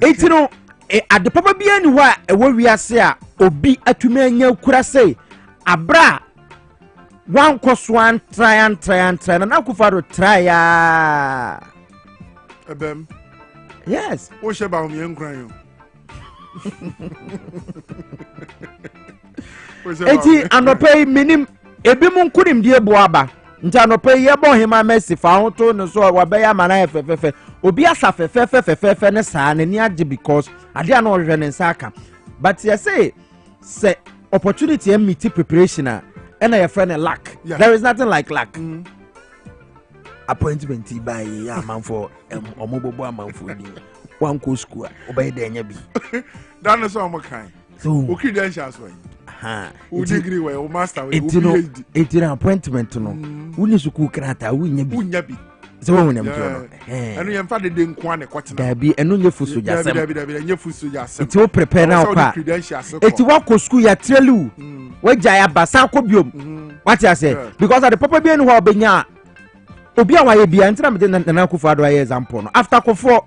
etino ade papa bia ni ho a ewo wiase a obi atumi anya kura sei abra wan koso an try na Akufo-Addo try ya ebem yes wo she ba mi enkran yo eti anopai minim ebi mun kunim die boaba nti anopai ye bo hema mercy fa ho to no so wabeya mana fefefe obi asa fefefe ne saa ne ni age because ade ana ohwe ne nsaka but you say opportunity and meet preparation and your friend a luck. There is nothing like luck. Appointment by a man for a mobile man for one co school obey the nyabi. That is all my kind. So okay, then shall who degree where master 18 appointment no wuni suku krata wunyabi so woni am enu yem fa de nkwane kwatina da bi enu nye fuso jasem da nye fuso jasem iti o prepare na kwa iti wa ko school ya trelu waja ya basa ko biom what you say because at the papa bi enu ho obenya obi awa ye bia ntina me na Akufo-Addo aye example no after Akufo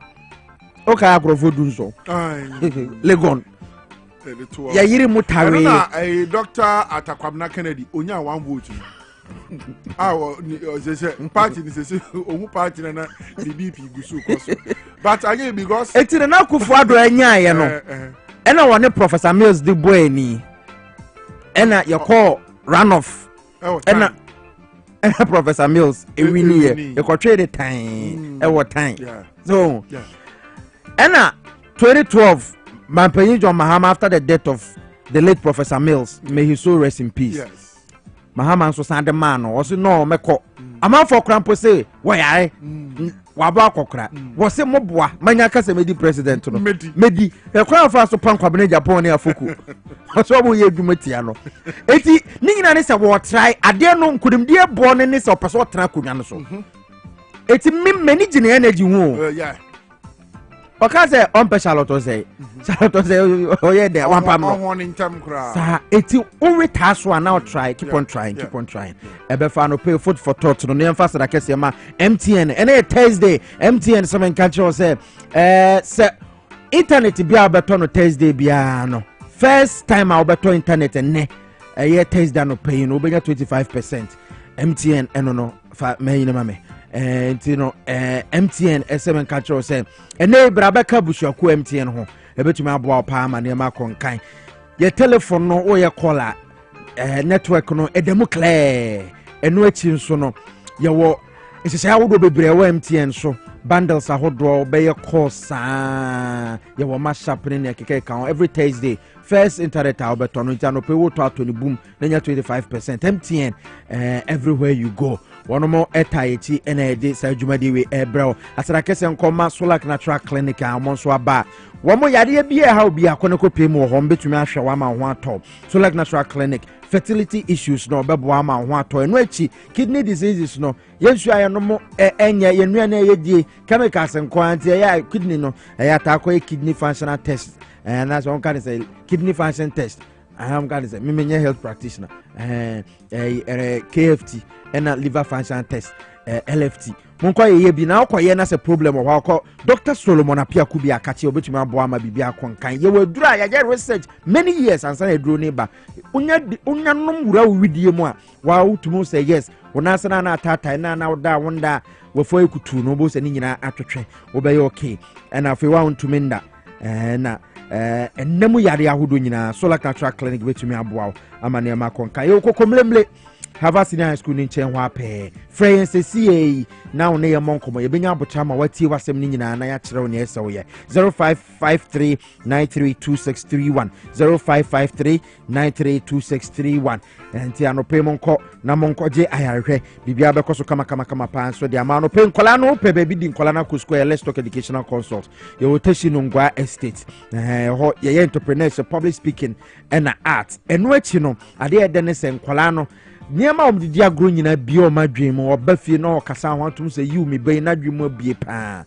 okay agrofo du nso legon ya yiri mutawe na Dr. Atakwamna Kennedy onya 1 vote say party ni say omu party na DBP gusu koso but again because etire na Akufo-Addo anya ye no ena woni Professor Mills de boy ni ena ye call runoff ena Professor Mills ewini ye ye ko trade time e wo time so ena 2012 Mampenyi John Mahama after the death of the late Professor Mills, may his soul rest in peace. Yes. Mahama so sand man or so no meko. A man for crampo say, why I waba kokra. Was a mobwa, Manyaka se medi president no. Medi, a crown fast upon Cabinet Japan near Fuku. What's what we do Metiano? Eti, Nina is a war try, I dare no couldn't be a born in this or person trakunan so. Eti many energy woo. Yeah. Okaze on Charlotte say oh yeah there one pam sa eti urita so now try keep on trying ebe fa no pay food for thought no emphasize that kese ma MTN and Thursday MTN some catch say say internet bia beto no Thursday bia no first time I beto internet ne yeah Thursday no pay no be 25% MTN eno no fa me yin ma me MTN SM catcher say ene brabeka busuaku MTN ho ebetumi aboa pa ma ne ma konkan ye telephone no o ye caller network no edemu clear enu achi nso no ye wo esese awodo bebre wo MTN so bundles ahodo be ye call sa ye wo ma sharp ne keke kan every Thursday first internet albeto no jano pe wo to atoni boom na 25% MTN everywhere you go one more etayechi energy sa dwumadi we ebro asara kese nkoma Solak Natural Clinic amon so aba wo mo yare bia ha obi akoneko pe mu ho mbetumi ahwe wa ma ho ato Solak Natural Clinic fertility issues no bebo ama ho ato eno achi kidney diseases no yensu aye no mo enye yenua na yedie chemicals nkwanti ya kidney no ya ta akọ kidney functional test and that's one kind of say kidney function test I am going to say me health practitioner KFT and a liver function test LFT monko ye bi na akoye na se problem o akọ Dr. Solomon Apia Kubi akache obetumi abo ama bibia konkan ye wadura ya research many years and say eduro ne ba unya nom wura widie mu a wa utumu say yes wona sana na atata na da wonda wofo ekutu no bo se ni nyina atwetwe obeye okay and afi wa untumi nda na enemu yare ahodo nyina Solak Natural Clinic betumi abo amane ma konkan ye kokomlemle Harvard Senior High School in Chenwa Pe. Frey and CCA now near Monkomo. You bring up Chama, what you was sending in an ayatron, yes, so yeah. 0553 932631 0553 932631 and Tiano Pemonco, Namonco J. I Bibia Becoso Kama Pan, so the amount of pain Colano, Pebebi in Colanaco Square, Let's Talk Educational Consult. Your rotation on Gua Estate, your entrepreneurship, public speaking, and art. And what you know, Adia Dennis and Colano. Niema omdidi agro nyina bio madwem obafie na okasa hwantum se you me be na dwem bie pa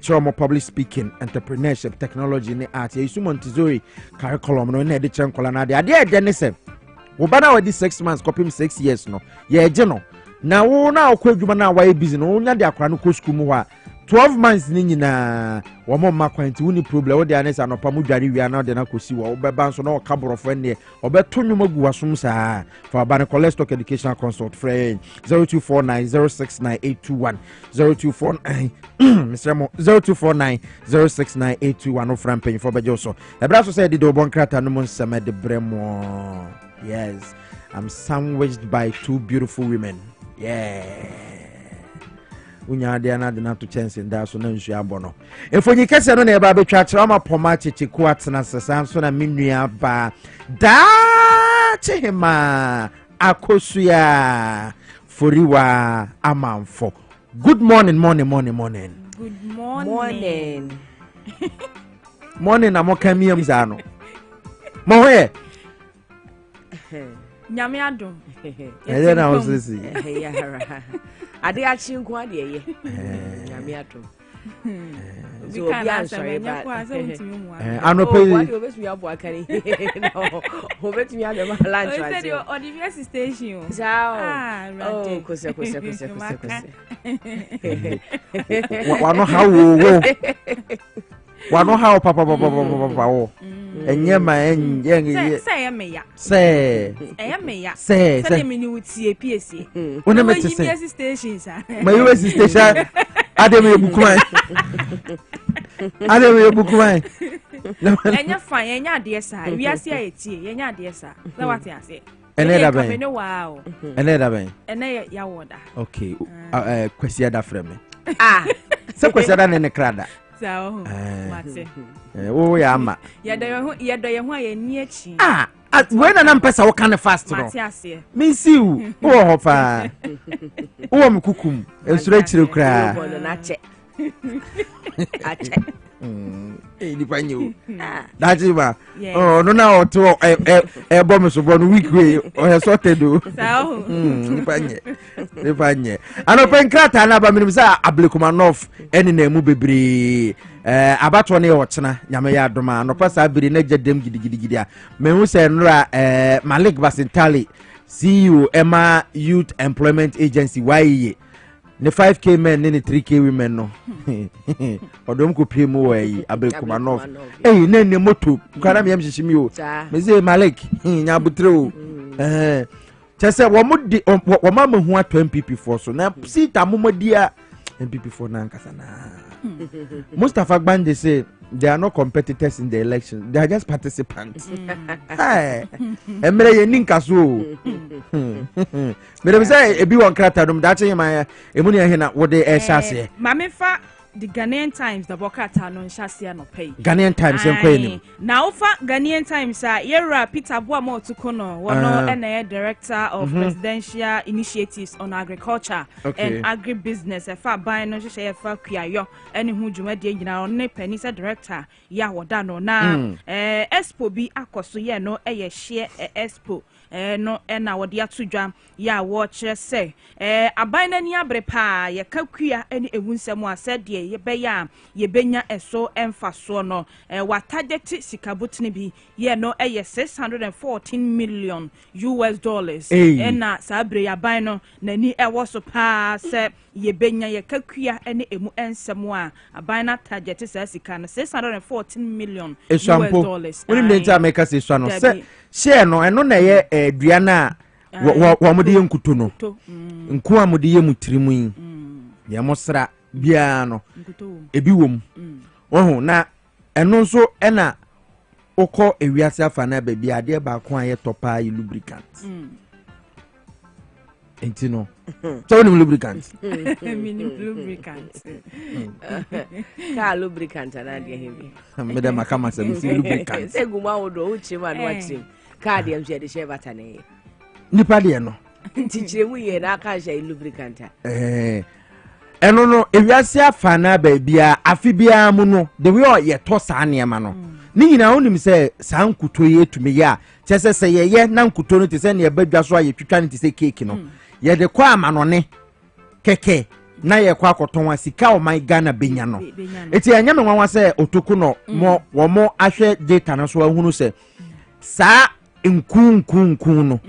chiro public speaking entrepreneurship technology ne art yesu Montessori curriculum no na de chenkola na de ne se wo bana wadi 6 months kopim 6 years no ye je no na wo na okwadwuma na wa busy no nya de akra no ko school mu ho a 12 months ni nyina wo mo ma kwanti woni problem wo de anesa no pa mo dware wi ana de na kosi wo beba nso na o kaborofo ne obeto nwoma gu wasum saa for ban cholesterol educational consult friend 0249069821 0249 Mr. Mo 0249069821 no fram pen for bejo so ebra so say de obon krata no mo nsema de bremo. Yes, I'm sandwiched by two beautiful women. Yeah. Unya de na de na to chance nda so na nsu abono efonyi kese no na eba betwa kire ma poma chichiku atena sesa so na menua ba da chehema akosua foriwa amanfo. Good morning. Good morning. Morning na mo kamiam zano mo hoye Nyame adom. Ele na osisi. Ade achi nko ade ye. Nyame adom. So obi answer ba. Anope. Why obetumi abo akare. No. Obetumi ade ma lunch right. So on the university station. Ciao. Oh, kose. Wano hawo. Wano hawo papa wo. Enye ma enye say meya. Say meya. Say me ni wutie Piesie. Una me te say. University station sa. My university station. Ade me bukuman. Enya fine, enya ade sa. Wi ase ayetie, enya ade sa. Na wate ase. Ene da ben. Wow. Ene da ben. Ene ya woda. Okay. Kwesi da frame. So kwesi da ne krada. So wate. Wo ya ama. Ya do ye ho aye ni achi. When na mpesa wo kan fast no. Wate ase. Me see you. Wo ho pa. Wo mkukum. Ensure chire kra. Ache. Ni panyo. Daji ba. Oh no na oto bom so bon week we o sorted do. So. Ni panye. Ano pen krata na ba minim sa Ablekumanov eni na emu bebre. Abato ne ochena nyame ya adoma no pasa biri na jedem gidigidi a mehu se nra Malik Basintali CEO Emma Youth Employment Agency YE ne 5k men ne 3k women no odom ko pie mu wayi Ablekumanov ne moto kana me yamhihimi o me say Malik nya butre o chese wo mudi wo ma mahu ato MPP for so na sita momodia MPP for na nkasa na Mustafa Gbande say they are not competitors in the election, they are just participants. Hey, emre ye ninka so. Me say ebi won krata dum da che ma emuni ehe na wo de e hyase. Mame fa the Ghanaian Times the bokata no hyase no pay. Ghanaian Times enko enim. Na ofa Ghanaian Times Yera Peter Boamo Tukono wono na director of presidential initiatives on agriculture and agribusiness efa ban no hye efa kuayo ene hu dwumade nyina on ne penisa director ya woda no na expo bi akoso ye no eye hye expo no na wode atodwa ya wo kire se aban na ni abre pa ye kakua ene ewunsem asede ye beya ye benya eso emfaso no watageti sikabutni bi ye no eye $614 million na sabre ya ban no nani ewo so pa se ye benya ye kakua ene emu ensem a aban na tageti sa sika no $614 million. Woni mdenja make say so no se share no eno na ye dua na wo mode ye nkuto no nku amode ye mutirimu yi ye mosra bia no ebi wom ohu na eno nso ena okọ ewiase afa na baabi ade ba ko aye topa yi lubricant entino so ni lubricant mini lubricant ka lubricant na de hebi me de makama se lubricant se guma wodo uchi ma no achi ka de amje de shebata ne nipa de no tichire mu ye na ka sha lubricant eno no ewiase afa na baabia afi bia mu no the way ye to sa ne ma no ni nyina onim se sa nkuto ye tumi ya chese se ye na nkuto no te se ne badwa so aye twitwa ne te se cake no ye de kwa amanone keke na ye kwa akoton asika o my Ghana benya no eti anya me nwanwa se otoku no mo wo mo ahwe data na so ahunu se sa nku no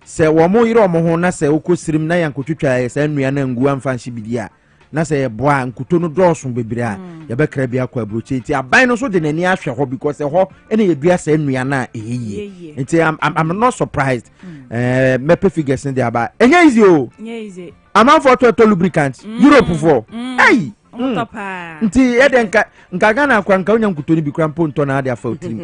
se wo mo yire o mo ho na se okosirim na yankotwitwa ye se nnua na ngu amfa nhye bidia na say boa nkuto no dɔɔso bebre a ye be kra bia kwa broche ti aban no so de nani ahwe ho because ho ene ye dua sa nnua na eheye nti I'm not surprised mepe figures in there ba enye easy o easy amount for to lubricant Europe for hey nti eden nka Ghana kwa nka onya nkuto ni bi kra mpo nto na ade afa otiri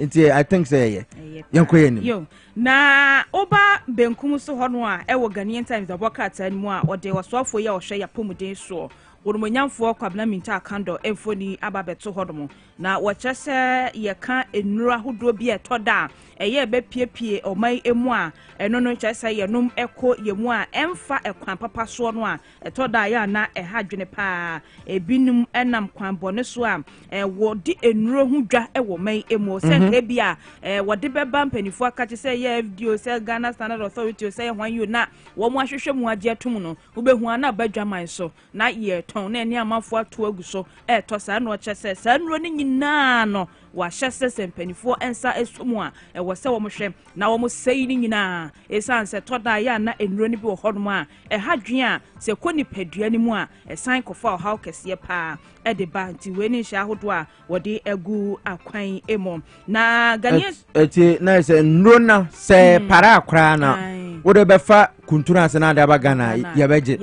nti I think say yankoye ni yo na oba benkum so ho no a e wo Ghanaian Times the broadcast animu a ode wasofo ye ohwe ya pomuden so worumonyamfo kwabna minta kando emfoni ababeto hodom na wokyese ye ka enura hodo bi etoda eye be piepie omai emu a eno no kyese ye nom eko ye mu a emfa ekwan papa so no a etoda ya na ehadwene pa ebinum enam kwan bone so a wodi enuro ho dwa ewo mai emu senka bia wodi beba mpanifo akache se ye FDO se Ghana Standard Authority se hwan yo na wo mu ahwehwe mu agye atum no ubehu ana badwaman so na ye ton na eni amafo ato aguso to sa na okyese sa nuro ni nyina no wa hyese sempanifo ensa esumu a wo se wo hwe na wo sei ni nyina esan se toda ya na enuro ni bi wo hodom a hadwen a se koni padua ni mu a esan kofa how kese pa de ba nti we ni hya hodo a wode egu akwan emo na Ghanaian eti na se nuro na se para akra na wode befa kuntura se na da ba Ghana ye beje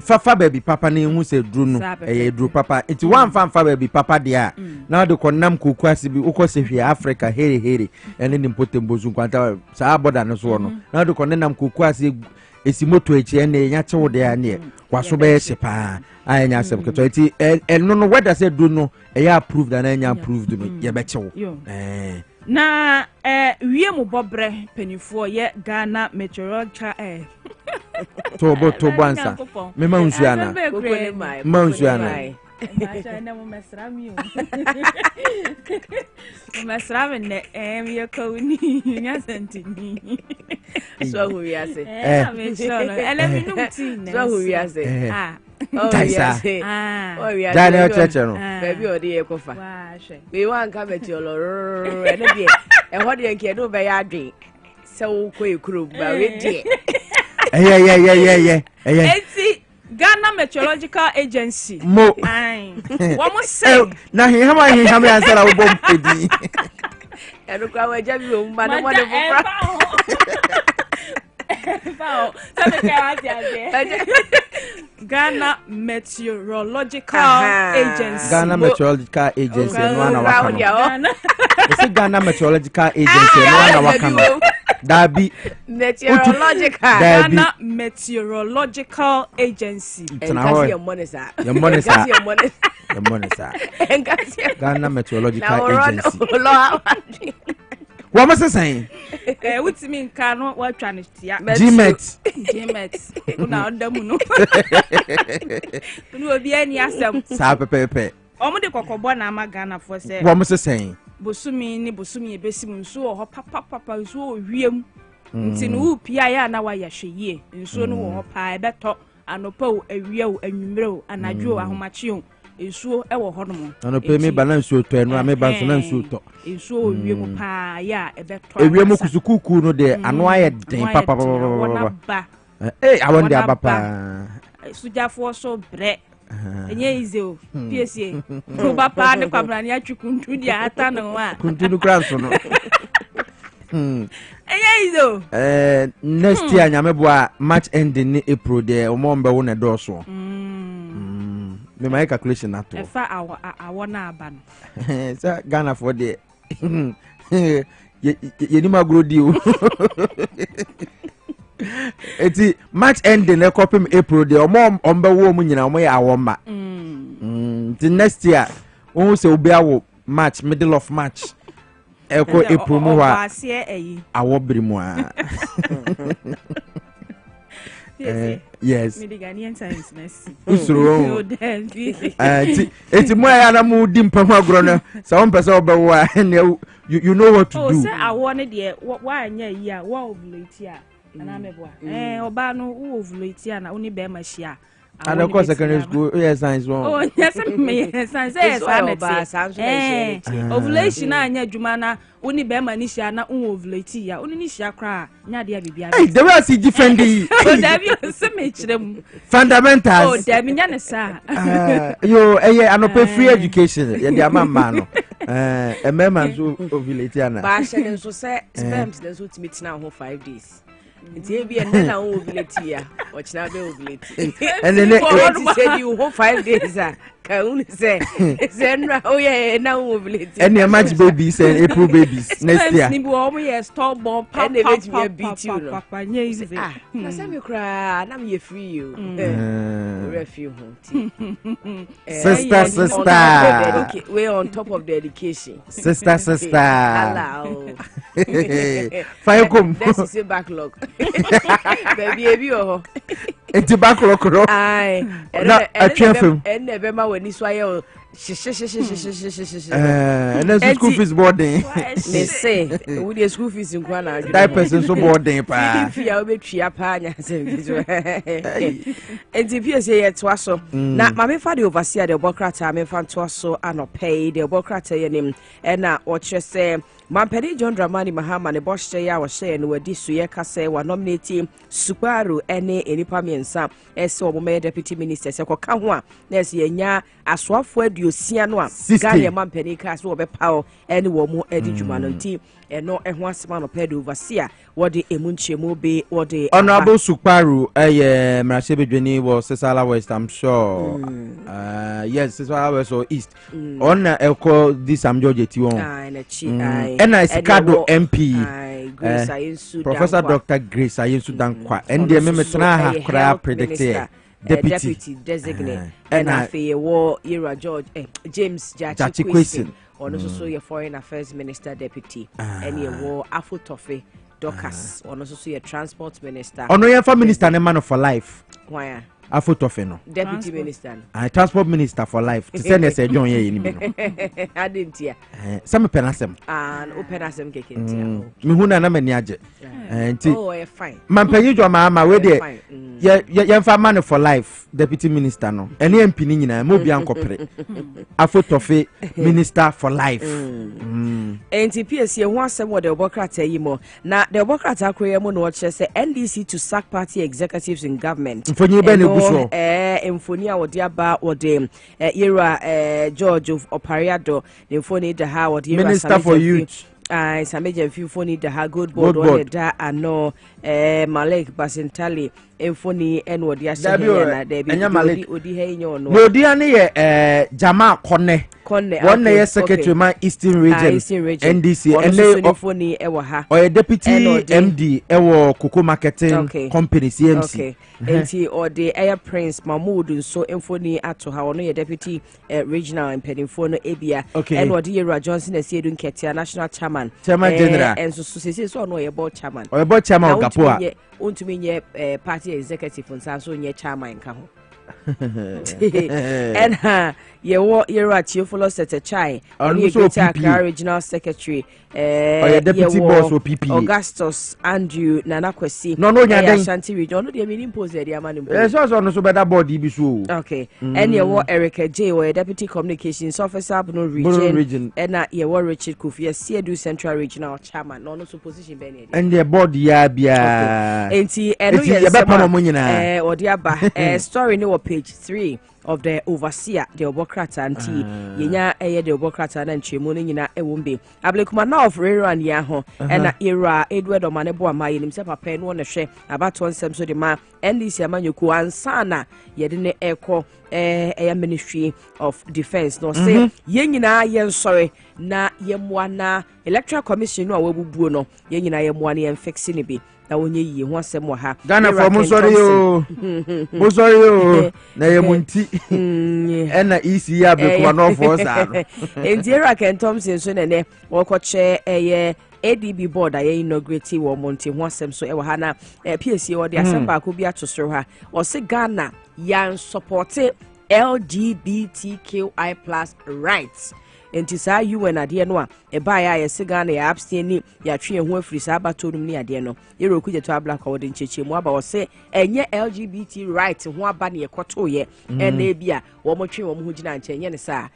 fa baby papa ni hu se dru no dru papa enti wan fa baby papa dia na de konam koku asibi ukose hwe Africa here ene ni mpotembozu kwanta sa boda no so no na de konam koku asi esi moto echi ene nya chewo de ane waso be hye pa anya asem keto enti no no whether say dru no ya approved and anya approved no ye be chewo na wie mu bobre penifo ye Ghana Meteorological tobo ansa me ma unsuana na mo mesrami o mesrami ne ye ko ni nya sentini so hu wi ase me shono ele mi num ti ne so hu wi ase Taisa. wi ase Daniel Cheche no baby odi e kofa wa hwe we wan ka meteorolo ene de e ho de nke do be ya adwen se wo ko ekuro ba we de eti Ghana Meteorological Agency mo wo say na hihama ansara wo bom pedi eno kwa wa jabi o mma no mo de Ghana Meteorological Agency. Ghana Meteorological Agency no ana wakano. Ese Ghana Meteorological Agency no ana wakano. Dabi Meteorological Ghana Meteorological Agency. Enkasi ya monesa. Ghana Meteorological Agency. What must I say? What's mean cano what transitia? Gmet. Una odamuno. You will be any asem. Sape pepe. Omo de kokobo na ama Ghana for say. What must I say? Bosumi ebesim so ho papa so wiem. Nti no pia ya na wa ya hweye. Nso no wo pa ebeto anopa o awia o anwumre o anadwo ahomache o. Esuo e wo honom no pe me balance to enu ame balance na nsuo to esuo wie mu pa ya e beto ewie mu kusukuku no de ano aye den papa awon de abapa sujafo so bre enye ize o piesie ko bapa ne kwabra ne atwukuntu dia ata no a kuntu kranso no enye ize o next year nyame boa match ending ni April de o mo mbe wo ne do so me my calculation na to efa awo na aba no sa Ghana for the ye ni magro di o eti match ending e kopim April de omo ombe wo mu nyina omo ye awoma the next year won se obi awo match middle of match e ko April mu wa awo birimu a yes me the Ghanaian Times next usuro eti mo ya na mu di mpam agro no so won pese obewo a you know what to do say awo ne de wa anya yi a wa ovulate a ana meboa oba no wo ovulate a na oni be ma hia And of course secondary school yes science one. Oh yes me science yes ovulation anya dwuma na woni be ma ni hia na ovulate ya woni ni hia kra nya de bibia. Hey the way I see different dey. Oh da bi se me kirem Fundamentals. Oh da bi nya ne sa. Yo anope free education ye dey amamba no. A man so ovulate ya na. Ba hye so say sperms dey so timi tina ho 5 days. Nti be na na ovulate ya o china be ovulate And then it said you ho 5 days ka unu say nra o ye na ovulate and your match babies and April babies next year ni bo mo ye store born papa papa nye easy na say me cry na me free you refuge ho sister okay we on top of the education sister allow fire come this is backlog baby oh it's backlog ro ai and never ma when so aye and then school fees boarding they say we the school fees in kwana that person so boarding pa if you obetua pa nya say and if you say yet so na ma me fa the overseer the bokrata me fa to so anopay the bokrata ye nim and na o che say Mampedi John Dramani Mahama ne bohye ya wo hye no wadi suye kase wa nominate Suparu ene enipa miensa ese omo deputy minister se koka ho a na ese yenya asoafo aduosia no a Ghana mampedi ka so obepawo ene wo mu edi dwuma no nti eno eho asema no pedo overseer wodi emunchemu be wodi Honorable Suparu Marashe Bedweni was Sesala West I'm sure yes Sesala West or East on elko this am George Etiwon and I Sikado MP Professor Dr. Grace Ayensu Dankwa and the memetna ha kra predicted deputy designate and afi wo Ira George James Jachi Question ono so your foreign affairs minister deputy and ye wo Afotofe Docas ono so your transport minister ono ye for minister ne man for life why Afotofe no deputy minister transport minister for life to send us John ye ni no I didn't hear some penasem and open asem keke ntia me hu na na mani age nti oh fine mampanyi jo ma we de ye fa man for life deputy minister no ene MP ni nyina mo bia nkopere Afotofe minister for life enti Piesie ho asem wo de obokrata yi mo na de obokrata akroye mo no wo kire se NDC to sack party executives in government mfonyi be na guso mfoni a wo de aba wo de Ira George of Opariado de mfoni de ha wo de minister for youth Sameja mfoni de ha good board wo de ano Malik Basintali mfoni enwo de ase na de bi odi he nyo no odi ane ye Jama Kone one ye secretary man Eastern region NDC and mfoni ewo ha or deputy MD ewo Cocoa marketing company CMC enti or the air prince Mahmoud nso mfoni ato ha ono ye deputy regional impedimfo no ebia and or the Ira Johnson Asiedu Nketia national chairman general and so ono ye board chairman Gapoa untumi nye party executive nsa so nye chairman ka ho and ye wo Ira Chiefolo Setechai and ye Okrah regional secretary deputy boss for PP Augustus Andrew Nanakwesi no Ashanti region no dey meaning pose dey amani so no so better body bi so okay and ye wo Erica J wo deputy communications officer Bono region and ye wo Richard Kofi Asiedu central regional chairman no so position be ne and the board ya bia enti eno ye odi aba story no page 3 of the overseer the obokrata anti yenya the obokrata na nchemu no nyina ewombe ablekuma na of rerun ya ho na Ira Edward Omanebo ama yenim se papa no ne hwe abato nsem so de ma NDC amanyoku ansa na yede ne eko ministry of defense no say yenyina ye nsore na yemwa na electoral commission no awabubuo no yenyina yemwa na yemfix ne bi na wonye yi ho asem wa ha Ghana for mo sorry yo na ye munti na EC ya be ko no for sa no Ira Ken Thompson so ne wokoche ADB board aye inaugurate wo monte ho asem so e wa ha na Piesie wo de asem ba ko bi atosoro ha o se Ghana yan support LGBTQI+ rights enti saa UN ade no a e ba ya yesi Ghana ya abstain ni ya twe ho afiri saa bato no ni ade no yero ku jeto abla ka wode ncheche mu aba wo se enye LGBT right ho aba ne yekoto ye ene bia wo mo twe wo mo ho gina nche enye ne saa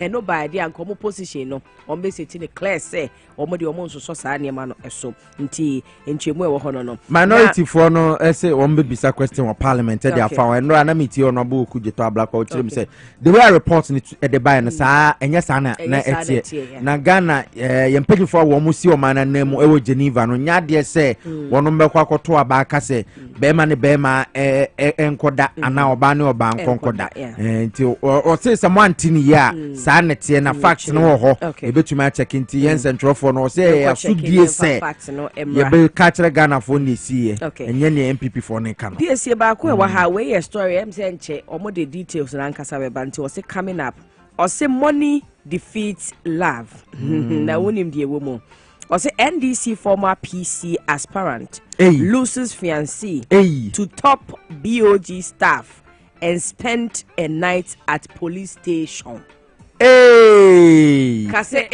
no ba ade anko mo position no o be seti ne clear say wo mo de wo mo nso so saa ne ma no eso nti enchemu e wo ho no minority for no say wo be bisa question of parliament e dia fa no na meti ono aba ku jeto abla ka wo kire me say the way I report ni e de buy no saa enye saa na etie na Ghana yempegi for wo mo si o mana na mu e wo Geneva no nya de say wono mbekwa akoto aba aka say bema ne bema enkoda ana oba ne oba nkonkoda nti o say someone tini ya saa netie na fact no wo ho e betuma check nti yen central for no say asudie say ye be catch Ghana for ni sie enye ne MPP for ne ka no Piesie ba ko e wa ha we story em say nche omo the details na nkasa be ba nti o say coming up o say money defeats love na wonim die wo mo o say NDC former PC aspirant loses fiancé to top BOG staff and spent a night at police station. Kase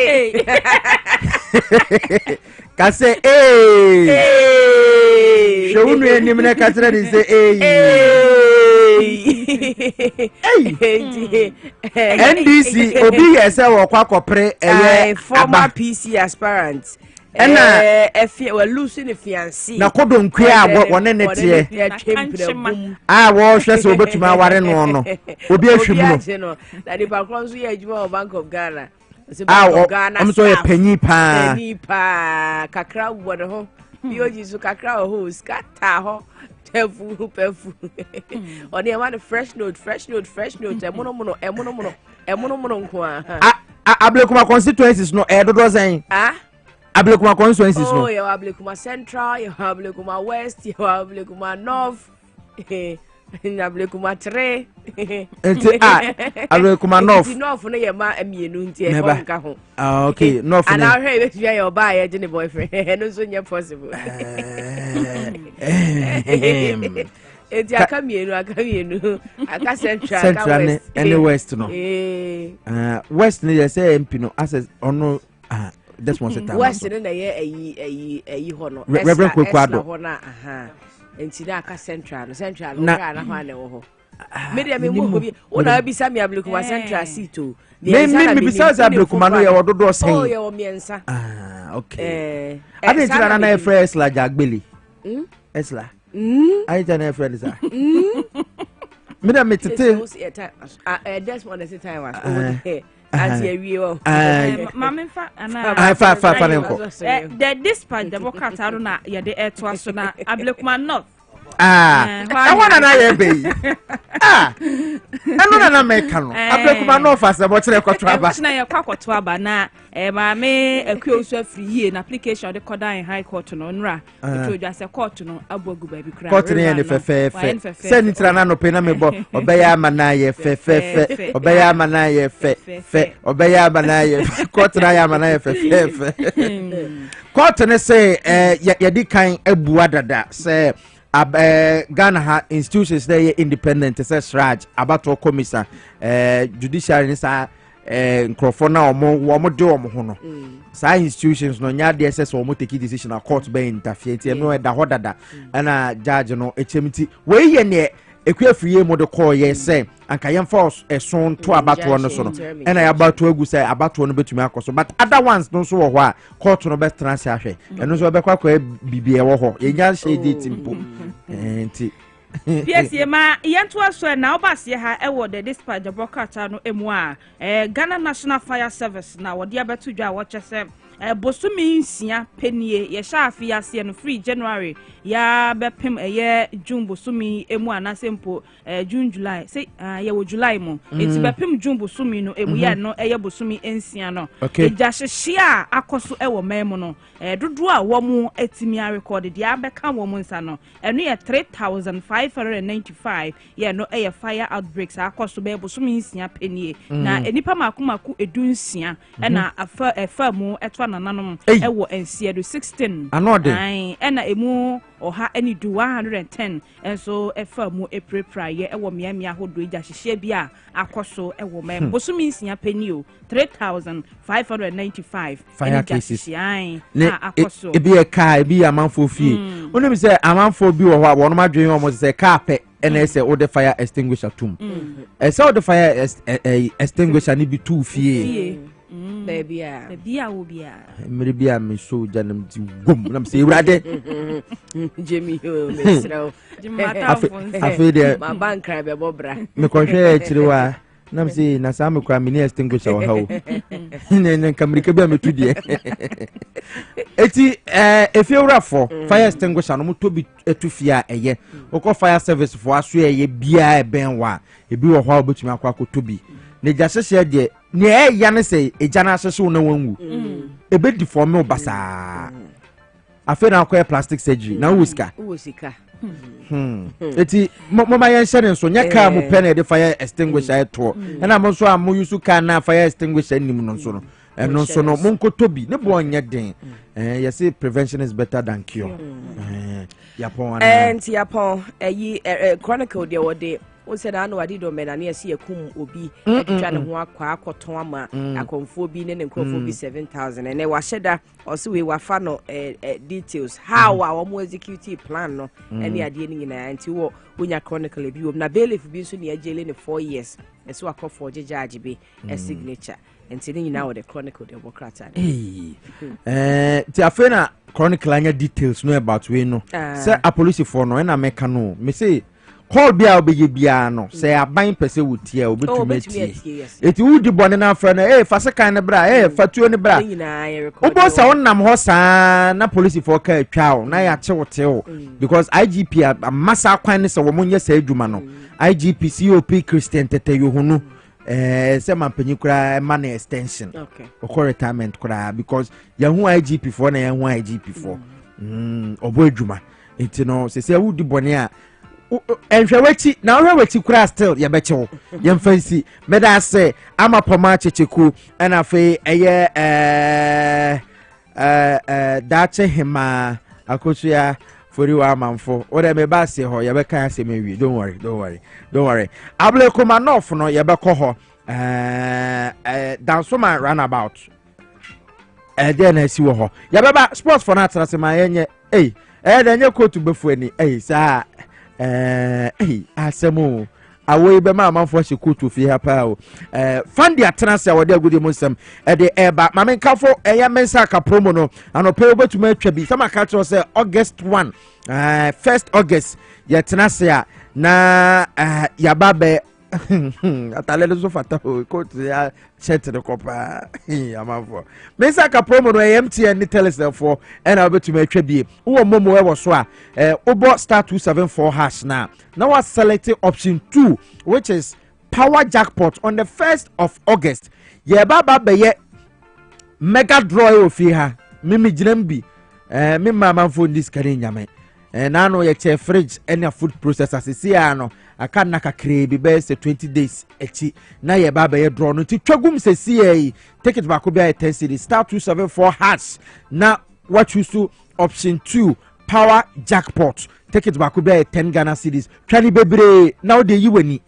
Kase Showunu enim na kasra di say NDC obi yesa wo kwakopre former PC aspirant we losing the fiancé na kodo nkua wone ne tie wo hwe se obetuma ware no no obi ahwemu no na di pa kronso ye adwuma Bank of Ghana I'm so a penny pa kakra wode ho bioji so kakra ho scatter ho tefu on the one fresh note emono nko Ablekuma constituencies no dodo zen Ablekuma constituencies no you Ablekuma Central, you Ablekuma West, you Ablekuma North, Ablekuma 3 Ablekuma North North no ye ma amienu nti e honka ho okay North and I hear you your buy your boyfriend no so nya possible eti akamienu aka Central West and West no West no say MP no as ono this one set West no na ye ayi ho no Reverend Kwekwado ho na enti na aka Central no na ho ane wo ho media me mo bi o na bi sami Ablekuma Central seat o me bisa Ablekuma no ye wododo sen oh ye wo miensa okay ade tira na fresh la jagbeli esla ai tana fresh sa media me tete this one is the time was as you Mamma fa the dispatch Democrat na ye de eto so na Ablekuma North I want na ye be eno na make no Ablekuma North asa bo kire kwato aba na ye kwato aba na maame akuoso afiri hie na application de koda in high court no nra to dwa se court no abogu ba bi kra court ne ne fefe se nitira na no pe na me bo obeya ama na ye fefe obeya ama na ye fefe obeya ama na ye court na ya ama na ye fefe court ne say ye di kan abua dada say Ghana ha institutions there independent says Raj abato commission judiciary ni sa nkrofo na omo de omo ho no sa institutions no nya de SS omo take decision a court be interfere ti no da ho dada na judge no echemti we ye ne ekuafriye mo de call ye say anka yem force eson to abato no so no na ya abato agu say abato no betumi akoso but other ones no so wo ho a court no be transfer ahwe eno so be kwa bibie wo ho ye nya shade timpo enti Piesie ma yento aso na obase ha e wo the dispatch the broadcaster no emu a Ghana National Fire Service na wo de abeto dwa wo chese bosumi nsia penie ye sha afi ase no free January ya bepem ye June bosumi emu anasempo June July say ye wo July mo enti bepem June bosumi no emu ye no ye bosumi ensia no eja hyehyia akoso e wo mem no dodo a wo mu etimi a record de abeka wo mu nsa no eno ye 3595 ye no ye fire outbreaks akoso be bosumi nsia penie na enipa makomaku edunsia na afa mu eto nananom ewo ensie do 16 anode ena emu oha eni do 110 enso efa mu eprepraye ewo miamia hodo ija hihye bia akoso ewo mem bosumi nsia peni o 3595 fire cases akoso ebi e car ebi amanfo fie onim say amanfo bi wo ho wono madwen omo say car pe ena say wo the fire extinguisher tum say wo the fire extinguisher ni bi tu fie baby wo bia mere bia me so janam ti gom nam say urade Jimmy mesrao afi de ma bankra be bobra me ko hwe akiri wa nam say na sa me kwa me extinguisher wo ha wo ne kamrika bia me tu die eti efiewrafo fire extinguisher no moto bi etufia eye okọ fire service fo aso eye bia eben wa ebi wo ho obetumi akwa akoto bi ne jasese de ne eya ne say eja na asese na wanwu ebe di for me basa afi na akwa plastic surgery na wusika eti mama yen share nso nya car mu pen de fire extinguisher eto na mo so am use car na fire extinguisher nim no nso no eno nso no monkoto bi ne bo onye den you say prevention is better than cure yapon yapon chronicle de wode o se na no wadi do me na ne ase yakum obi etwa ne ho akwa akoton ama akonfo bi ne nkrofo bi 7000 ene wa hyeda o se we wafa no details how our mo executive plan no ene ade ni nyina nti wo onya chronicle bi wo na bailiff bi so ne agele ne 4 years eso akofo judge bi signature nti ni nyina wo the chronicle de bokrata ti afena chronicle anya details no about we no say a police for no na meka no me say call bia obeye bia no say aban pese wotie obetumeti eti wudi bone na afra na fa kan ne bra fatuo ne bra obo sa wonnam ho saa na police for ka atwa na ya chewote because IGP amasa kwan ne se wo monye sa adwuma no IGP COP Christian Tete Yohunu say mampanyi kura man extension okay retirement kura because yahu IGP for na yahu IGP for obo adwuma enti no say wudi bone a enhwewachi na ohwewachi kura still ye beche ye mfansi meda say ama poma checheku na fe eye dache hima akotua foriwa amanfo ode me ba se ho ye be kan ase mewi don't worry ablekoma nof no ye be ko ho dansoma runabout there na si wo ho ye be ba sports for na trase ma yenye de nye kotu befu ani sa asemo away be ma manfo hye kotu fi ha pa o fandi atenase a wode agudi monsem de eba mamen kafo eya mensa ka promo no anope obetuma atwa bi sama ka tro say August 1 1st August ya tenase a na yababe atalele so fata kotu ya chet de kopa amafo mensa ka promo no MTN ni telesel for na obetuma atwa bi wo momo e wo so a obo star 274 hash na was selected option 2 which is power jackpot on the 1st of August ye baba be mega draw ofi ha mimi ginambi mi mama phone this kare nyame na no ye che fridge any food processor sisi ano aka na kakre bi be say 20 days echi na ye baba ye draw no ti twagum sisi e ticket ba ko bia 10 cedi star 274 hash na what choose to option 2 power jackpot ticket ba ko bia 10 Ghana cedis twani bebre na de yiwani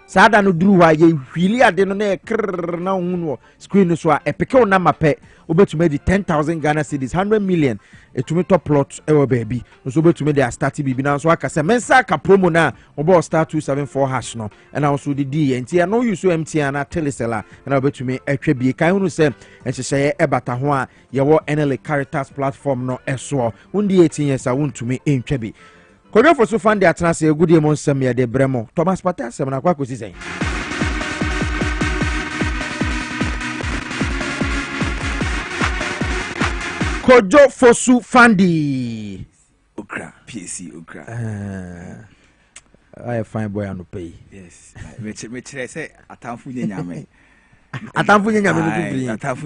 saada no duru wa ye hwili ade no na krr na hunu screen so a epeke na mape obetuma di 10,000 Ghana cedis 100 million etumi top plot ewo baby so obetuma di start bibi na so aka se mensa ka promo na obo star 274 hash no na also di enti no use MTN na telesela na obetuma atwa bi kan hunu se enhyehyeye ebata ho a ye wo NL Caritas platform no eso undi 18 years a wontumi entwa bi Kodo for so fan de atrase egudie mo nsem ye de bremo Thomas Pata sem na kwa kosi sen Kojo Fosu Fandi Okrah Piesie Okrah I fine boy anu pay yes me chere say atamfu nyame no atamfu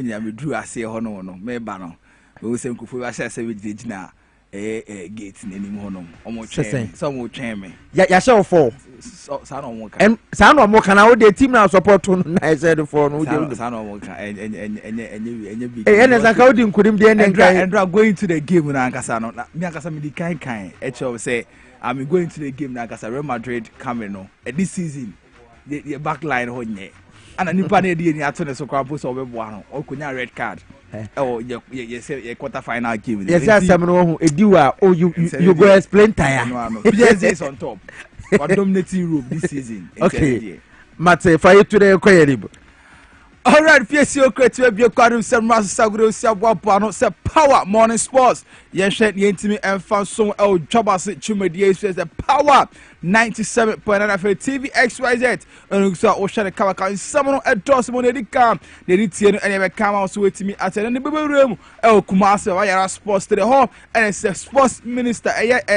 nyame dru ase ho no me ba no we se nkufo wa sha se we gina gate n'anim honom omo twɛn so omo twɛn me ya show for sa no omo ka sa no omo ka na wo de team na support no na said for no de sa no omo ka enye big ene za ka odi nkurim de ene nkai and going to the game na ankasa no me ankasa me di kan echo say I'm going to the game na ankasa Real Madrid coming no this season the back line ho nye ana nipa na de ni ato ne so kwa post obeboa no okonya red card ye quarter final game yes asem no ho ediwa you go explain tire PSG is on top for dominating Europe this season okay mate for you today koyeribo all right Piesie Okrah to be kwadu sem rasaguro sia boapo no se power morning sports ye hwe ye ntimi emfa so el Dwabo chumedie says the power 97.9 FM TV XYZ and so o share the kawaka someone endorse mo ne dika ne tie no ene be kama so wetimi atene ne beberem el Kumase wa yara sports to the hall and say sports minister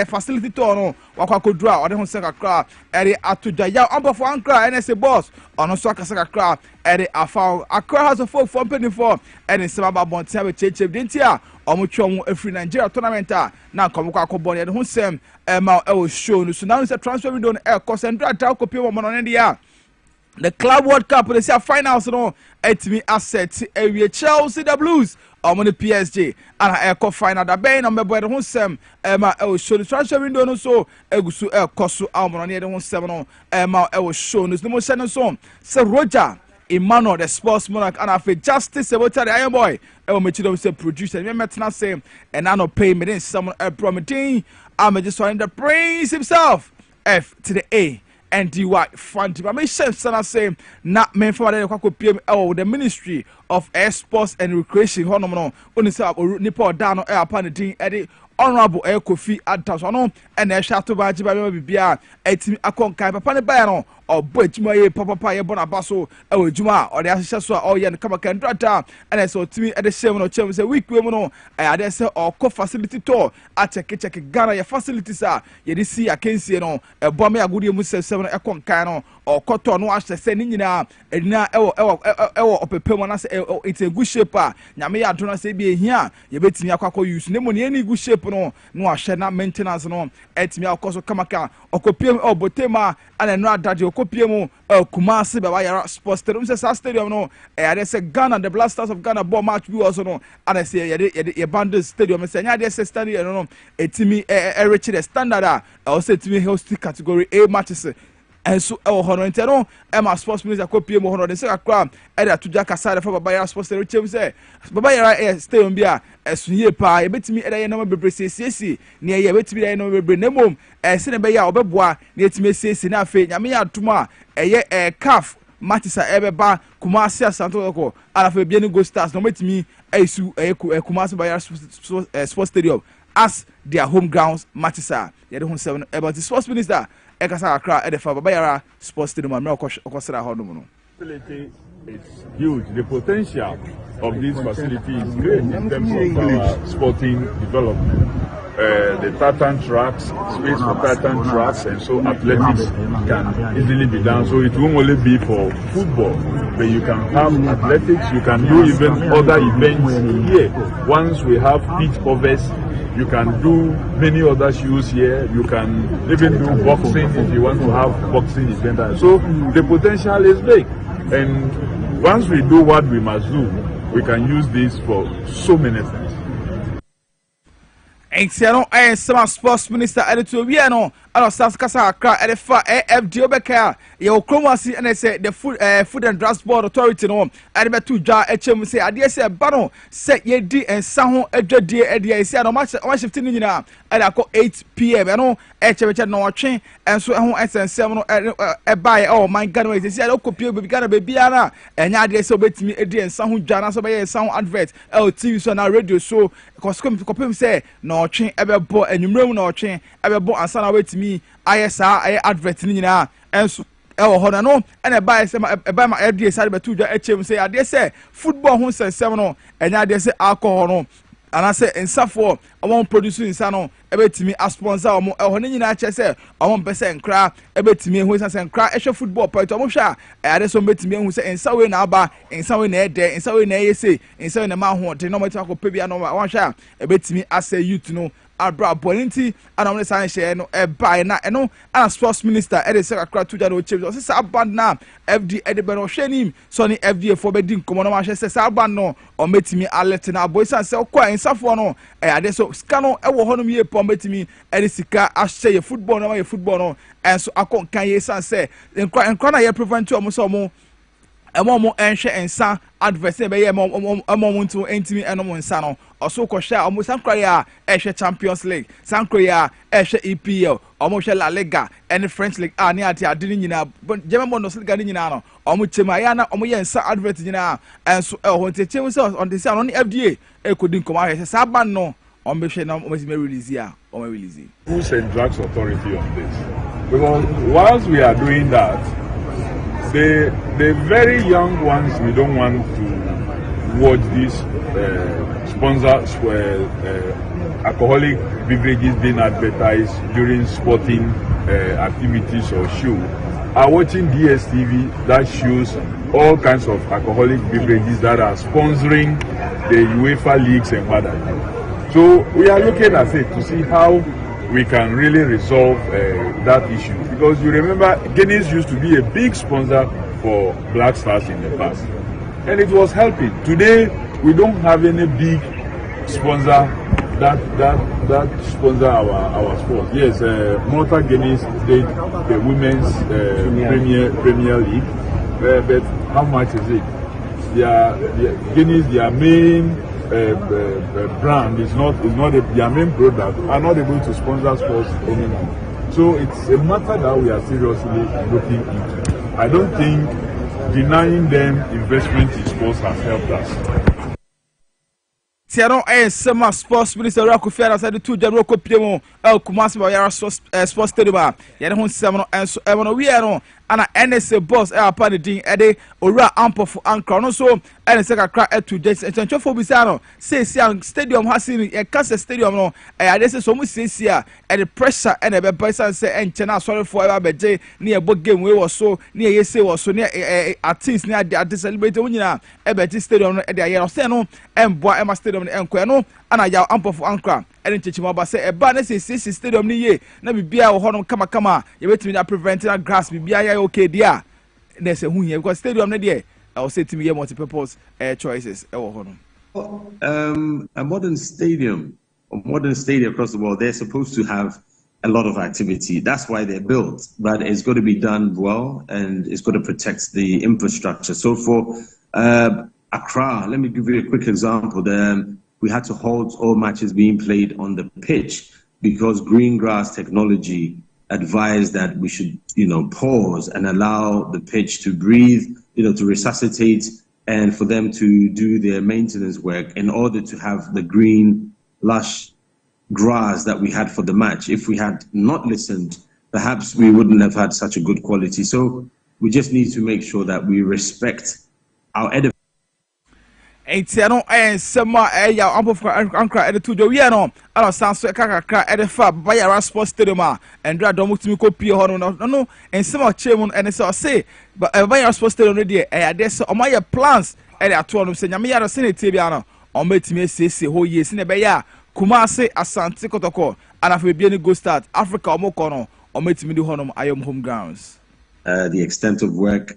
facility to no wakwakodura ode ho se kakra ere atoja ya ombofo ankra ene say boss ono so akasa kakra ere afa Accra has a folk from 24 and in some about Bontia with Cheche Dintia Omuchom a free Nigeria tournament now come Boni and Hunsem Emma El show so now it's a transfer window on air cost and drag out copy of India. The Club World Cup they say finals no etimi asset area Chelsea the Blues on the PSG and air cup final that be number boy the Hunsem Emma El show the transfer window no so egusu el kosu almon near the Hunsem no Emma El show no more send so Roger Emmanuel the sports monarch and after justice about the iron boy I will make you say producer and me say and I no pay me then someone promising I'm just trying the praise himself F to the A and D Y front but me say not me for the Ministry of Sports and Recreation honour only say nipa down upon the thing Eddie Honorable Kofi Adams and a shadow by Bibia etimi akonkai papa ne ba no obo ejuma ye papa ye bona baso e ejuma o de ahye so o ye kama kan drata and so timi e de shame no chem say week we mu no e de say o ko facility to a check Ghana ye facilities a ye de see akensie no e bo me agudi mu sesem no e konkai no o koto no ahye say ni nyina edina ewo opepem na say it's a good shape a nyame ya do na say bi ehia ye betimi akwa use ne mo ne any good shape no ahye na maintenance no etimi akoso kamaka okopiem obotema and no adade okopiem Kumase be wa sports stadium say stadium no they say Ghana the Blasters of Ghana ball match we also no and they say ye band stadium say nya they say stadium no etimi reach the standard also etimi host category A matches and so hono entero Emma sports minister kopie mo hono de say akra e da tuja kasare for baba sports stadium chem say baba ya stadium bia esunye pa e betimi e da ye no bebre sesiesi ne ye betimi da ye no bebre nemom se ne be ya obeboa ne etimi sesiesi na afi nyame ya atuma eye CAF matisa ebeba Kumase Santo ko ala fe bia ni Go Stars no betimi esu Kumase baba sports stadium as their home grounds matisa ye de 7 about the sports minister Ekasa Accra edefa baba yara sports stadium amra okosera hodum no. Facility is huge. The potential of this facility is great in terms of our sporting development. The tartan tracks, space for tartan tracks, and so athletics can easily be done. So it won't only be for football, but you can have athletics, you can do even other events here. Once we have pitch covers, you can do many other shows here. You can even do boxing if you want to have boxing event. So the potential is big. And once we do what we must do, we can use this for so many things. Exiano sama sports minister editor we no alo South Kasa Accra edefa AFD obeka ye okromasi and say the food and drugs board authority no edebetu dwa echem say ade say ba no say ye di ensa ho adwadie ede say no ma shift ni nyina ade akọ 8 pm no echebeche no otwe enso ho essensem no buy oh my God we say ade okopie be Ghana be bia na enya ade say obetimi edi ensa ho dwa na so be ye ensa ho advert TV so na radio show kopim say no otwe ebebo enwumrem na otwe ebebo ansa na wetimi ayesa ay advert ni nyina enso ewo ho na no ene buy say buy ma ade say betu dwa echem say ade say football ho sensem no enya ade say alcohol no and I say ensafo amon produce insa no ebetimi a sponsor omo eho ne nyina che say omon pese nkra ebetimi hu insa nkra ehwe football point omo hwa ade so betimi hu say ensa we na aba ensa we na ede ensa we na yese ensa we na ma ho de no mati akopɛ bia no wan hwa ebetimi ase youth no abra boninti ana mo san share no e buy na eno ana sports minister e de se kakra tuja no chief so say aban na FD e de be no hwenim so ni FDA for be din komo no ma hwe say aban no o metimi alert na boy san say kwa insafo no e ade so sika no e wo honom ye pom metimi e de sika ahye ye football no ma ye football no enso akon kan ye san say enkwa na ye prevent o mo so mo emo enhwe ensa adverse be ye emo ntu entimi eno mo nsa no oso ko hwe omo sankra ya ehwe Champions League sankra ya ehwe EPL omo hwe La Liga and French League ani ati adini nyina German Bundesliga ni nyina no omo chema ya na omo ye nsa advert nyina enso ho ntechemu se on the say on FDA ekodin koma hwe sa ban no omo hwe na omo si me release ya omo release Food and Drugs Authority on this, because whilst we are doing that, the very young ones, we don't want to watch these alcoholic beverages being advertised during sporting activities or show, are watching DSTV that shows all kinds of alcoholic beverages that are sponsoring the UEFA leagues and what have you. So we are looking at it to see how we can really resolve that issue, because you remember Guinness used to be a big sponsor for Black Stars in the past, and it was helping. Today we don't have any big sponsor that sponsor our sports. Yes, Malta Guinness did the women's Premier League, but how much is it? Guinness, their main brand is not their main product, are not able to sponsor sports anymore. So it's a matter that we are seriously looking into. I don't think denying them investment in sports has helped us. Tiano sema sports minister Rakufia na said to Jaro Kopiemo El Kumasi ba yara sports stadium ya de ho sema no enso e no we no ana NSA boss e apa de din e de owura ampofu ankra no so NSA kakra etu just enchofo bisa no say stadium hasini e kase stadium no e ade se so mu sisi a e de pressure e na be bisa say enche na sorry for e ba beje na e bo game we wo so na e yese wo so na artist na ade celebrate wo nyina e be stadium no e de ayero se no emboa e ma stadium enko no ana ya ampofu ankra ene nchechima ba se eba na se stadium ni ye na bibia wo hono kama ye betimi na prevent na grass bibia ya okay dia na se hu ye because stadium na de I will say to me multi-purpose choices a modern stadium across the world, they're supposed to have a lot of activity. That's why they're built, but it's got to be done well and it's got to protect the infrastructure. So for Accra, let me give you a quick example. We had to halt all matches being played on the pitch because green grass technology advised that we should, pause and allow the pitch to breathe, to resuscitate and for them to do their maintenance work in order to have the green, lush grass that we had for the match. If we had not listened, perhaps we wouldn't have had such a good quality. So we just need to make sure that we respect our edifice. Etiano sema ya ampofu ankra ede tujo we no ala sanso kakakra ede fa bayara sports stadium and dra domo timi ko pie ho no ensema chemu ene say bayara sports stadium no de ade se o maye plans ede ato no se nyame yara se ne tie bia no o matimi esese ho ye se ne be ya Kumasi Asante Kotoko and afa bia ni go start Africa o moko no o matimi di ho no ayom home grounds. The extent of work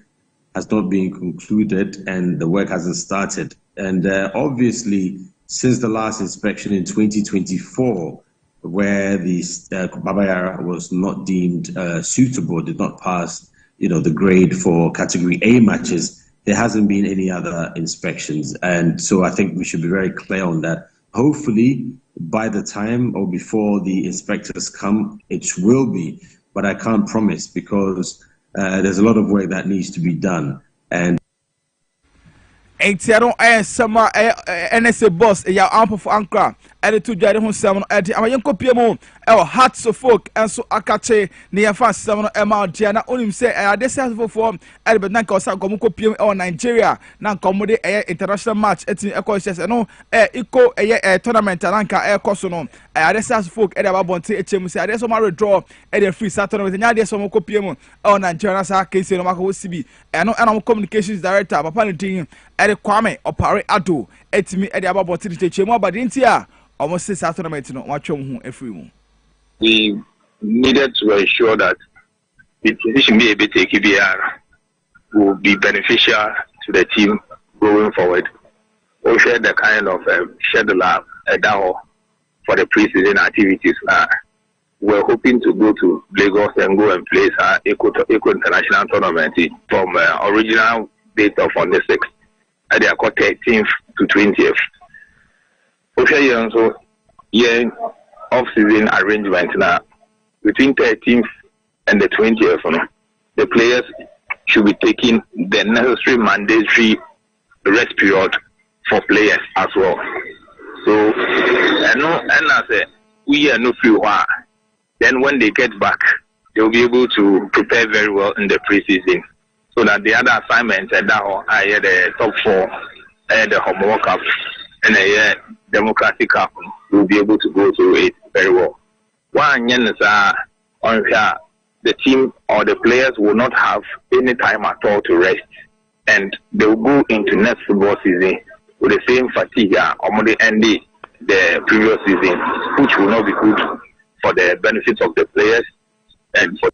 has not been concluded and the work hasn't started. And obviously, since the last inspection in 2024, where the Babayara was not deemed suitable, did not pass, the grade for Category A matches, there hasn't been any other inspections. And so I think we should be very clear on that. Hopefully, by the time or before the inspectors come, it will be. But I can't promise because there's a lot of work that needs to be done. And Etiano sema NSA boss ya ampofu ankra ede to jare ho sem no ede amayenko piemu hearts of folk enso akache ne yafa sem no ema dia na onim se ade se fofo ede be nanka osa komko piemu Nigeria na komode international match etin chess no iko tournament nanka koso no ade se folk ede ba bonte echemu se ade so ma redraw ede free tournament nya ade so mo kopiemu Nigeria sa kese no mako sibi eno communications director papa ne tin Kwame Opare Ado etimi e de ababo tiri mu abade ntia almost 6 tournament no watwom ho afiri mu. We needed to ensure that the decision may be taken will be beneficial to the team going forward. We share the kind of schedule for the pre-season activities. We're hoping to go to Lagos and go and play Eco International Tournament from original date of on the 6th at the 13th to 20th. We also off-season arrangement now between 13th and the 20th. The players should be taking the necessary mandatory rest period for players as well. So, and I say we are no free. Then when they get back, they'll be able to prepare very well in the preseason, so that the other assignments and the top 4, the Homework Cup and the Democratic Cup will be able to go through it very well. One is on here, the team or the players will not have any time at all to rest, and they will go into next football season with the same fatigue or the end the previous season, which will not be good for the benefits of the players and for.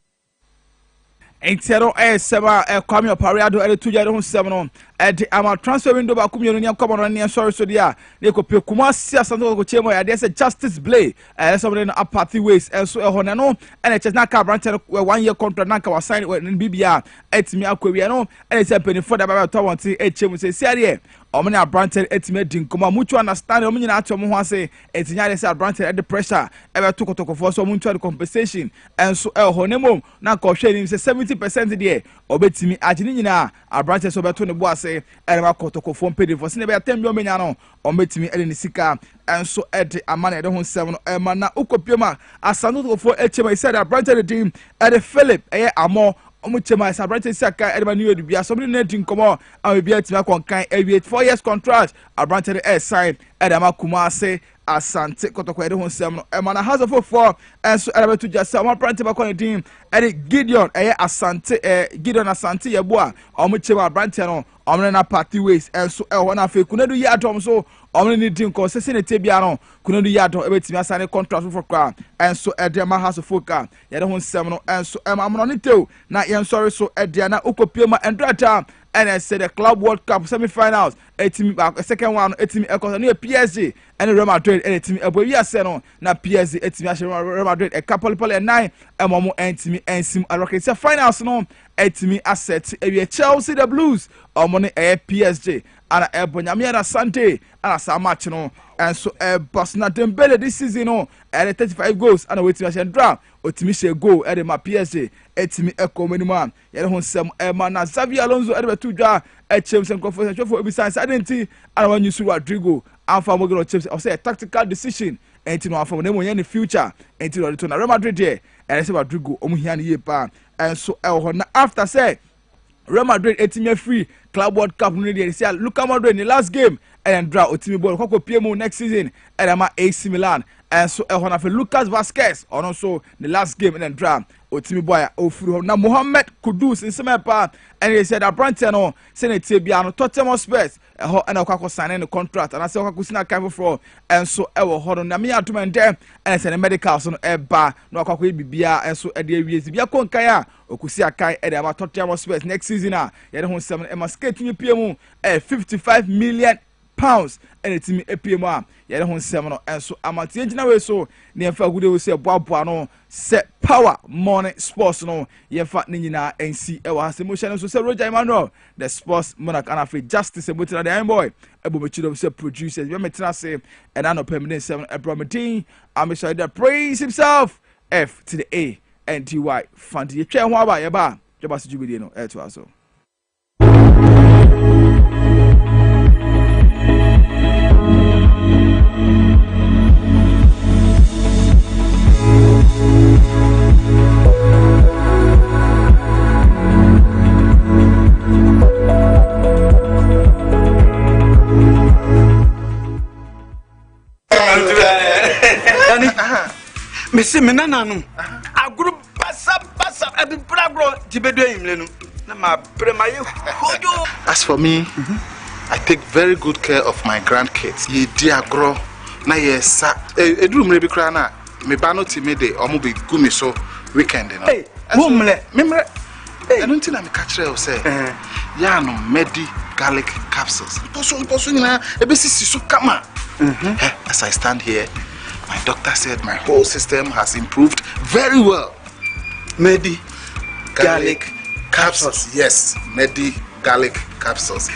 Entero sema kwame opariado ele tuja ho sema no edi ama transfer window ba kumyo no nkomo no ne sorry so dia ne ko pe kuma sia santo ko chemo ya dey say justice play somebody no apathy ways so ehone no ene chess na ka branch 1 year contract na ka wa sign bibia etimi akwawi no ene say penny for da ba to want e chemu say sia omni abranted etime din koma mutual understand omni na atom ho ase etinya dey say abranted at the pressure e be tokotoko for so mutual compensation and so honemom na ko hwe ni say 70% there obetimi agini nyina abranted so beto ne bo ase e ma kotoko for pay for se be 10 million menya no obetimi e ne sika and so ede amana de ho 7 no e ma na ukopiema asanu for echema said abranted team e Philip e amo omuchema sabrante saka edema new edubia somebody netin komo amebia tima konkan 4 years contract abrante e sign edama Kumase Asante kotoko ede ho nsem no emana house of 4 enso edaba to just some abrante ba kon team ede Gideon Asante Gideon Asante yeboa omuchema abrante no omne na party ways enso ho na fe kunadu yi atom so omne ni din ko sese ne tebia no kunadu yi atom ebetimi asane contract for kwa enso edema house of 4 yede ho nsem no enso amno ne tew na yen sorry so ediana ukopiema endrata and I said the Club World Cup semi-finals. Second one, etimi ekosa no PSG and Real Madrid and etimi ebo wi ase no na PSG etimi a Real Madrid a couple 9 emomo etimi ensim allocation finals no etimi asset e Chelsea the Blues omo ne PSG ana ebonyame na Sante ana sa match no and so Barcelona Dembele this season no and 35 goals and waiting machine draw otimi she goal e ma PSG etimi ekomaniman yere ho nsem ma na Xavi Alonso e be tudwa Chelsea conference for ebisance identity and when you see Rodrigo and for Mogero Chelsea I say a tactical decision enti no afọ na mo yen the future enti no to na Real Madrid there and say Rodrigo omu hia ne yepa and so na after say Real Madrid etimi free Club World Cup no dey say Luka Modric in the last game and draw otimi ball kokko PM next season and ama AC Milan and so na for Lucas Vazquez on also the last game and draw otimi boy ofuru na Mohamed Kudus in semepa and he said that Branton no Senate bia no Tottenham Spurs and akwa sign the contract and I say akwa sina kan for and so ho na me atuma ndem and say the medical so no eba no akwa bibia and so e dey wiezi bia konkan a okusi akai e dey ama Tottenham Spurs next season a ye dey ho 7 e ma skating PM £55 million and it's me APM ye dey ho 7 no and so amatie ngina we so ne fa gude we say boaboa no set power morning sports no ye fa ne nyina NC e wa hase motion so say Roger Emmanuel the sports monarch and afi justice e botina the young boy ebomechido say producers we metina say and I no permanent 7 Abramadin I'm sure the praise himself F to the A and TY fanti ye twa ho aba ye ba jobas jubidi no e to aso Mesi menana no aguru basa abi bragro tibedo imle no na ma premaye hojo. As for me, I take very good care of my grandkids. Ye dear grow. Na yes, sir. Edrum rebi krana. Me bano ti me de omo be gumi so weekend no. Hey, mumle. Memre. I don't think I'm catch you say. Ya no medi garlic capsules. Poso na ebesi so kama. As I stand here, my doctor said my whole system has improved very well. Medi garlic capsules. Yes, Medi garlic capsules.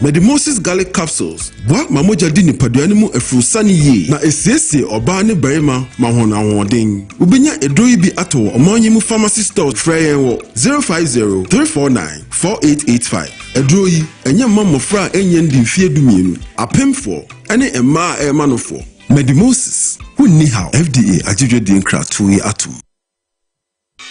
Medimosis garlic capsules. What mamoja di nipadua ni mu efrusani ye na esiesie oba ne barima mahona hoden. Ubenya edoi bi ato omanyi mu pharmacy stores frɛ wo 050-349-4885. Edoi enya mamofra enye ndi mfie dumienu. Apemfo ene emma emanofo. Medimosis wunni how FDA ajidwe di nkra tuyi atu.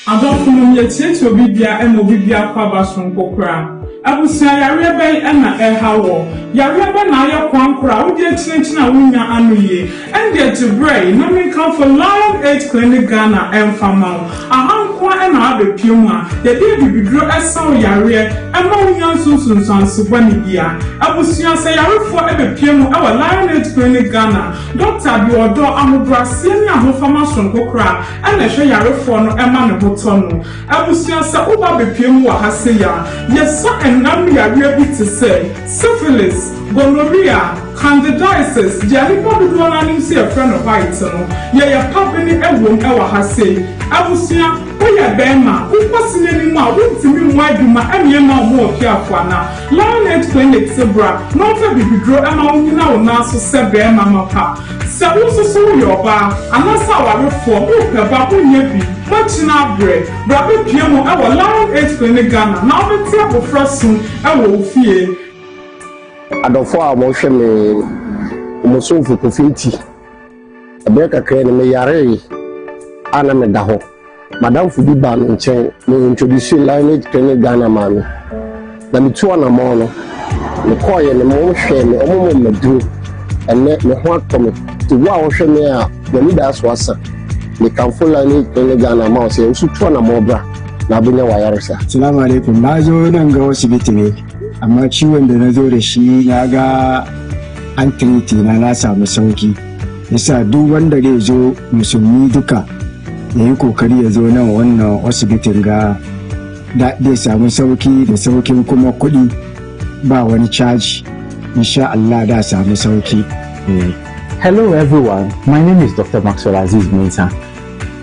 Adolfo yetieto bibia emobibia kwabaso nkokra. Abusia yare ben na ehawo yare ben na ye kwankora wo de chinchina wunya anuye ende tibrey na me come for Lion Age Clinic Ghana emfama ahankwa na abepiem a ye de bibidro esaw yare ema wunya nsunsunsanso bani bia abusia se yarefo ebepiem e wa Lion Age Clinic Ghana Dr. Biodo amobrase ni ahofama sonkokra na hwe yarefo no ema ne hoto no abusia se uba bepiem wa haseya yesa Namia to say syphilis, gonorrhea, candidiasis, Jalipo do not see a friend of Haitano. Ye a company a room ever has say. Abusia, we are Bema, who was in any more, wouldn't see me why do my any more careful now. Lion Age Clinic Zebra, not a baby grow among you now, Naso Sebe Mama Pa. So also saw your bar, and that's how I reform, who babu yebi. Much now bread, Rabbi Piano, our Lion Age Clinic Ghana, now the table first soon, I will fear. I don't follow motion me, Mosun for Cofinti. A breaker crane me yare, Anna Medaho. Madame Fudiban in Chen, me introduce Lion Age Clinic Ghana, mammy. Then the 2 on a mono, the coy and the motion, a moment me do, and let me want to me to wow, me out, the leaders was. Me can follow ni kwenye Ghana mouse usu tuana mobra na bunya wayarisa. Assalamu alaikum. Nazo nan ga asibiti ne amma ciwon da nazo da shi na ga an treat na samu sauki. Yasa duk wanda zai zo musulmi duka yayi kokari ya zo nan wannan asibitin ga da zai samu sauki da saukin kuma kudi ba wani charge. Insha Allah da samu sauki. Hello everyone, my name is Dr. Maxwell Aziz Mensah.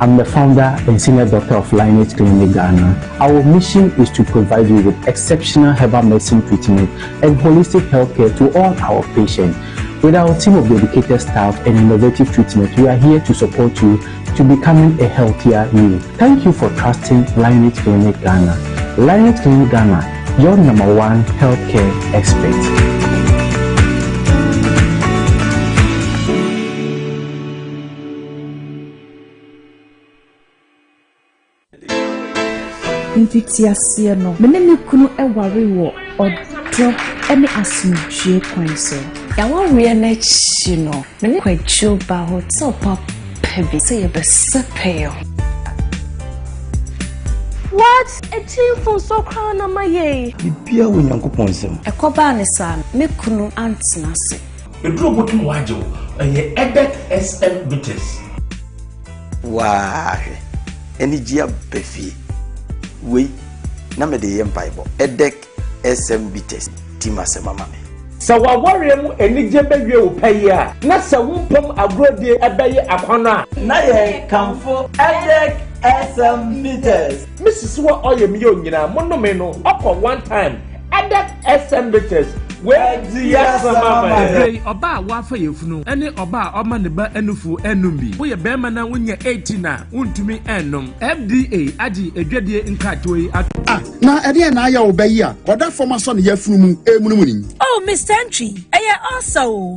I'm the founder and senior doctor of Lion Age Clinic Ghana. Our mission is to provide you with exceptional herbal medicine treatment and holistic healthcare to all our patients. With our team of dedicated staff and innovative treatment, we are here to support you to becoming a healthier you. Thank you for trusting Lion Age Clinic Ghana. Lion Age Clinic Ghana, your #1 healthcare expert. Ntitiasie no me ne kunu eware wo odo ene asumdue kwan so ya wawe na chi no me ne kwachu ba hotel pop pebi say ye besepe. What? A team from so crown na maye bibia wo nyankopon sem ekoba ne sa me kunu antina se eduro botum waje ye ebet SM bitters wa eni gia befi we na me de yempaibo edek SM bitters timase mama me sa wa warrior mu enije bewie wo payi a na sa wumpam agrodie ebeye akwana na ye kamfo edek SM bitters Mrs. wa oyem yo nyina monome no okọ one time edek SM bitters where yes mama hey oba wa fa yefunu ene oba oma ne ba enufu enumbi wo ye bema na wonya 18 na untumi enum FDA agi edwadie nkatoi na ede na aya obayi a oda forma so ne yefunu mu emunum ni oh Mr. Entry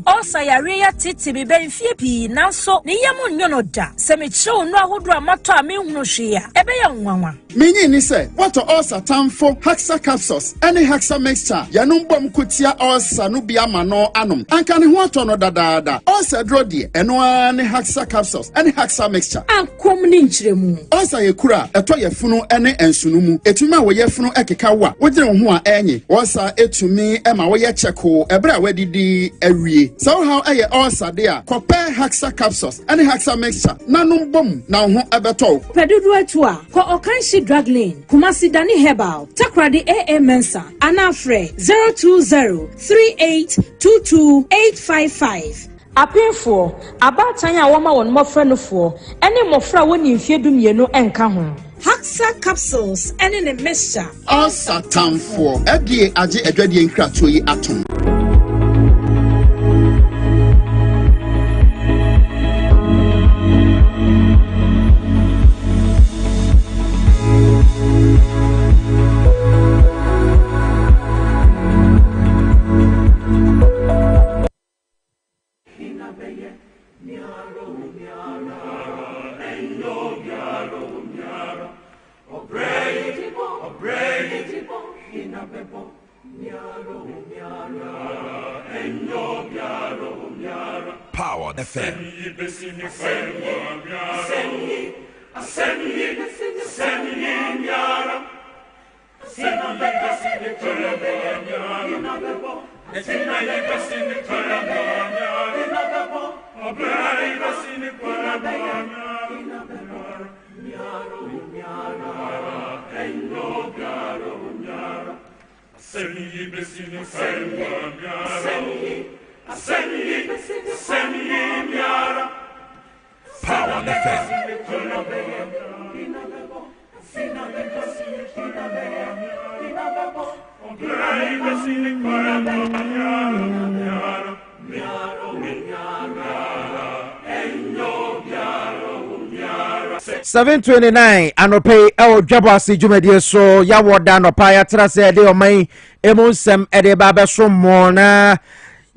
also yare ya titi be benfie pi nanso ne yam nyono da se me chew no ahodo amato a me hunu hwe a ebe ye nwanwa menyi ni se what also tamfo haxa capsules any haxa mixture yanum bom kotia ɔsa no bi ama no anom anka ne ho atɔ no dadaada ɔsa duro deɛ ɛno ne Haxa capsules ɛne Haxa mixture ankom ne nkyerɛmu ɔsa yɛ kura ɛtɔ yɛ funu ɛne ɛnsono mu etumi a wɔyɛ funu ɛkeka wo a wogyere wo ho a ɛnye ɔsa etumi ɛma wɔyɛ kyɛko ɛbere a wɔdidi awie sɛ wo ha ɛyɛ ɔsa de a kɔpɛ Haxa capsules ɛne Haxa mixture nanom bom na wo ho ɛbɛtɔ pɛdudu atu a kɔ ɔkanhye drug lane Kumasi Dani Herbal Takrade AA Mensa Anafre 02038228555 apinfo abatan a wɔma wɔn mɔfra no fo ɛne mɔfra wɔn mfie dumienu ɛnka ho Haxa capsules ɛne ne mixture ɔsa tamfo ɛde agye adwadie nkratoɔ yi atom Power FM. Power FM. Seven 29 anope ewo Dwabo Ase dwumadie so ya woda no pa ya tra se de oman emunsem ede ba be so mo na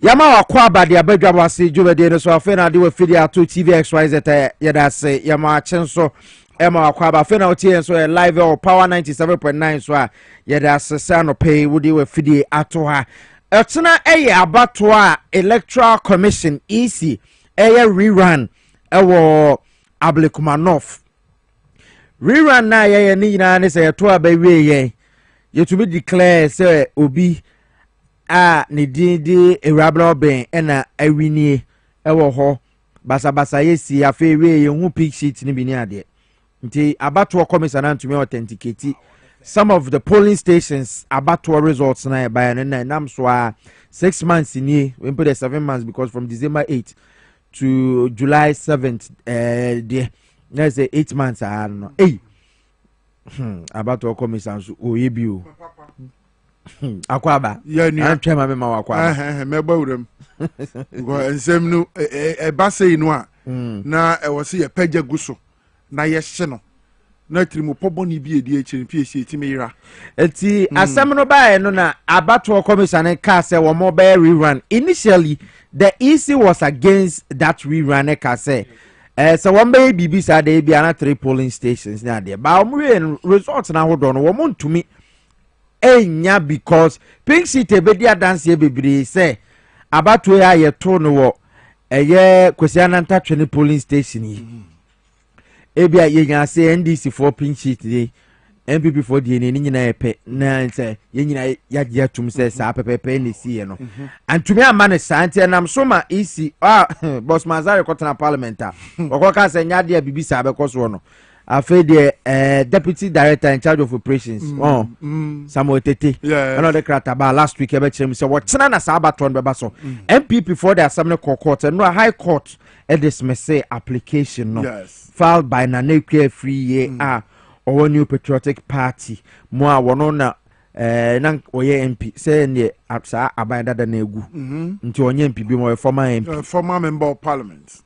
yama wakwa abade abadwabo Ase dwumadie no so afa na de wa fidi ato TV XYZ yeda se yama chenso ema wakwa aba afa na otie so live o power 97.9 so a yeda se sa no pay wudi wa fidi ato ha etena eye abato a Electoral Commission EC eye rerun ewo Ablekumanov rerun na ye ni nyina ne se to abawie ye yetumi declare se obi a ne dindi Herbal ben na awinie ewo ho basa yesi afa wie ye hu pick sheet ni bi ni ade nti abato commission antumi authenticate some of the polling stations abato results na by na nam so 6 months ni we put 7 months because from December 8th to July 7th there's 8 months I don't know about our commission so oyebi akwaba antwe ma me akwaba meba urem go ensem no e ba sei no a na e wo se ye pagya guso na ye hye no na trimu poboni bi edi echi Piesie timira eti asem no ba no na abato commission ka say wo mo ba rerun initially the EC was against that rerun ka say so one bay bibi sa dey be na 3 polling stations na there ba omo results na hodo no wo mo ntumi enya because pink sheet ebedi adanse bebre say abato ya ye to no wo eye kwesiana ntatwe polling station yi ebia yenya say NDC for pink sheet dey MPP for the ni nyina epe na say ye nyina ya tum say sa pepepe ne sie no antumi amane sante nam so ma EC boss Mazari kotana parliament okoka say nya de bibi sa be koso no afa de deputy director in charge of operations Samuel Tete no de krataba last week e be chem say what na sa abaton be ba so MPP for the assembly court no high court e dismiss application no filed by Nanekwe free year or new patriotic party mo a wono na na oye MP say ne apsa abanda da na egu nti onye MP bi mo former MP former member of parliament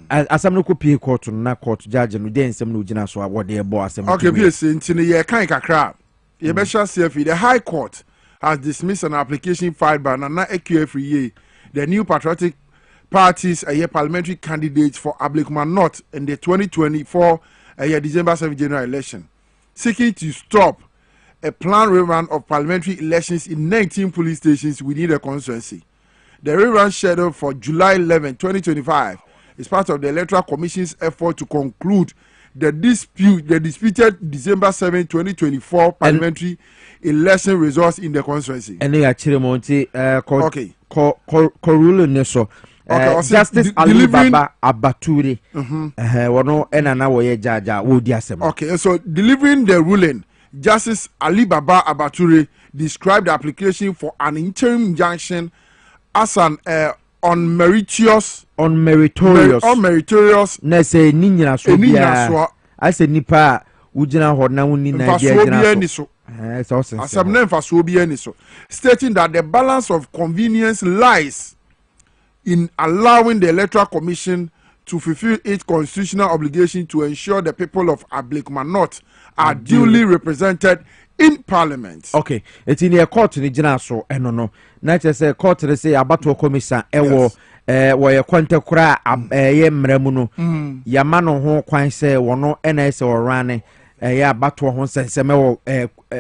asam no kopie court na court judge no den nsem no gina so awode ebo asem okay Piesie nti ne ye kan kakra ye be sha CFE the high court has dismissed an application filed by Nana Ekwe the new patriotic parties parliamentary candidates for Ablekumanov in the 2024 December 7th general election, seeking to stop a planned rerun of parliamentary elections in 19 police stations within the constituency. The rerun scheduled for July 11, 2025 is part of the Electoral Commission's effort to conclude the disputed December 7, 2024 parliamentary election results in the constituency. Okay. Justice Ali Baba Abature. Okay, so delivering the ruling, Justice Ali Baba Abature described the application for an interim injunction as an unmeritorious. Na say ninyina so bia. I say nipa ujina ho na woni na dia so. Stating that the balance of convenience lies in allowing the Electoral Commission to fulfill its constitutional obligation to ensure the people of Ablekuma are duly represented in Parliament. Okay, it's in the court in the so no. Not just a court to say about commission ewo where kwante kura ye mremuno yamano ho kwan se wono NS or rane ya bato ho senseme wo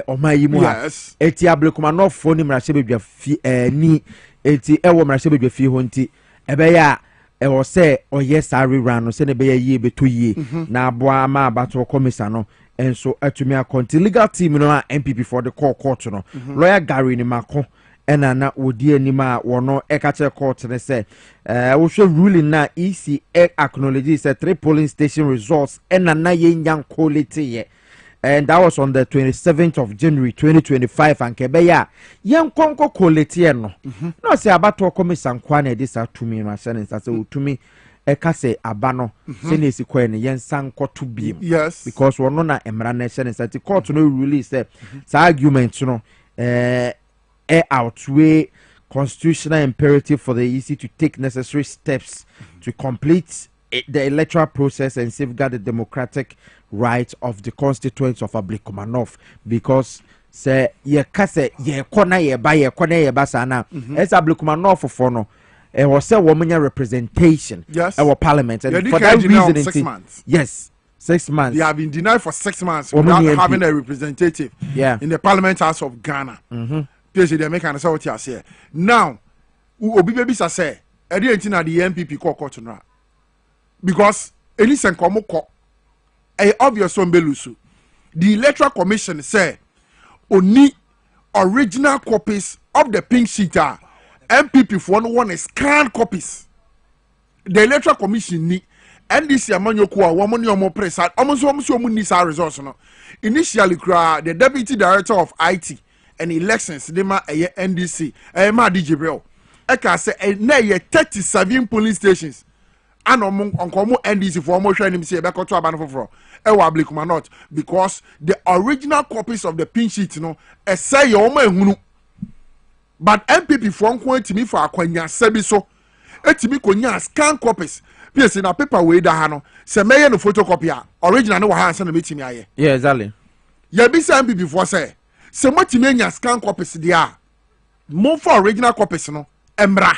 omayi mu ha eti Ablekuma North fo ni mrahye bedwa fi ni eti ewo mrahye bedwa fi ho nti ebe ya ewo se oye sari rano se ne be ye beto yie na aboa ma bato commission no enso atumi akonti legal team no MPP for the court no lawyer Gary ni mako ena na wodi anima wono ekache court ne say wo hwe ruling na EC acknowledge say 3 polling station results ena na yenyan quality ye. And that was on the 27th of January 2025 and kebeya yen konko quality no no say abato commission kwane this to me ma say to me ekase abano se na esikwa ne yen sankoto biem because wono na emra na hye ne say court no release say argument no outweigh constitutional imperative for the EC to take necessary steps to complete the electoral process and safeguard the democratic rights of the constituents of Ablekuma North because say ye kase ye kona ye ba sana es Ablekuma North for no it was a woman representation our parliament and for that reason 6 months. Yes, 6 months. They have been denied for 6 months without having a representative in the Parliament House of Ghana. Piesie they make an say what you say. Now, obi baby say e dey ntina the MPP court now. Because any senkomo ko e obvious on belusu. The Electoral Commission say only original copies of the pink sheet are MPP for one is scanned copies. The Electoral Commission ni NDC amanyoku a womoni omo press almost ni sa results no. Initially the Deputy Director of IT and Elections dema NDC ma DJ Bell eka say na ye 37 polling stations and onkomo NDC for almost hwe nim say be koto aba no foforo e wa Ablekuma North because the original copies of the pin sheet no say ye omo ehunu but MPP for nko etimi for akwanya sabi so etimi konya scan copies Piesie na paper we da ha no se meye no photocopy a original no wa ha ansa na betimi aye yeah exactly ye bi say MPP for say se motimi anya scan copies dia mo for original copies no emra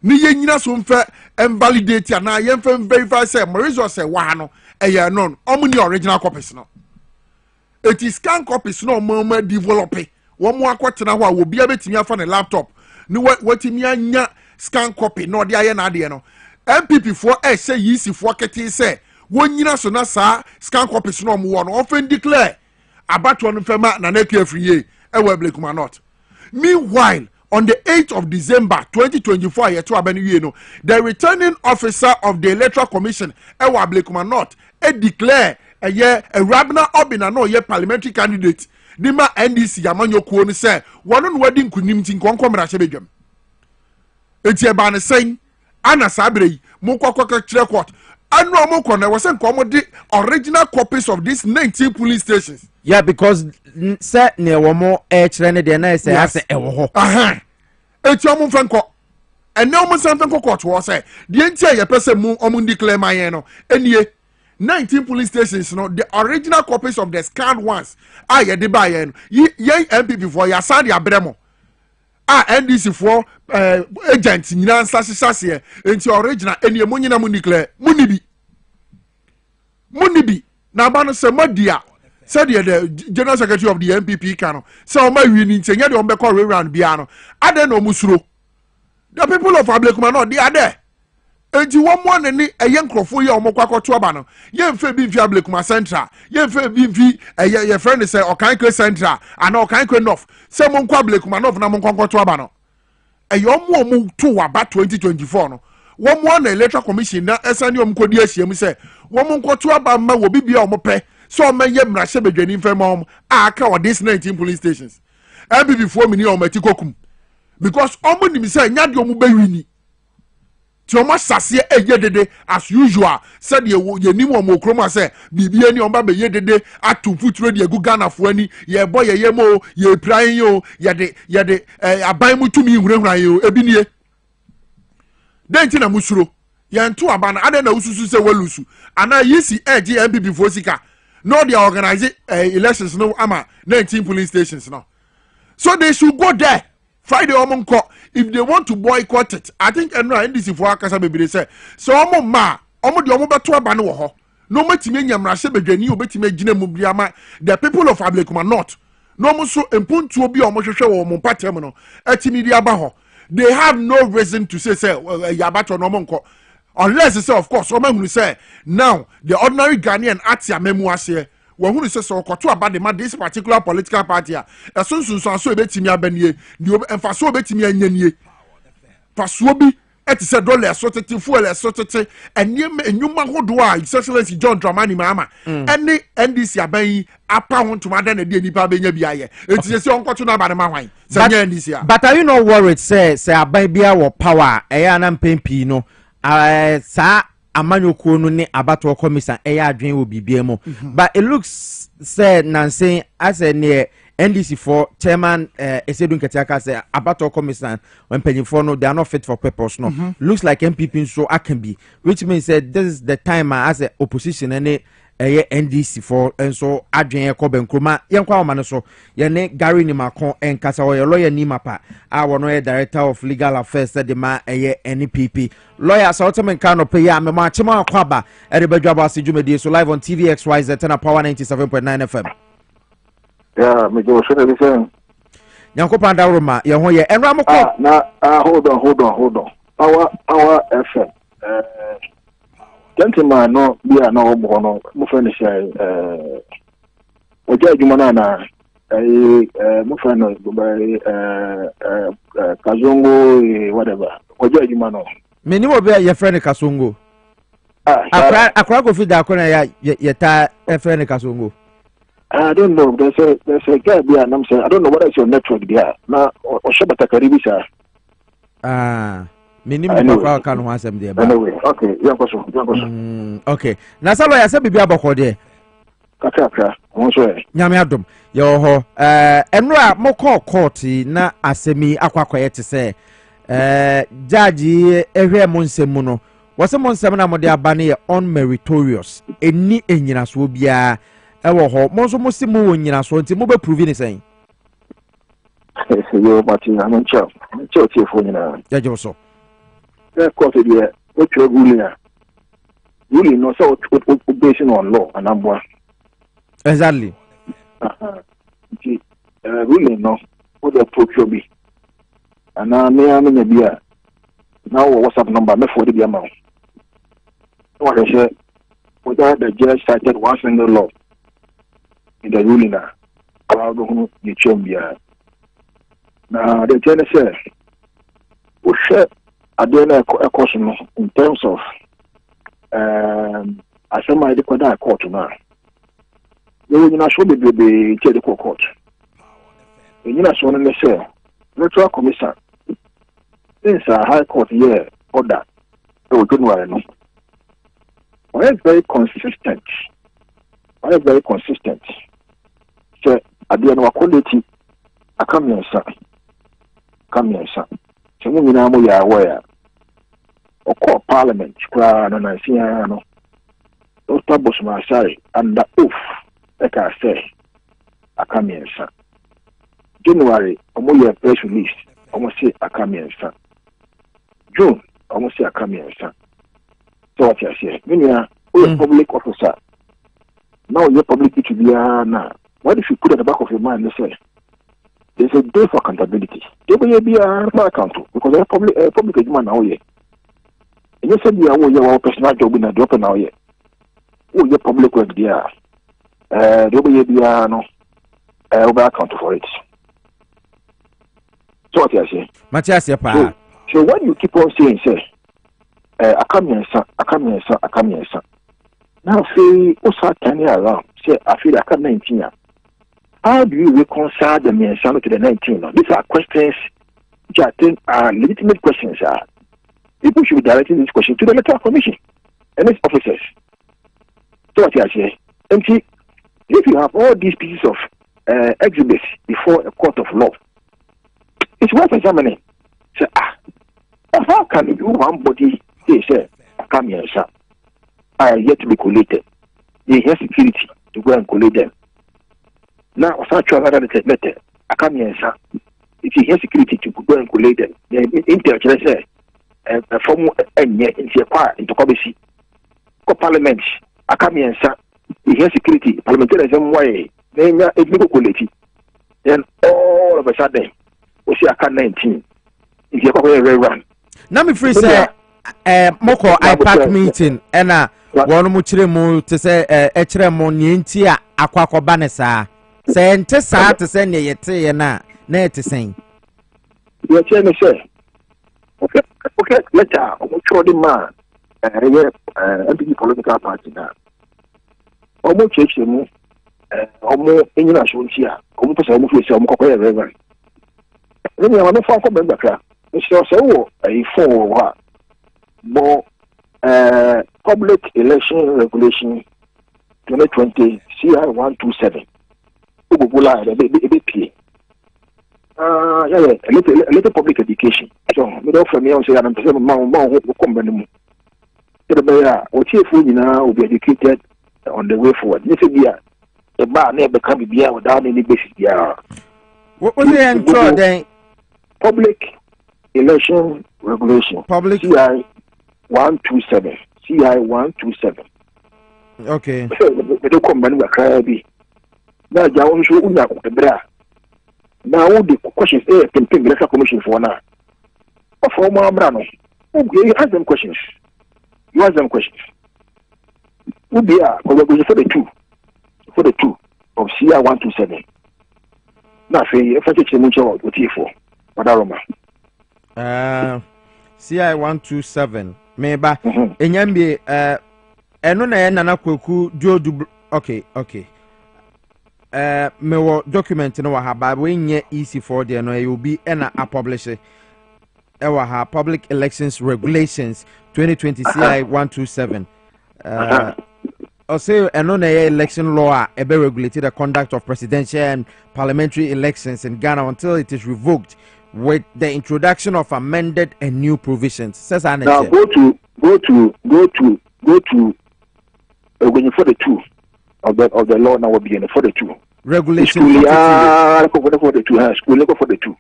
ni ye nyina so mfa invalidate na ye mfa verify say mo results say wa no eye non omo ni original copies no it is scan copies no mo develop wo mo akwetena ho a wo bia betimi afa ne laptop ni watimi anya scan copy no de aye na de no MPP for say yisi for kete say wo nyina so na sa scan copies no mo wo no ofen declare abato no fema na na free ye e wa Ablekuma North. Meanwhile on the 8th of December 2024 yeto abani wie no the returning officer of the Electoral Commission e wa Ablekuma North e declare a Rabna Obina no ye parliamentary candidate Nima NDC yamanyokuo ni say wono no wadi nkunim ti nkonko mrahye bedwam eti eba ne sen ana sabre mo kwakwa kire court anu mo kona wo se nko de original copies of these 19 police stations. Yeah, because say ne wo mo kire ne de na say ase e wo ho eti omo mfanko ene omo sanfanko court wo say de ntia ye pese mu omo declare mayen no enie 19 police stations no the original copies of the scanned ones ye de ba ye no ye MPP for ya sand ya bremo NDC for agent nyina nsase enti original enie mo nyina mo declare munibi na ba no se modia said the general secretary of the MPP can so my winning senya the ombe call round biano ade no musuro the people of Ablekuma no they are there enti one one ni eye nkrofo ye omokwa kwato aba no ye mfe bi mfi Ablekuma central ye mfe bi mfi ye friend say Okankwe central and Okankwe north say mon kwa Ablekuma north na mon kwato aba no eye omo to aba 2024 no one one electoral commission na esani omkodi ahiem say wo mon kwato aba ma wo bibia omope so man ye mrashe bedwani mfem aka o this 19 police stations MPP 4 million matikokum because omo nim say nya de omo bewini ti omo sase eye dede as usual said ye nim omo kroma say bibia ni omba be ye dede atu futuro de egu Ghana fo ani ye boy ye mo ye pran yo ye de aban mutumi hurehura yo ebinie denti na musuro ye nto aba na ade na ususu se walusu ana yisi edge MPP 4 sika no they organize elections no ama 19 police stations no so they should go there Friday omonko if they want to boycott it I think NDC for akasa be say so omo ma omo de omo beto aba no ho no matimi nyamrahye bedwani obetimi agina mu biama the people of Ablekuma North no mo so empuntuo bi omo hwehwe wo mo patem no atimi di aba ho they have no reason to say yabato no omonko unless say of course omo say now the ordinary Ghanaian atia memu ase wahunu say so koto about the this particular political party esunsun so ebetimi abanie ni emfaso obetimi anyanie paso bi eti say dollar so tete fuel so tete enyuma hodo a excellency John Dramani Mahama any NDC aban apa ho ntoma da na de nipa benya biaye eti say onkoto na abane mahwan say NDC but are you not worried say aban bia wo power eya na mpempi no sa amanyokuo no ne abato commission eya adwen wo bibia mu but it looks said Nancy as a near NDC for chairman Esedun Ketiaka say abato commission when penyifo no they are not fit for purpose no looks like MPP so I can be which means that this is the time as a opposition and NDC for and so adwen ekoben kroma yenkwa o mane so ye ne Gary Nimakon en kasa o ye lawyer ni mapa a wono ye director of legal affairs said the ma NPP lawyer so temen kan no pay ya me ma chema kwaba e de Dwabo Ase Jumedi so live on TVXYZ and Power 97.9 FM yeah me go so dey say yanko panda roma ye ho ye enra mo ko na hold on Power FM gentleman no be na obo no mo friend say oja adwuma na mo friend no Kazongo whatever oja adwuma no me ni mo be your friend Kasongo akra go fit da ko na ya ta friend Kasongo I don't know there's a guy there and I'm saying I don't know what is your network there na o shebata karibi sa minimum kwa kan ho asem de ba anyway okay yankoso okay na salo ya se bibia aboko de kaka won so nyame adom ye ho eno a moko court na asemi akwakoye te se judge ehwe mo nsem no wose mo nsem na mo de aba ne unmeritorious eni enyina so bia ewo ho mo so mo si mo wonyina so nti mo be prove ni sen yo Martin I'm chef for nyina ya jo so the court there what you ruling no so based on law and amwa exactly ruling no what the procure be and me bia now WhatsApp number me for the amount what I say whether the judge cited one single law in the ruling na crowd who the chombia now the judge say we share adena ekoso in terms of asema de kwada court na we nyina so be the court nyina so no say electoral commission since a high court here order so January no we are very consistent so adena wa quality akamyensa so we nyina mo ya aware or parliament kra no na sia no Dr. Bosma Asare and the oath like I say akamiensa January omo press release omo say akamiensa June omo say akamiensa so what you say when you are a public officer Now your public to be now. What if you put at the back of your mind, let's say, there's a day for accountability. There will be a accountable because a public man now here. And you said you are your personal job in a drop now here. Oh, your public work there. There will be a no account for it. So what you say? Matthias, so when you keep on saying, say, I come here, son. Now say, what's turning around? Say, I feel like I'm 19. How do you reconcile the Mensano to the 19? These are questions which I think are legitimate questions. People should be directing this question to the Electoral Commission and its officers. So what I say, and see, if you have all these pieces of exhibits before a court of law, it's worth examining. Say, how can you one body say, come here, sir? I are yet to be collated. They have security to go and collate them. Now, such a letter, I come here, sir. If you have security to go and collate them, the intelligence say, a form and yet into a part into Cobbessy. Parliament, I come here, sir. He has security, parliamentarian way, then if you go collate it. Then all of a sudden, we see a car 19. If you go away, run. Now, me free say, Moko, IPAC meeting, and one muchre to say, Echremo Nintia, Aquaco Banessa. Say, and Tessa to send ye tea and na to sing. You tell me, say, okay, later, which the man, MPP political party now. Almost church, almost international here, almost a movie, some corporate reverend. Then you have no phone from the it's also a for more public election regulation 2020 CI 127. A little public education. So, we don't for me, I say, I'm saying, who come in what if we now will be educated on the way forward? This is a bar never can be here without any basis. What was the intro then? Public election regulation. Public CI 127. CI 127. Okay. They don't come back cry. Now, John show the bra. Now, the questions can take the Electoral Commission for now. For more Brano. You ask them questions. You ask them questions. Who be for the two of CI 127. Now, if I take the much out, what you for? Madaroma. CI 127. Maybe Enyambi Enuna Nana Kweku Dio okay. Me document no ha ba we nye EC4 there no e obi e na a publish e wa ha Public Elections Regulations 2020 CI 127 also eno na election law e be regulated the conduct of presidential and parliamentary elections in Ghana until it is revoked with the introduction of amended and new provisions. Says now go to when you for the two of the law now will be in for the two. Regulation for the two.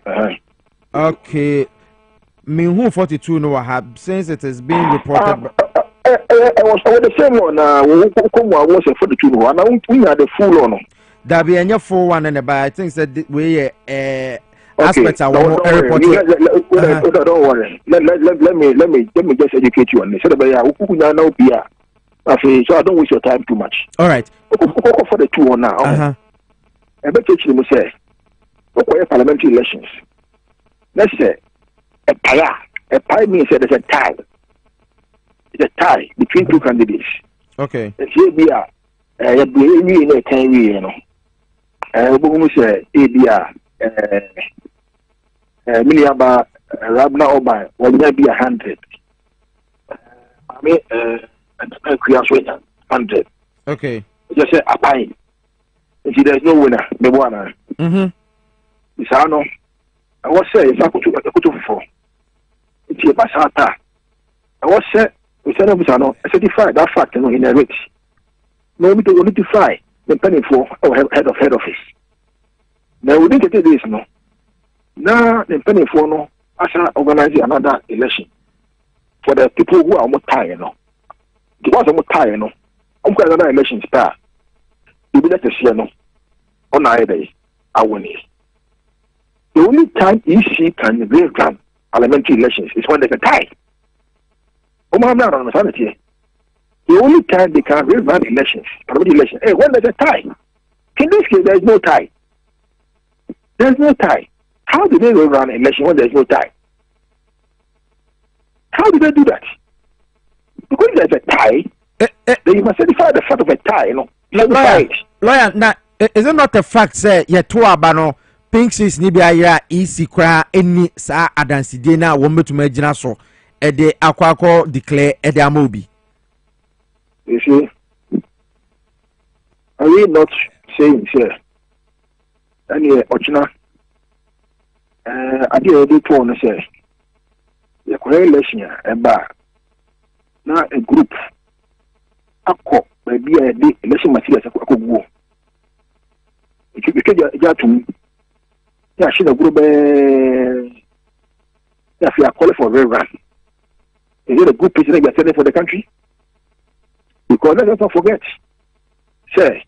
Okay. Me who 42 no have since it is being reported. I was the same one. Was for the two. And we had the full on. That be any full one and I think that we aspects are reported. Don't worry. Let me just educate you on this. So I don't waste your time too much. All right. For the two on now. I bet you say, okay, parliamentary elections. Let's say a tie means there's a tie. It's a tie between two candidates. Okay. Here we are. We in a 10 year, you know. We say, Miliaba Rabna Oba will not be 100. I mean, 100. Okay. Just say a pie. See, there's no winner. The winner. It's no. I was say it's a good for. It's a basata. I was say we said no. I certify that fact in a rich. No, we don't notify the penny for head office. Now we didn't get this no. Now the penny for no. I shall organize another election for the people who are more tired, you know. It was more tired, you know. I'm going another election start. You be that a no on either. I win it. The only time EC can rerun parliamentary elections is when there's a tie. The only time they can rerun elections, parliamentary elections, when there's a tie. In this case, there is no tie. There's no tie. How do they rerun an election when there's no tie? How do they do that? Because there's a tie, then you must certify the fact of a tie, Lawyer, now, is it not a fact, say, yet two abano, pink sis nibia Easy Okrah, any sa adansidena, woman to major so, de aquaco declare de amobi. You see, are we not saying, sir? Any Ochina, I did a phone, say, the correlation, a bar, now a group, a cop, maybe a election materials, a go. If you get to me, yeah, she the group, if you are calling for a run, is it a good president you are sending for the country? Because let's not forget, say,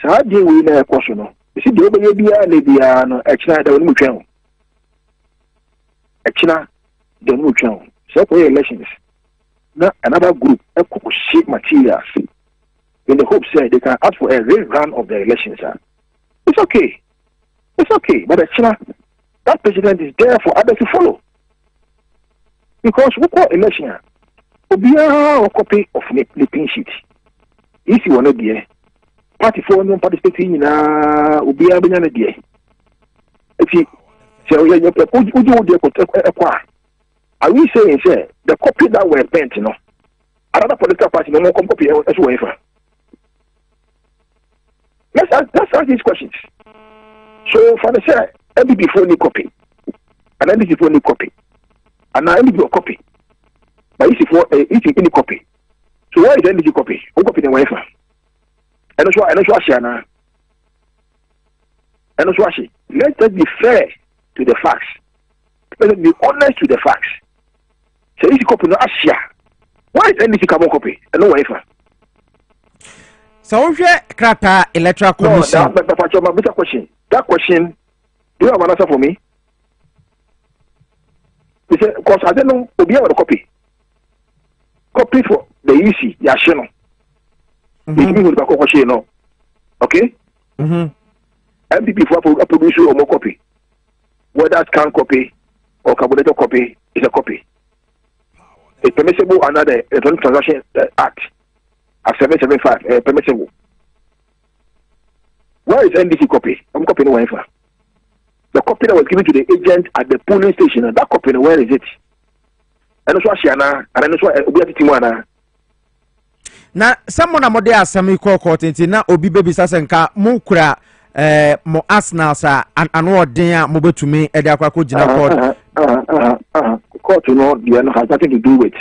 so how do we know a question? You see, the other idea, no, actually, the new channel. Actually, the new channel. So for elections, now another group, a shape materials, in the hope say they can ask for a rerun of the elections. It's okay. It's okay. But actually, that president is there for others to follow. Because we call election, we have a copy of the pin sheet. If you want to be party for non participating in Ubia Benana Dia. If you say, are we saying, say, the copy that were bent, you know, another political party, no more copy as well. Let's ask these questions. So, for the say, every before any copy, and then before any copy, and now any copy, but it's any copy. So, why is any copy? Who copy the wafer? And that's why Shana. And that's why let us be fair to the facts. Let us be honest to the facts. So, if you copy no Asia, why is any carbon copy and no wafer? So, Krata Electoral Commission. No, that question. That question, do you have an answer for me? Because I don't know, we have a copy. Copy for the EC, Yashino. Okay? MPP for a producer or more copy. Whether scan copy or carbonator copy is a copy. It's permissible under the Electronic Transaction Act at 775, permissible. Where is NDC copy? I'm copying one for. The copy that was given to the agent at the polling station, that copy, where is it? And that's why Shiana, and that's why Obiatiwana. Na someone amode asami ko kotinti na obi bebi sasenka mu kura mo Arsenal sa anu odin a mo betumi e de akwako gina court. Court no they no has nothing to do with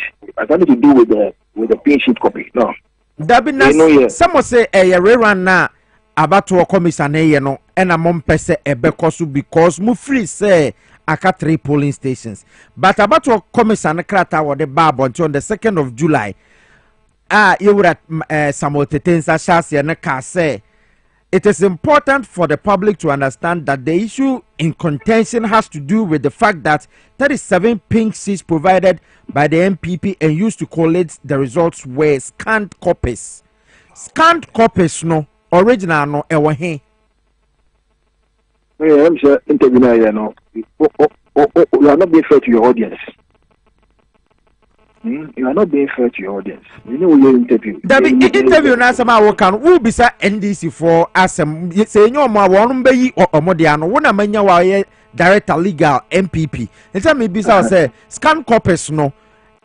the pin sheet copy. No. Dabi na someone say rerun na abato commission ye no e na mo mpese ebekoso because mu free say aka 3 polling stations. But abato commission krata wo de babo until the 2nd of July. You would Samuel Tetensa Shasia Naka say it is important for the public to understand that the issue in contention has to do with the fact that 37 pink sheets provided by the MPP and used to collate the results were scanned copies. Scanned copies, no original, no ewahe. I'm sure interview now. You are not being fair to your audience. You are not being fair to your audience. You know your interview. That interview na sama wokan wo bisa NDC for asem say nyo mo won bayi omodiano wona manya wa ye director legal MPP. Nta me bisa say scan copies no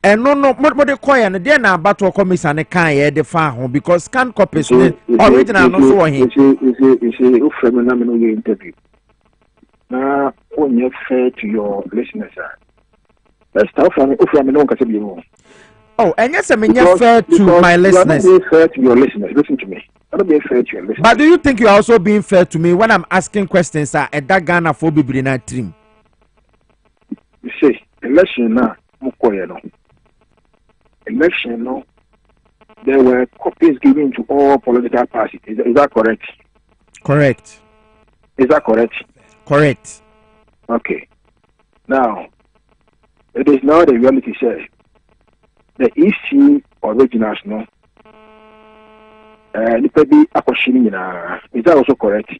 no mo de koya no de na abato commission ne kan ye de fa ho because scan copies original no so he. You see you frame na me no your interview. Na on you fair to your listeners. Let's start from oh, and yes, I mean, you're fair to my listeners. You're not being fair to your listeners. Listen to me. You're not being fair to your listeners. But do you think you're also being fair to me when I'm asking questions at that Ghana for Bibrina team? You see, election now, election no, there were copies given to all political parties. Is that correct? Correct. Is that correct? Correct. Okay. Now, it is now the reality, sir. The EC originals, no? Is that also correct?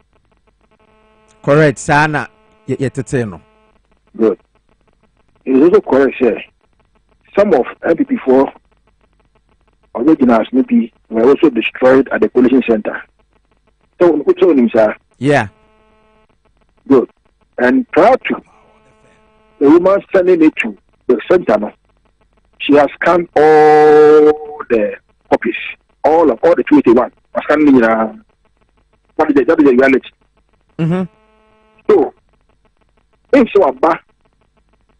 Correct, Sana. Yeteteno. Good. It is also correct, sir. Some of MPP4 originals maybe were also destroyed at the collation center. So, what's on him, sir? Yeah. Good. And prior to the woman sending it to the center, she has scanned all the copies, all the 281. Scanning, that is the reality. So, if so about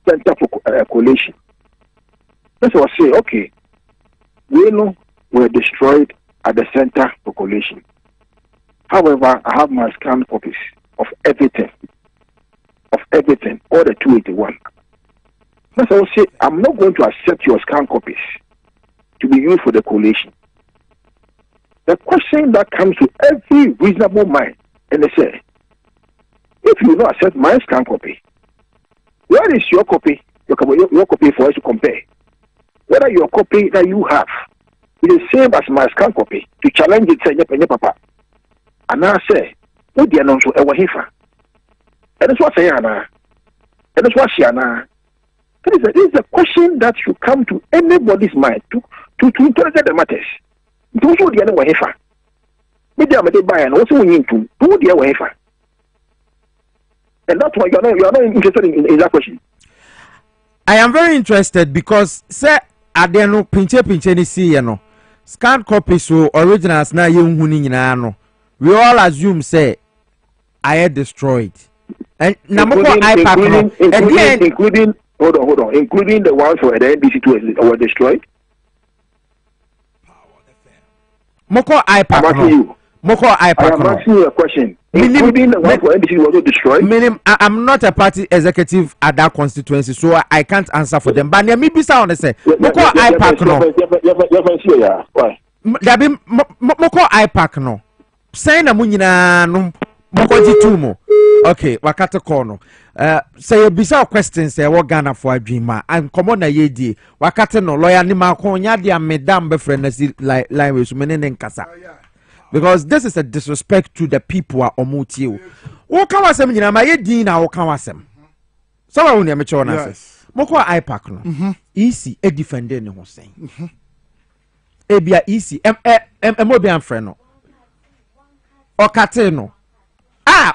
center for collation, let's say, okay, we know were destroyed at the center for collation. However, I have my scanned copies of everything, all the 281. Let's say, I'm not going to accept your scanned copies to be used for the collation. The question that comes to every reasonable mind, and they say, if you not accept my scan copy, where is your copy? Your copy for us to compare. Whether your copy that you have is the same as my scan copy to challenge it, say, papa. And I say, what the announce ever hifa? And that's what I say, Anna. And that's what she Anna. This is a question that should come to anybody's mind to interrogate the matters. Those who the other way hifa. Maybe I'm a buy and also we need to do the other way hifa. And that's why you are not interested in that question. I am very interested because say adeno pinche ni see you know. Scanned copies so originals na ye nhuni nyina no. We all assume say I had destroyed. And namoko iPad including hold on, including the ones for the NBC2 were destroyed. Moko iPad no. Moko iPad no. I'm asking you a question. Including the one for NBC was also destroyed. I'm not a party executive at that constituency, so I can't answer for them. But maybe sound say moko iPad no. Dabi moko iPad no. Say na munyina no moko jitumo. Okay, wakate kono. Say bisa questions say what Ghana for adwima. And come on na yedi. Wakate no lawyer ni ma ko nya dia medam be friend na si line we so menene nkasa. Because this is a disrespect to the people who are omuti. Wo kan wasem nyina ma yedi na wo kan wasem. So wa woni amecho na say. Moko iPack no. Easy e defend ne ho sen. Ebia easy obi am friend no. Okate no.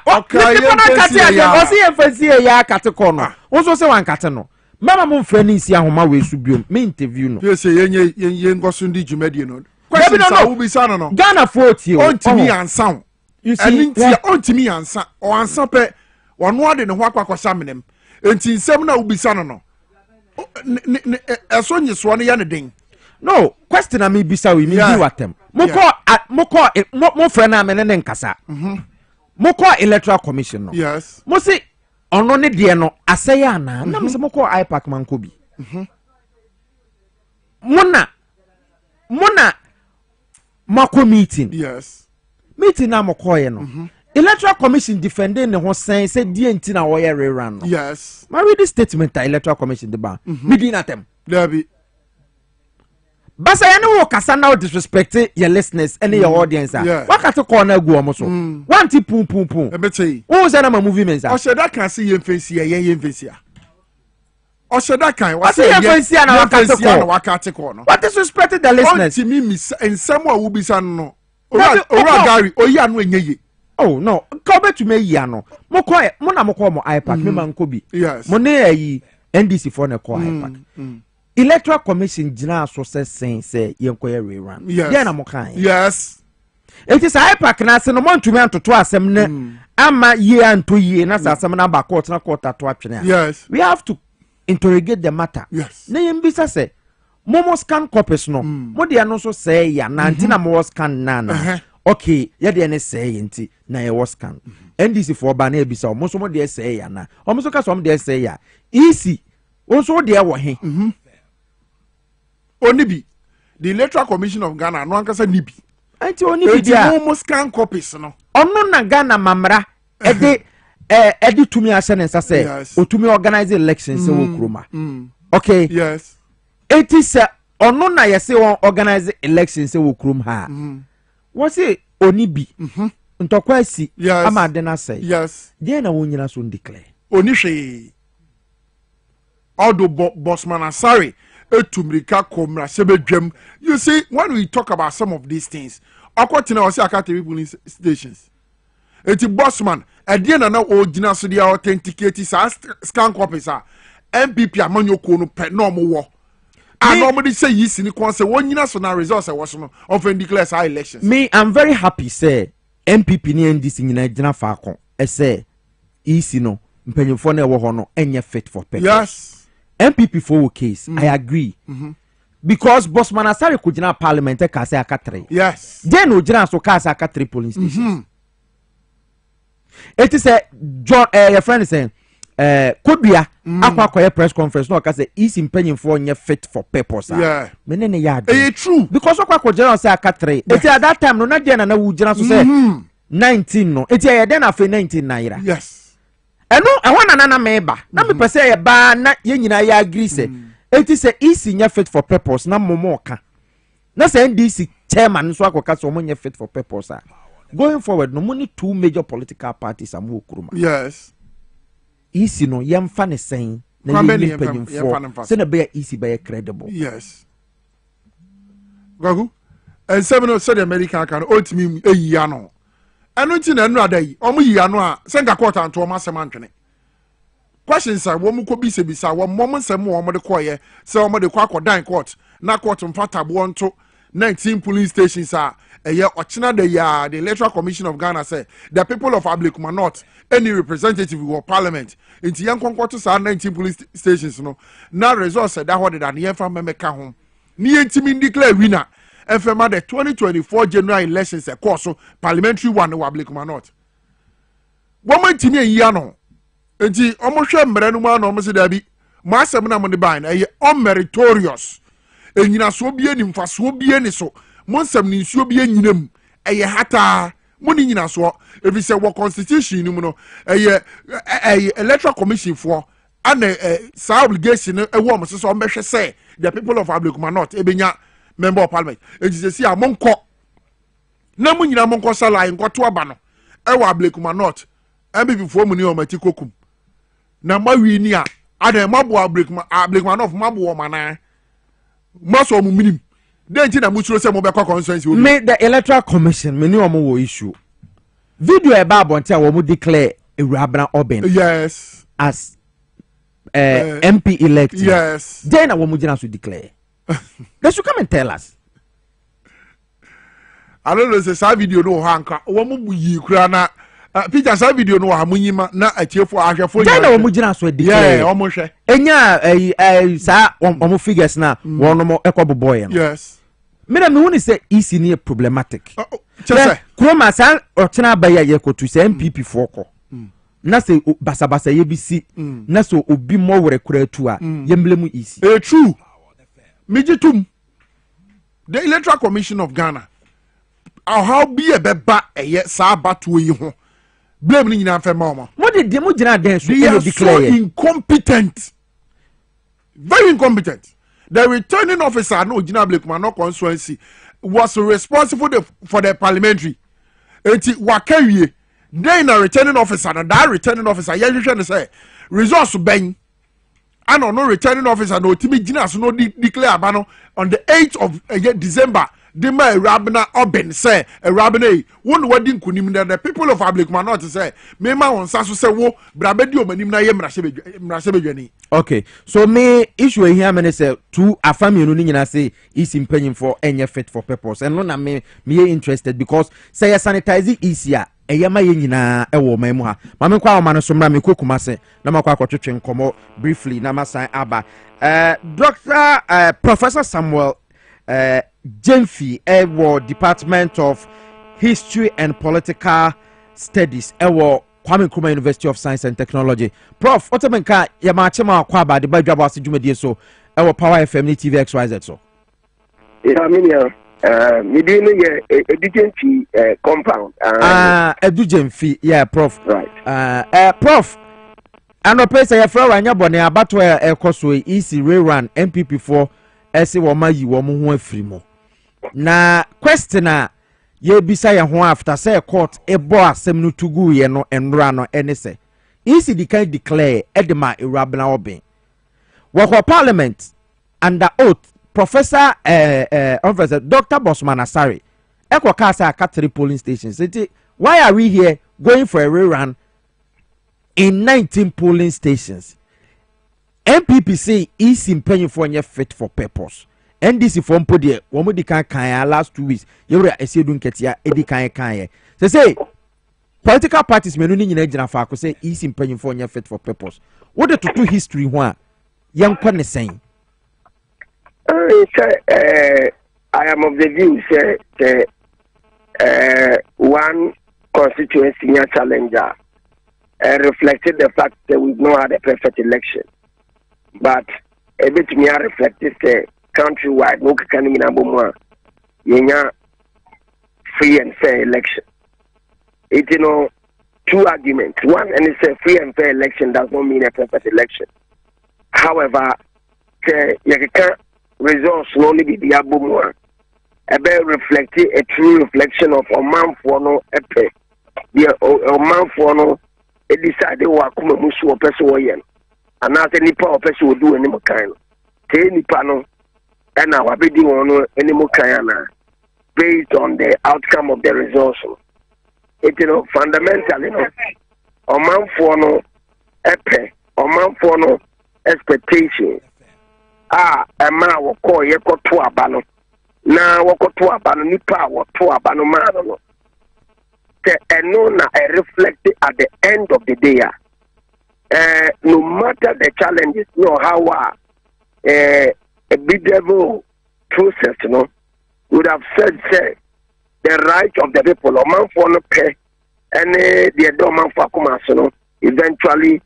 Okay, osi emfasi ya kate ko no. Wo so se wan kate no. Mama mo mfra ni isi ahoma we su biom. Me interview no. Piesie yenye ngoso ndi dwumadi no. No. Ghana 40 ontimi ansan. You see, ontimi ansan. O ansan pe ono ade ne ho akwakwasa menem. Enti nsem na ubisa no. Eso nyiso no ya ne den. No, question na me bisa we me bi watem. Mo friend na me ne nkasa. Moko Electoral Commission no. Yes. Mo si ono ne de no asaya na. Na me se moko iPack man ko bi. Mona mako meeting. Yes. Meeting na mokoye no. Electoral Commission defending ne ho sen say die enti na wo ye rerun no. Yes. Ma read the statement Electoral Commission de ba. Meeting atem. Dabi. Basa ya ne wo kasa na disrespect your listeners and your audience. Wakati ko na gu omo so. Wanti pum. Ebetey. Wo say na ma movement. O sheda kan say ye mfensi ye mfensi. O sheda kan wa say ye mfensi na wakati ko no. What disrespected the listeners? Ontimi misa ensem a wo bisa no. Ora Gary oyi anu enyeye. Oh no, ko betu me yi ano. Mo na mo iPack me man ko bi. Yes. Mo ne yi NDC for na ko iPack. Electoral Commission jina so say yenkoye rerun. Yes. Na mo kan. Yes. It is iPack na se no mo ntumi antoto asem ne ama ye anto ye na asem na ba court na court ato atwene. Yes. We have to interrogate the matter. Yes. Na yembisa say momo scan copies no. Mo de no so say ya na ntina mo scan na. Okay, ye de ne say nti na ye was scan. NDC for ba na ebisa mo so mo de say ya na. O mo so ka so mo de say ya. Easy. O so de wo he. Oni bi the Electoral Commission of Ghana no ankasa nibi anti oni bi dia almost scan copies no ono na Ghana mamra edi tumi ase ne sase otumi organize elections wo kroma okay yes it is ono na yese won organize elections wo krom ha wo say oni bi ntokwa si ama de na say yes dey na won nyina so declare oni hwe odo Bosman Asare etumrika komra sebedwam. You see, when we talk about some of these things, akwatina wasi akatiri police stations. Eti Bosman, adie na ogina so dia authenticate sa scan copies a MPP amanyoko no pe no mo wo. And normally say yes ni kon say wonyina so na results e wo so no often declare sa elections. Me, I'm very happy say MPP ni NDC nyina gina fa akon. E say isi no mpanyimfo na e wo ho no enye fit for purpose. Yes. MPP for case, I agree. Because Bosman Asare could not parliament ka say aka3. Yes. Then ojina so ka say aka3 polling stations. It is a John your friend is saying Kodua akwa press conference no ka say is impending for nye fit for purpose. Yeah. Menene ya true. Because akwa general say aka3. It at that time no na dey na ujina so say 19 no. It ya then afi 19 naira. Yes. Eno ehwana na meba na me pese ye ba na ye nyina ya agree say enti say isi nya fit for purpose na momo ka na say NDC chairman so akoka so mo nya fit for purpose going forward no money two major political parties am okuruma. Yes. Isi no yemfa ne sen na ye panyimfo say na be isi be credible. Yes. Gagu and seven said the American can ultimately eyi no. Enu nti na enu adai omu yi anu a senga court anto o masem antwene questions are wo mu ko bisa wo mom nsem wo mo de koye se wo mo de kwa dan court na court mfatabo nto 19 police stations are eye ochina de ya the Electoral Commission of Ghana say the people of Ablekuma not any representative of parliament nti yan konkoto sa 19 police stations no na results that what than yan fa memeka ho ni entimi declare winner FMA the 2024 general elections a course parliamentary one wa Ablekuma North. Woman timi yi ano. Enti omo hwe mmere no ma na omo se da bi. Mo asem na mo ne ban e unmeritorious. Enyina so bie ni mfaso bie ni so. Mo nsem ni nsuo bie nyinam. Eye hata mo ni nyina so. If say wo constitution ni mu no electoral commission for and sa obligation e wo mo so mbehwe say the people of Ablekuma North ebenya member of parliament ejise si amonko na munyina monko sala nko to aba no e wa Ablekuma North MPP fo mu ni o mati kokum na mawi ni a ada mabo Ablekuma North mabo o mana maso mu minim den ti na mu chiro se mo be kwa constituency me the Electoral Commission me ni o mo wo issue video e ba abonti a wo mo declare Ewurabra Oben yes as MP elect. Yes. Then a woman to declare. They should come and tell us. I don't know say video no hanka. Woman yi kura na Peter sa video no ha munyima na atiefo ahwefo. Then a woman so declare. Yeah, omo hwe. Enya sa omo figures na one mo ekobo boy no. Yes. Me na me woni say isi ni problematic. Chese. Kroma san otena baya ye kotu say MPP foko. Na se basabasa ye bi si na so obi mo wore kura tu a yemblemu isi. True. Mijitum. The Electoral Commission of Ghana. How be a beba a sa batu yi ho. Blame ni nyina fa mama. What did demo jina den so they are so incompetent. Very incompetent. The returning officer no Gina Ablekuma no constituency was responsible for the parliamentary. Enti wakawie. Then a returning officer and that returning officer yeah you say results ben and no returning officer no timi Gina so no declare abano on the 8th of December. The man Rabina Oben say a Rabine one wedding kunim the people of Ablekuma not to say me ma on saso say wo brabedi o manim na ye mrasebedwani. Okay, so me issue here me say to afami no nyina say is impanyim for any fit for purpose and no na me interested because say sanitize easier eyama ye nyina ewo man mu ha ma me kwa o man so mra me kokuma se na makwa akotwetwe nkomo briefly na masan aba Dr. Professor Samuel Jemfi Department of History and Political Studies Kwame Nkrumah University of Science and Technology. Prof, otemenka ya machema kwa ba de Dwabo Ase dwumadi so Power FM ni TV XYZ so. I mean, education compound. Education fee, yeah, Prof. Right. Prof. And no pay say your friend Wanya Bone abato e koso easy rerun MPP4 ese wo ma yi wo mo ho afiri na question a ye bisa ye ho after say court e bo asem no tugu ye no enra no ene say easy the kind declare edema irabna oben wo parliament under oath Professor Dr. Bosman Asare eko kasa akatri polling stations. Why are we here going for a rerun in 19 polling stations? MPP say is in paying for any fit for purpose. NDC from Podi, one of the can last 2 weeks. You were a sedun ketia, Eddie Kanye. Say political parties may in Nigeria for say is in paying for any fit for purpose. What the to history one? Young Kwan is saying. I am of the view, one constituency challenger reflected the fact that we've not had a perfect election. But a bit me reflected countrywide, no can free and fair election. It two arguments. One, and it's a free and fair election does not mean a perfect election. However, results will only be the abumwa. A better reflecting a true reflection of a man for no epe. A man for no a decided what come musu or person and not any power person will do any more kind. Any panel and now I bidding on any more kind based on the outcome of the results. It fundamentally a man for no epe or man for no expectation. A man will call ye ko to abano. Na wako to abano nipa wo to abano man no. I reflect at the end of the day. No matter the challenges, how a big devil process, would have said, the right of the people, or man for no pay, and the man for Kumasono, eventually,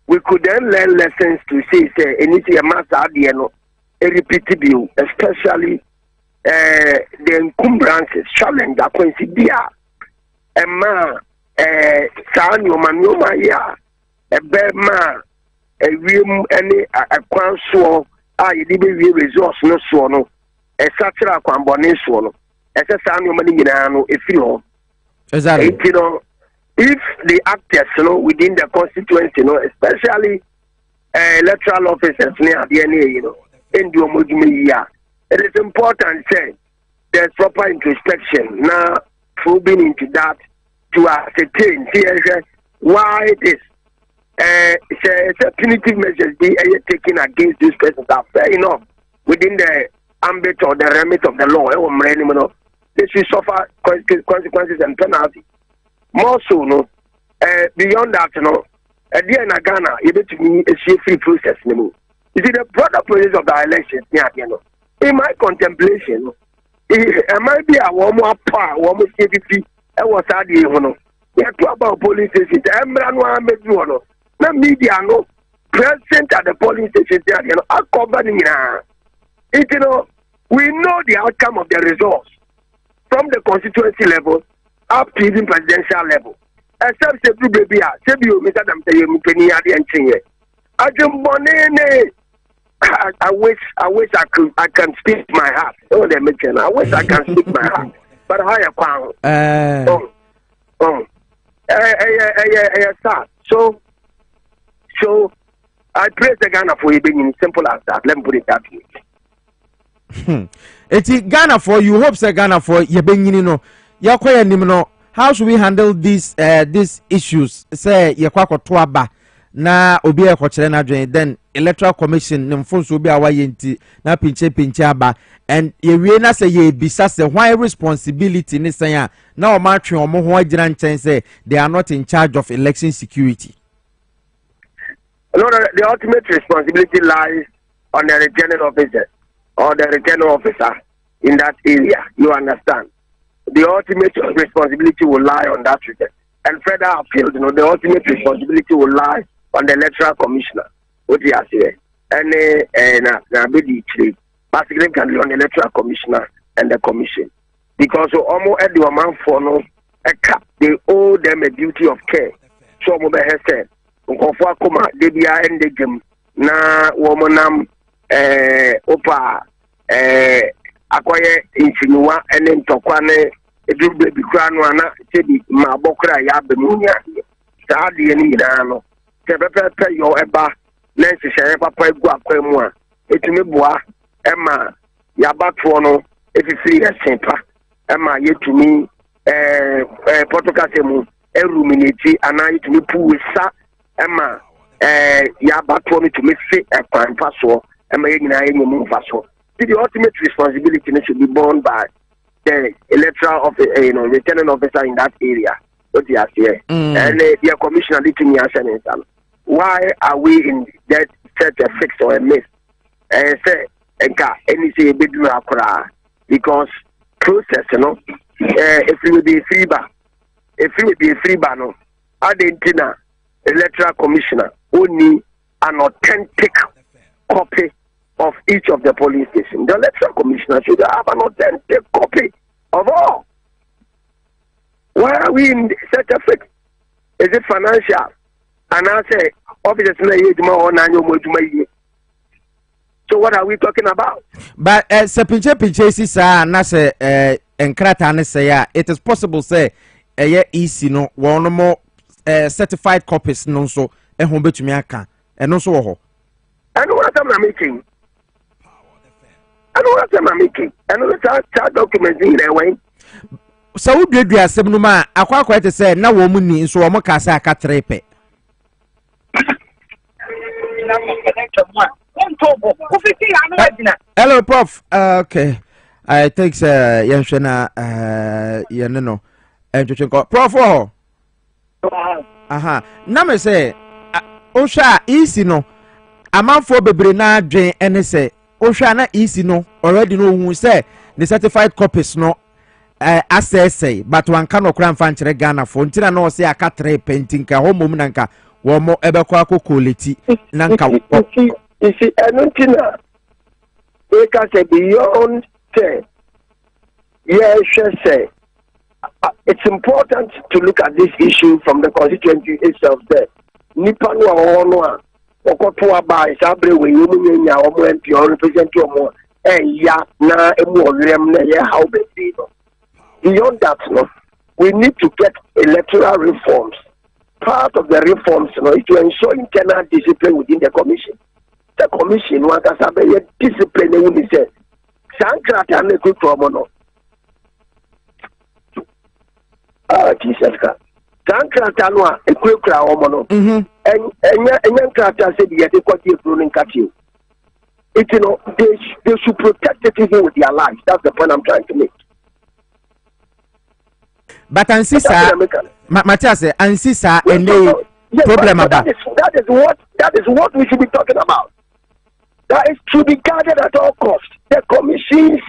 we could then learn lessons to say, anything a master a repeatable, especially the encumbrances, challenge that coincidia, a man, son, your man, a bear man, a real any a quan so, you didn't resource no so, a satira quan bonnet so, as a son, your money, if you know, exactly. If the actors, within the constituency, especially electoral officers near DNA, in the it is important say there's proper introspection now probing into that to ascertain why this punitive measures be taken against this person are fair enough within the ambit or the remit of the law. They should suffer consequences and penalties. More so, beyond that, at the end of Ghana, you need to be a free process. You see, the broader process of the elections, in my contemplation, it might be a warm up power, warm CVP, and was at the we have to about police stations, the media, present at the police stations, are covering it. We know the outcome of the results from the constituency level up to even presidential level. Except say baby, say you Mr. Damte penny at the end. I wish I can speak my heart. Oh, they mention I wish I can speak my heart. But how you found? So I praise the Ghana for you being simple as that. Let me put it that way. It's Ghana for you hope say Ghana for you being how should we handle these issues? Say Yakwako Twaba na obi e kwochere na dwen then electoral commission ne mfonso obi awaye nti na pinche aba and yewie na say ye bisa say why responsibility ni say na o ma twen o mo ho agira nchen say they are not in charge of election security. No, the ultimate responsibility lies on the returning officer or the returning officer in that area. You understand? The ultimate responsibility will lie on that return. And further afield, the ultimate responsibility will lie on the electoral commissioner. What do you say? and na be but significantly on the electoral commissioner and the commission, because almost at the amount for no they owe them a duty of care. So mo be said nkofo akoma de bia ende gem na womonam opa akoye insinuwa ene ntokwa ne eduru bebi kra no ana tebi ma bokra ya bemunya sa de ni nyina no tepepepe yo eba na nhyehyɛ papa egu akwa mu a etumi boa ema yabato no efifiri esempa ema yetumi protocol ruminate ana yetumi pusa ema yabato no tumi se ekwan paso ema yenyina yenyum paso. The ultimate responsibility should be borne by the electoral office, returning officer in that area. What they are here, and the commissioner did to me answer. Why are we in that such a fix or a miss? And say, any say Piesie Okrah, because process, if we will be a free bar, no, Argentina electoral commissioner only an authentic copy of each of the police stations. The electoral commissioner should have an authentic copy of all. Why are we in such a fix? Is it financial? And I say, officers, so what are we talking about? But Piesie sir, na say enkrata ne say it is possible say easy no one more certified copies no so ehun betumi aka eno so wo ho. I know what I'm making. I know what I'm making. I know that documents in there way. So we do asem no ma akwa te say na wo mu ni so wo mo ka say aka trepe. Hello, Prof. Okay. I think Yanshana Yanino and Prof. Aha. Na me say Osha easy no. Amount for bebre na dwen ene say Osha na easy no already know who say the certified copies no assay but one cannot cram fan Ghana for until no say aka tre painting ka home mum nanka wo mo ebekwa akokoleti nanka you see anything we can say beyond say yes say it's important to look at this issue from the constituency itself there nipa no ono okoto aba isabre we yomu nya omo MP or represent omo ya na emu orem na ye how be no. Beyond that no we need to get electoral reforms. Part of the reforms is to ensure internal discipline within the commission. The commission wants to have a discipline when we say Sankrata ne ku promono. Jesus God. Sankrata no e ku kra omono. Enya krata say the kwati running catch. It they should protect the people with their lives. That's the point I'm trying to make. But Ansisa Matthias Ansisa and the problem about that is what we should be talking about. That is to be guarded at all costs. The commission's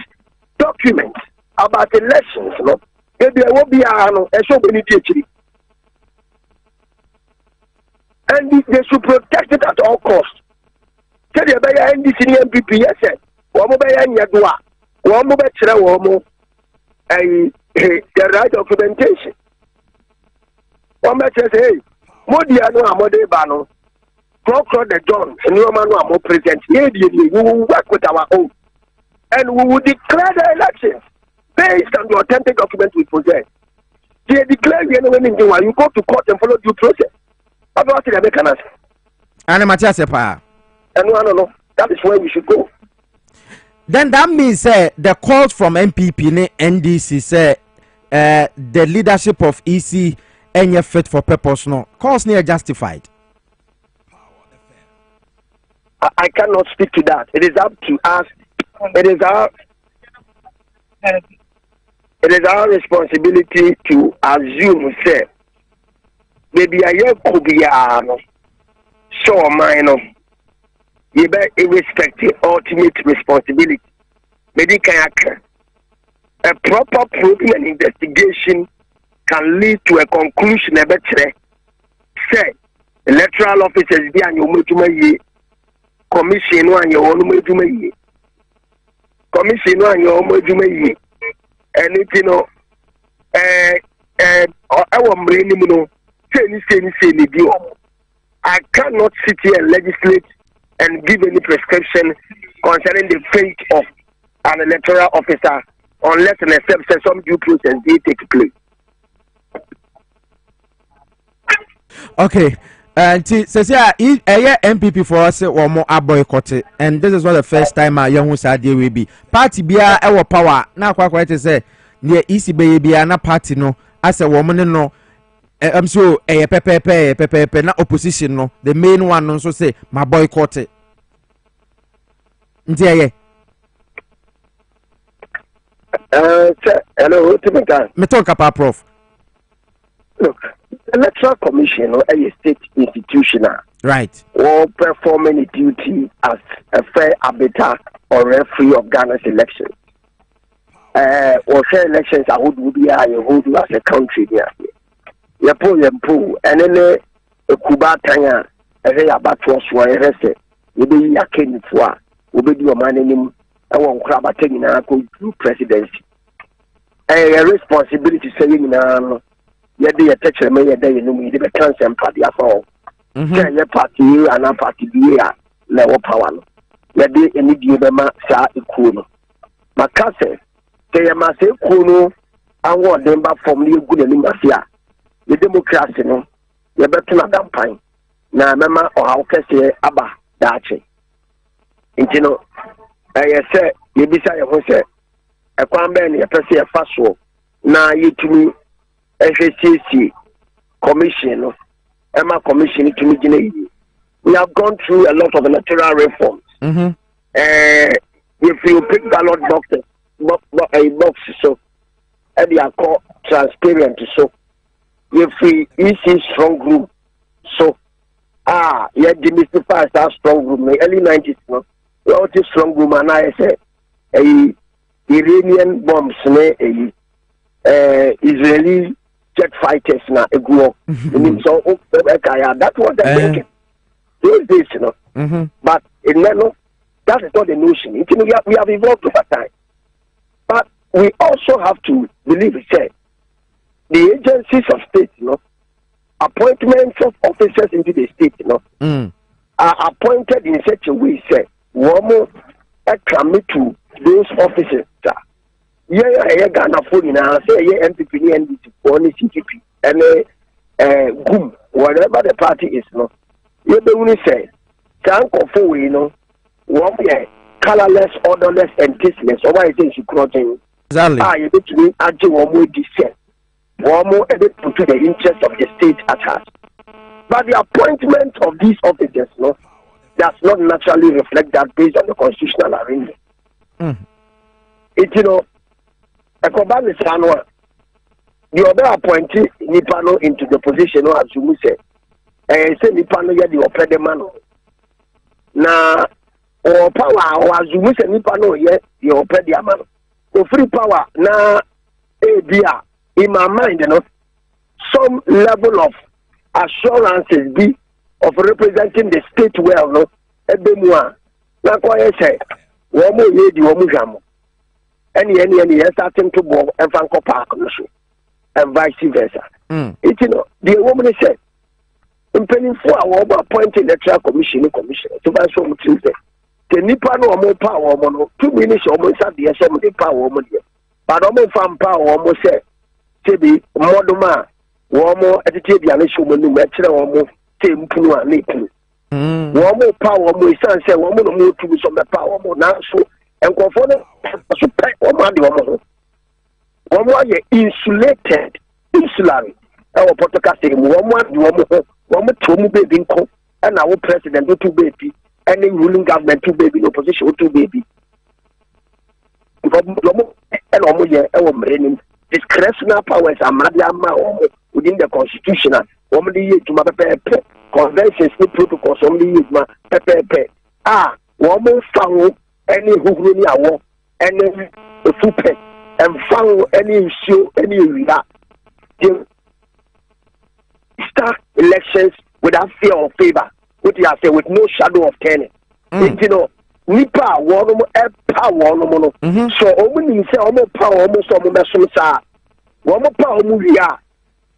documents about elections, maybe there will be a show and they should protect it at all costs. Tell you about the senior MPP, yes, the right documentation. One man says, hey, Modiano Amode Bano, Procure the John, and no man are more present. We will work with our own. And we will declare the elections based on the authentic documents we possess. They declare you go to court and follow due process. About the Americans. And Matthias Sepa. And no, that is where we should go. Then that means the calls from MPP and NDC say the leadership of EC ain't fit for purpose no calls near justified. I cannot speak to that. It is up to us. It is our responsibility to assume say maybe I could be so minor. You better respect the ultimate responsibility. Maybe a proper probing and investigation can lead to a conclusion. Say, electoral officers be and you commission one your own way. Commission one your own way. And it, you know, our brain, you know, I cannot sit here and legislate and give any prescription concerning the fate of an electoral officer unless and except some due process they take place. Okay. And says yeah, MPP for us or more are boycotted, and this is not the first time our young Sadia will be. Party be our power. Now, quite to say, near Easy Baby, and a party no, as a woman no. I'm so a pepe, not opposition no. The main one also say my boycotted. Yeah. Hello, me talk about Prof. Look, Electoral Commission or a state institution, right, or performing a duty as a fair arbiter or referee of Ghana's elections. Or fair elections, I would be as a country there. You pull, and then a Cuba Tanya, a very abattoir, you be a king for, will be your man in him. I won't crab at taking a presidency. A responsibility saying now. Yet they attach a mayor day in the cancer party at all. Your party and a party be level power. Yet they need you the master Kuno. Macassi, they must say Kuno and what them back from you good and mafia. The democracy, no, you better not damn pine. Now, Mamma or how can say Abba Dachi. You know, I said, you beside your horse. A quamben, a person, a fast walk. Now you to me. FACC commission, Emma commission to me. We have gone through a lot of electoral reforms. If you pick ballot boxes, boxes, so they are called transparent. So if we issue strong group, so demystify that strong group. In the early 90s, no, what is strong group? And I say a Iranian bombs, Israeli jet fighters na ego. So that was the thinking. Those days, you know. But in Nano, that is not the notion. We have evolved over time. But we also have to believe it. The agencies of state, you know, appointments of officers into the state, you know, are appointed in such a way, say, one commit to those officers. Yeah, Ghana phone now. Say yeah, MPP and NDC or CTP and GUM, whatever the party is, no. You don't say, can't conform, you know, one colorless, odorless, and tasteless. Or why is it you crossing? Exactly. You need to be agile one more descent, one more edit to the interest of the state at heart. But the appointment of these officers, no, does not naturally reflect that based on the constitutional arrangement. It, you know. A combined Sanwa, the other appointee Nipano into the position as you say, and say Nipano yet the opedemano. Now, or power, or as you say Nipano yet the opediamano. The free power, now, in my mind, you know, some level of assurances be of representing the state well, no, Ebemua. Now, I say, one more year, the Omujamo. Any starting to go and Franco Park and vice versa. It's, you know, the woman said, in penning for our appointed electoral commission to buy some Tuesday. The Nipano or more power, 2 minutes almost at the SM of the power woman. But almost from power almost said, to be Modoma, one more at the Tabian woman, or more same Puna and Naples. One more power, more son said, one more to some power more now. So, and conform one more insulated, insulary. Our protocol saying one more 2 baby, and our president 2 baby, and the ruling government 2 baby, opposition 2 baby. And almost discretionary powers are Madiama within the constitution. Only to my conventions, protocols, only use my pepe. One more found. Any who really are any food and found any issue, any area. Start elections without fear or favor, what you have said, with no shadow of turning. You know, nipa one power no. So omuni say omo power omo so omo besom sa. Omo power omo wia.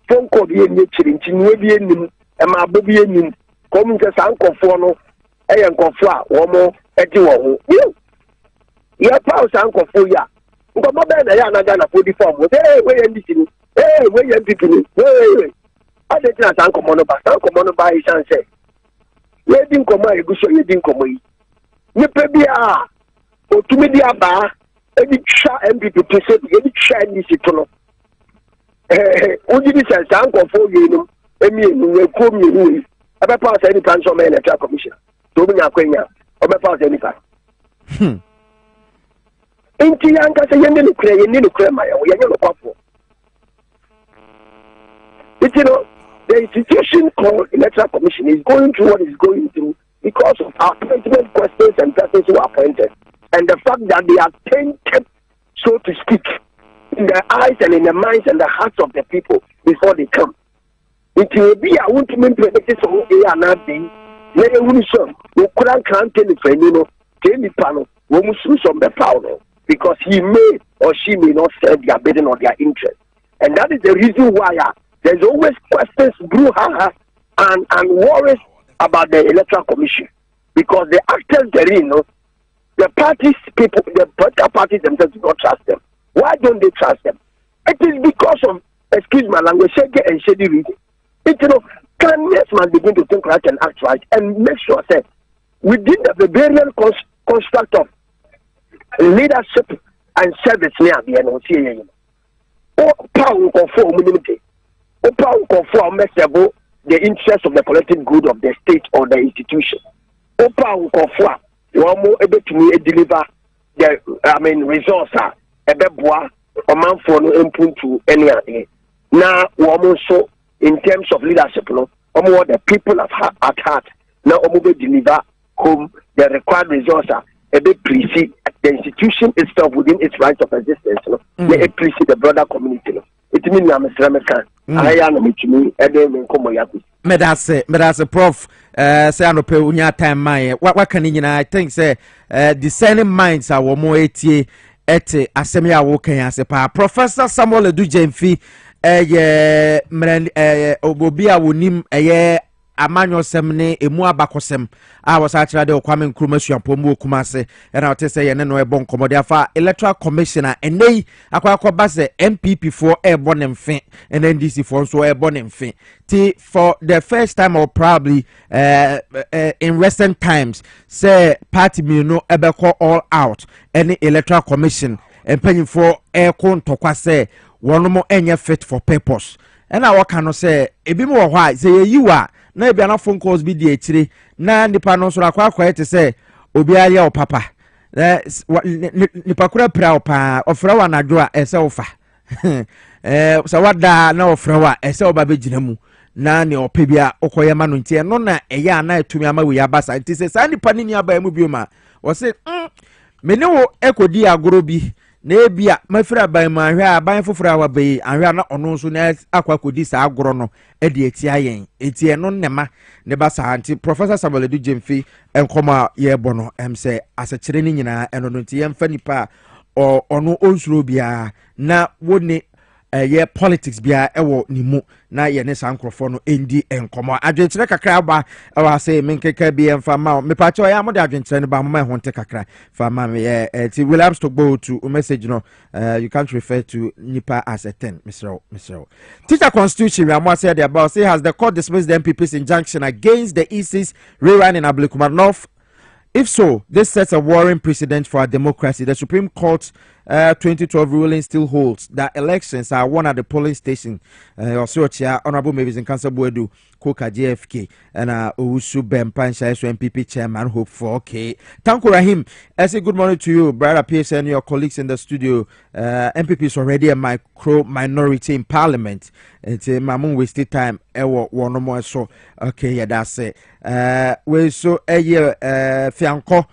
Phone call bi enye chirinchi ni bi enim e ma bo bi enim. Kom nke sankofo no e ye nkofo a omo edi wo ho. Ye power sankofo ya. Nkomo be na ya na Ghana for the form. Hey, we ye ndisi. Hey, we ye ndisi. Hey. I dey na sankomo no ba is say. Ye din komo e guso ye din komo yi. Nipa bia otumi di aba ebi twa MPP to say ebi twa NDC to no oji di say sankofo ye no emi enu e ko mi enu e be pass any pension man electoral commission to bi nya kwenya o be pass any pass inti yanka say ye ne no kure ma ye no kwafo you know the institution called Electoral Commission is going through what it's going through because of appointment questions and persons who are appointed, and the fact that they are tainted, so to speak, in the eyes and in the minds and the hearts of the people before they come. It will be a ultimate predicted so they are not being. Let a woman who couldn't count any friend, any panel, who must lose on the power because he may or she may not serve their bidding or their interest. And that is the reason why there's always questions, brouhaha, and worries about the Electoral Commission because the actors therein, the parties, people, the political parties themselves do not trust them. Why don't they trust them? It is because of, excuse my language, shady and shady reading. Candidates must begin to think right and act right and make sure that within the Bavarian construct of leadership and service near the NOC, power conform the interest of the collective good of the state or the institution. Opa unkofwa, wamo ebe to deliver the resource ebeboa omanfo no impuntu any ade. Na wamo so in terms of leadership no, omo the people at heart. Na omo be deliver home the required resource ebe precede the institution itself within its right of existence no. They precede the broader community no. It means I'm a Sramakan. I am a Michimi, Edem, Komoyapi. Medase Prof, say anope unya time my what can I think say discerning minds are more ete asemia woken as a pa Professor Samuel Edujemfi obobia wonim amanyo semne emu abakosem a was actually de Kwame Nkrumah suampomu kumase and I tell say ne no ebon komode afa Electoral Commissioner enei akwa se MPP for airborne mfe and NDC for so airborne mfe for the first time or probably in recent times say party me no ebeko all out any Electoral Commission and paying for air con tokwa say one more any fit for purpose and I can say ebi mo why say you are na ebia na phone calls bi di etire na nipa no so akwa ete say obi aye o papa nipa kura pra o pa ofra wa na dwo a ese ofa so wada na ofra wa ese oba be gina mu na ne opa bia okoye ma no ntie no na eye ana etumi ama we abasa nti se sa nipa ni aba mu bioma wo se me ne wo ekodi agoro bi na ebia mafira ban ma hwe aban foforo wa bai anhwe na ono so na akwa kodi sa agoro no e de etia yen etie no nnema ne ba sa anti Professor Samuel Edujemfi enkoma ye bono say asechire ni nyina eno no nti ye mfa nipa ono onsuro bia na woni ye politics bia ewo nimu na ye ne sankrofo no endi enkomo adwenkyere kakra ba wa say menkeka bia mfa ma me pa cho ya mo de adwenkyere ne ba mo ho nte kakra fa ma me ti Williams to go to message no you can't refer to nipa as a 10 Mr. Teacher Constitution we am say about say has the court dismissed the MPP's injunction against the EC's rerun in Ablekuma North. If so, this sets a worrying precedent for our democracy. The Supreme Court 2012 ruling still holds that elections are won at the polling station. Also, Honorable Mavis and Council Boedu, Koka JFK, and Owusu Bempansha, MPP Chairman, Hope for okay. Tanko Rahim, I say good morning to you, brother Piesie and your colleagues in the studio. MPP is already a minority in Parliament. It's a mamun wasted time. One more so. Okay, yeah, that's it. We so a year, Fianco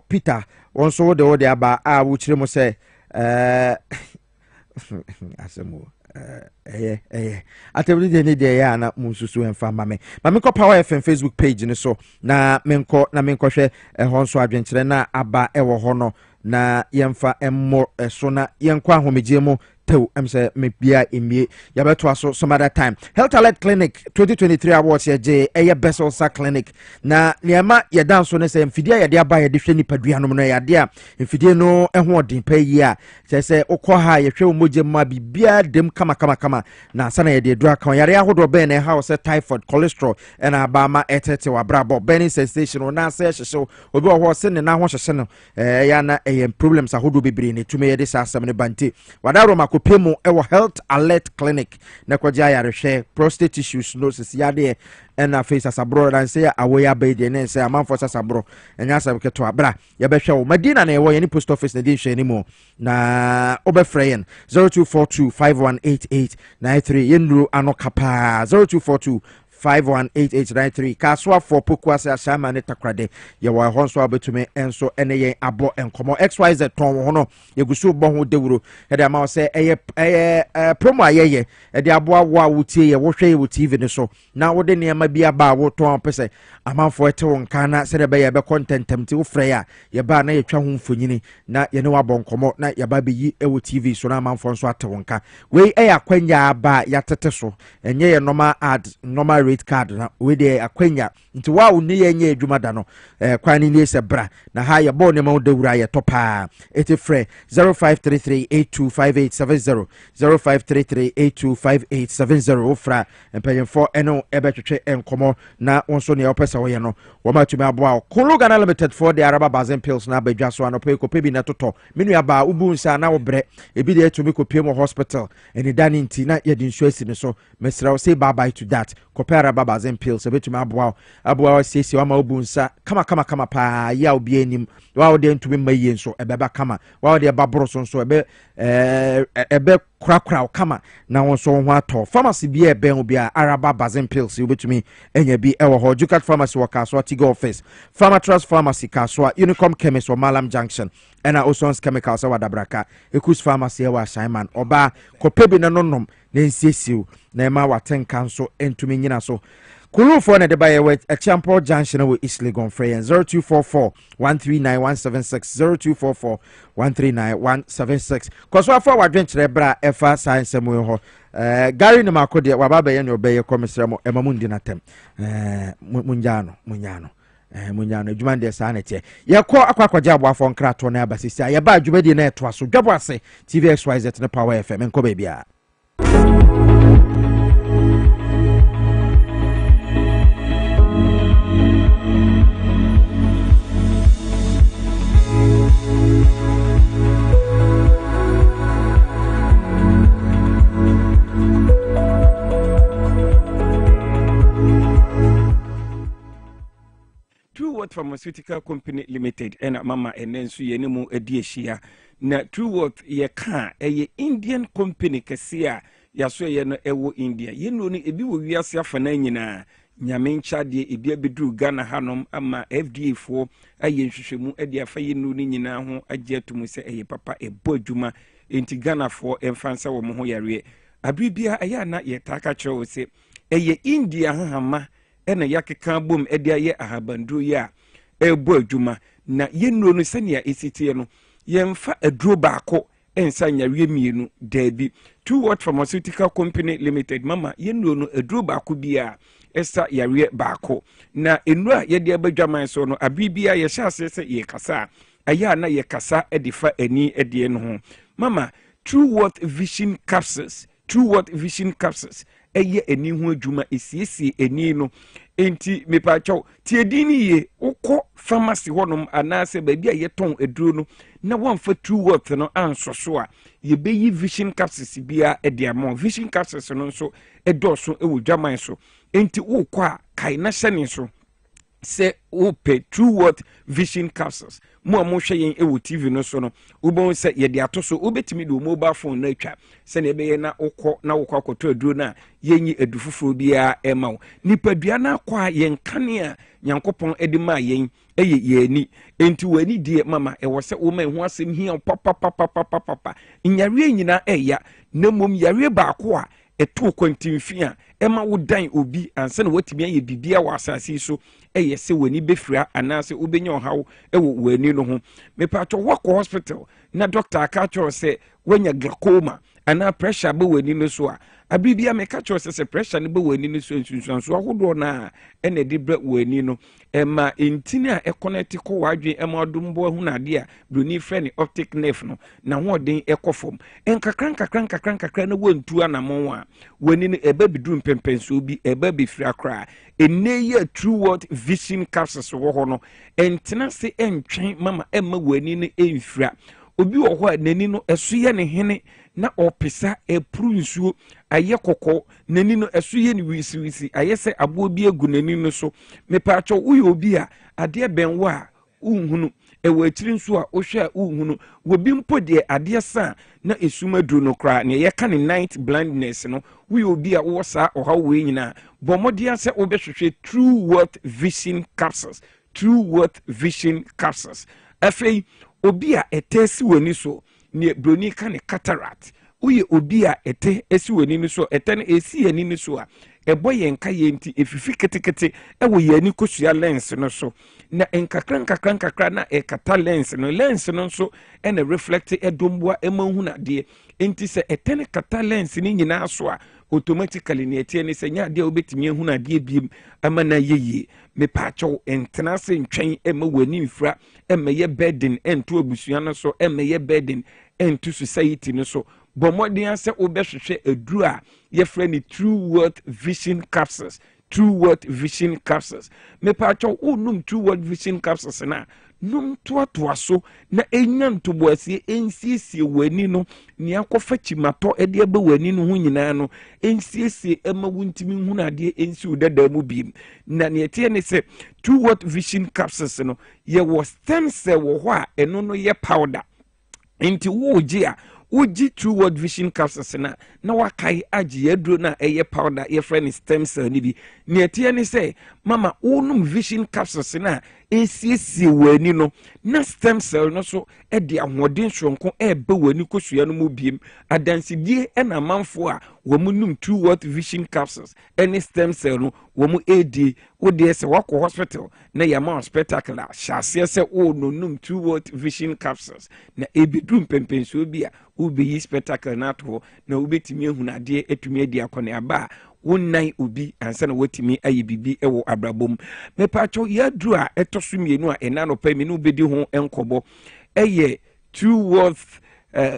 Peter. Also, the order about which you say, Asemo. Atebuli de ni de ya na mususu emfa mame ko Power FM Facebook page ni so na menko hwe ho nso adwenkyere na aba ewo ho no na yemfa emmo so na yenkwa ahomegye mu tew say me bia emie ya beto aso some other time. Health Alert Clinic 2023 awards ye je eye best ulcer clinic na niema ye dan so ne say mfidie ye de aba ye de hwe nipadua no no ya de a mfidie no eho odin pa yi a say ukọ ha ye hwe omoje ma bibia dem kama na sana ye de dura kan yare ahodo be na ha say typhoid cholesterol and abama etete wa brabo burning sensation na say hyehye obi wo se ne na ho hyehye no ya na problems ahodo bebre ne tume ye de sa asem ne bante wadaro makopemu ewo Health Alert Clinic na kwaja ya rehwe prostate tissues no sisi yade na face asabro dan say awoya be de ne say amanfo asabro enya asab keto abra ya behwe wo Madina na ewo ye ni post office na de hwe ni mo na obefre yen 0242518893 yenru anokapa 0242518893 kaswa for pokuase asama ne takrade ye wa honso abetume enso ene yen abo enkomo XYZ ton ho no yegusu bo ho dewuro e de ma se promo ayeye e de abo awo awutie ye wo hwe ye wo TV ne so na wo de ne ma bia ba wo ton pese amanfo ete won kana se de be ye be contentem ti wo frɛ ya ye ba na ye twa ho mfonyini na ye ne wa bo nkomo na ye ba be yi e wo TV so na amanfo nso ate wonka we akwanya ba ya tete so enye ye normal ad normal rate card na we de akwanya nti wa uni ye nye adwuma da no kwani ni se bra na ha ye bo ne ma dawura ye topa ete frɛ 0533825870 0533825870 ofra empayemfo eno ebetwetwe enkomo na wonso ne opesa wo ye no wo ma tumi abo a Kulu Ghana Limited for the Araba Bazen pills na badwa so anope ko pebi na toto menu aba ubu nsa na wo bre ebi de tumi ko piem hospital eni dani nti na ye di nso asi ne so mesra wo say bye bye to that ko Araba Bazen pills ebetumi abo sesi wa ma ubu nsa kama pa ya obi anim wa wo de ntumi maye nso ebeba kama wa wo de baboro so nso ebe krakra kama na wonso ho ato pharmacy bi e ben obi a Araba Bazen pills obetumi enya bi ewo ho Jukat Pharmacy wakaso Tigo office Pharmatrust Pharmacy kaswa Unicom Chemist or Malam Junction ena Osons Chemicals wa dabraka Ekus Pharmacy wa Shaiman oba kopebi na nonom na nsiesiu na ema watenka nso entumi nyina so Kulu for na de baye we Champo Junction we East Legon Frey 0244139176 0244139176 koswa for wadwenkyere bra efa science mu ho Gary ne makode wa baba ye ne obeye komisere mo emamundi natem munjano munyano adwuma de sa na tie yekọ akwakwaje aboafo nkrato na abasisi ye ba adwuma de na eto aso Dwabo Ase TV XYZ ne Power FM enko ba bia Pharmaceutical Company Limited and mama and then so yenemu edieshia na Trueworth ye ka eye Indian company kesia yaso ye no ewo India ye no ni ebi wo wiase afana nyina nyame ncha de ebi abedru Ghana hanom ama FDA fo aye nhwehwemu ade afa ye no ni nyina ho agye atum se eye papa ebo adwuma enti Ghana fo emfansa wo mo ho yare abribia aya na ye taka kyewo se eye India hahama ena yakeka bom ede aye ahabandro ya ebo adwuma na yenno no sania esitie no yemfa aduro baako ensa nyawe mienu dabi Trueworth Pharmaceutical Company Limited mama yenno no aduro baako bia esa yawe baako na enura yede abadwaman so no abibia ye hyase se ye kasa aya na ye kasa edifa ani ede no ho mama Trueworth Vision Capsules eye eni ho adwuma esiesie eni no enti mepacho tiedini ye ukọ pharmacy honom anase baby a yeton eduro no na wonfa Trueworth no ansoso a ye beyi Vision Capsules bia ediamo Vision Capsules no nso edoso ewo dwaman so enti ukọ a kai na hyene so say ope true what vision capsules mo a mo hwe yen e wo TV no so no ubon say ye de atoso obetimi do mobile phone na atwa se na ebe ye na ukọ akoto aduro na yenyi adufufuro bia e ma wo nipadua na akwa yen kane a nyankopon edima yen eye yeni enti wani die mama e wo se wo ma hu asem hia papa nyare nyina eya na mom yare ba ko a eto kwantimfi a ema wo dan obi anse na watimi aye bibia wa asase so eye se wani befira anase obenya ohawo ewo wani no ho mepato wako hospital na doctor akacho se wanya glaucoma ana pressure be wani no so a abibia me kacho se pressure ne be wani no so nsunsunso ahodo na ene de bre wani no ema entini a ekoneti ko wadwe ema odumbo hu na de a broni friend optic nerve no na ho den ekofom enkakran na wantu anamon a wani no ebe bidrum pempenso bi ebe befira kra eneye true what vision capsules wo ho no entina se entwen mama emma wani no enfira obi wo ho nani no esoye ne hene na opisa epru nsuo aye kokko nani no esoye ne wisi aye abo bi egu nani no so mepacho uyo obi a ade benwo a unhunu ewo akiri nso a ohwe unhunu wobi mpo de ade sa na esumaduro no kra ne ye ka ne night blindness no uyo obi a wo sa oha we nyina bomodia se obehwehwe true what vision capsules afei obi a etesi woni so ne broni ka ne cataract uye obi a ete esi woni ni so ete na esi ani ni so a ebo yen ka yenti efifi ketekete ewo yani kosua lens no so na enkakran na ekata lens no so ene reflect edombua emahu na de enti se ete ne kata lens ni nyina so a automatically ne ete ne se nya de obetimi ehu na de biem ama na yeye me pacho entena se ntwen ema wani mfra ema ye burden ento abusua no so ema ye burden ento society no so bomodin se obehwehwe aduru a ye frɛ true worth vision capsules me pacho onum true worth vision capsules na num toa so na enya ntoboasie ensiesie wani no ne akofa chimato ede ebe wani no ho nyina no ensiesie ema wuntimi hu na de ensi udada mu biem na ne tie ne se true worth vision capsules no ye wo stem cell wo ho a eno no ye powder enti wo gi a uji true world vision capsules na wakai aji yedro na eye powder ye friend stem cell ni bi ne etie ni say mama onum vision capsules na esiesie wani no na stem cell no so e de ahoden hwonko e be wani kosua no mu biem adansidie e na manfo a womunum true world vision capsules any stem cell no womu edi odi se wako hospital na yama spectacular shase se o no num true world vision capsules na ebidrum pempenso bi a ubi spectacle na to na ubetimi ehunade etumi edi akone aba wonnan obi ansa na watimi ayi bibi ewo abrabom me pacho yadru a etoso mienu a enano pa mi no bedi ho enkobo eye true worth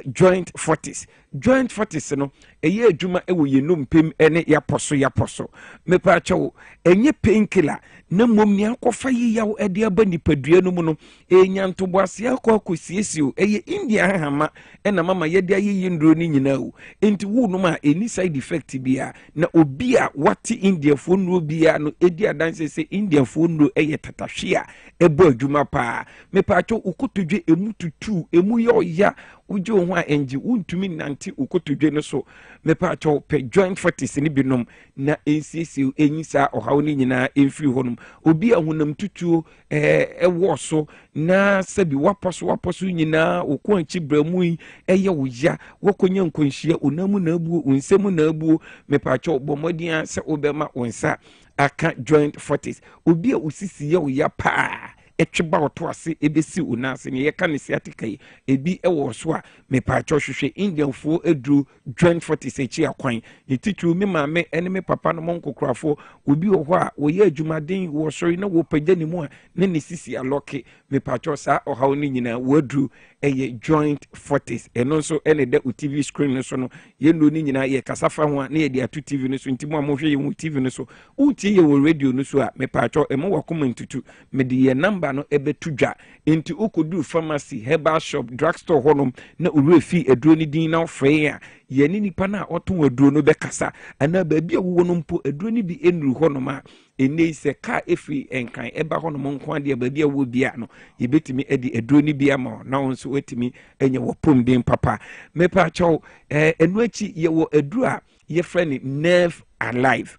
joint 40s no eye adwuma ewo yenum pem ene yaposo me pacho enye painkiller na mom ni akofa yiyaw ede aba nipadua no mu no enya ntoboase akosiesie eye india hama ena mama yede ayi ndro ni nyina o enti wo no ma eni side effect bia na obi a wati india fo nro bia no edi adanse se india fo nro eye tatahwe a ebo adwuma pa me pacho ukotodwe emu tutu emu ye oya ujo ho a enji untumi nanti ukotodwe no so me pacho pe joint 40s ni binom na ensiesie enyisa ohaw ni nyina emfiri honum obi a honam tutuo ewo so na sabi waposo nyina okon anchi bramu eye woya wokonya nkonhia onamu na abuo onsemu na abuo me pacho bomodin se obema onsa aka joint 40s obi a osisi ye oya pa etweba oto ase ebesi unase ne yeka ne siatika ebi ewo so a me pacho hwehwe indian fo edru joint 40 echi akwan etitu me maame ene me papa no monkokrafo obi wo ho a wo ye adwumaden wo sori na wo pagya ne mu a ne sisi aloke me pacho sa ohaw ni nyina wadru eye joint 40s eno so ene de TV screen no so no ye no ni nyina ye kasafa ho a na ye de atu TV no so ntimo amohwe ye mu TV no so uti ye wo radio no so a me pacho emo wakoma ntutu me de ye number no ebe tudwa enti okodu pharmacy herbal shop drugstore honom na urefi eduro ni din na ofre a ye ni nipa na oton aduro no bekasa ana ba bia wo no mpo aduro ni bi enuru honom a ene se ka efi enkan eba ho no mo nko ade ba bia wo bia no yebetimi edi eduro ni bia ma na wonso wetimi enye wo pomden papa mepa chaw enu achi ye wo eduro a ye friend nerve alive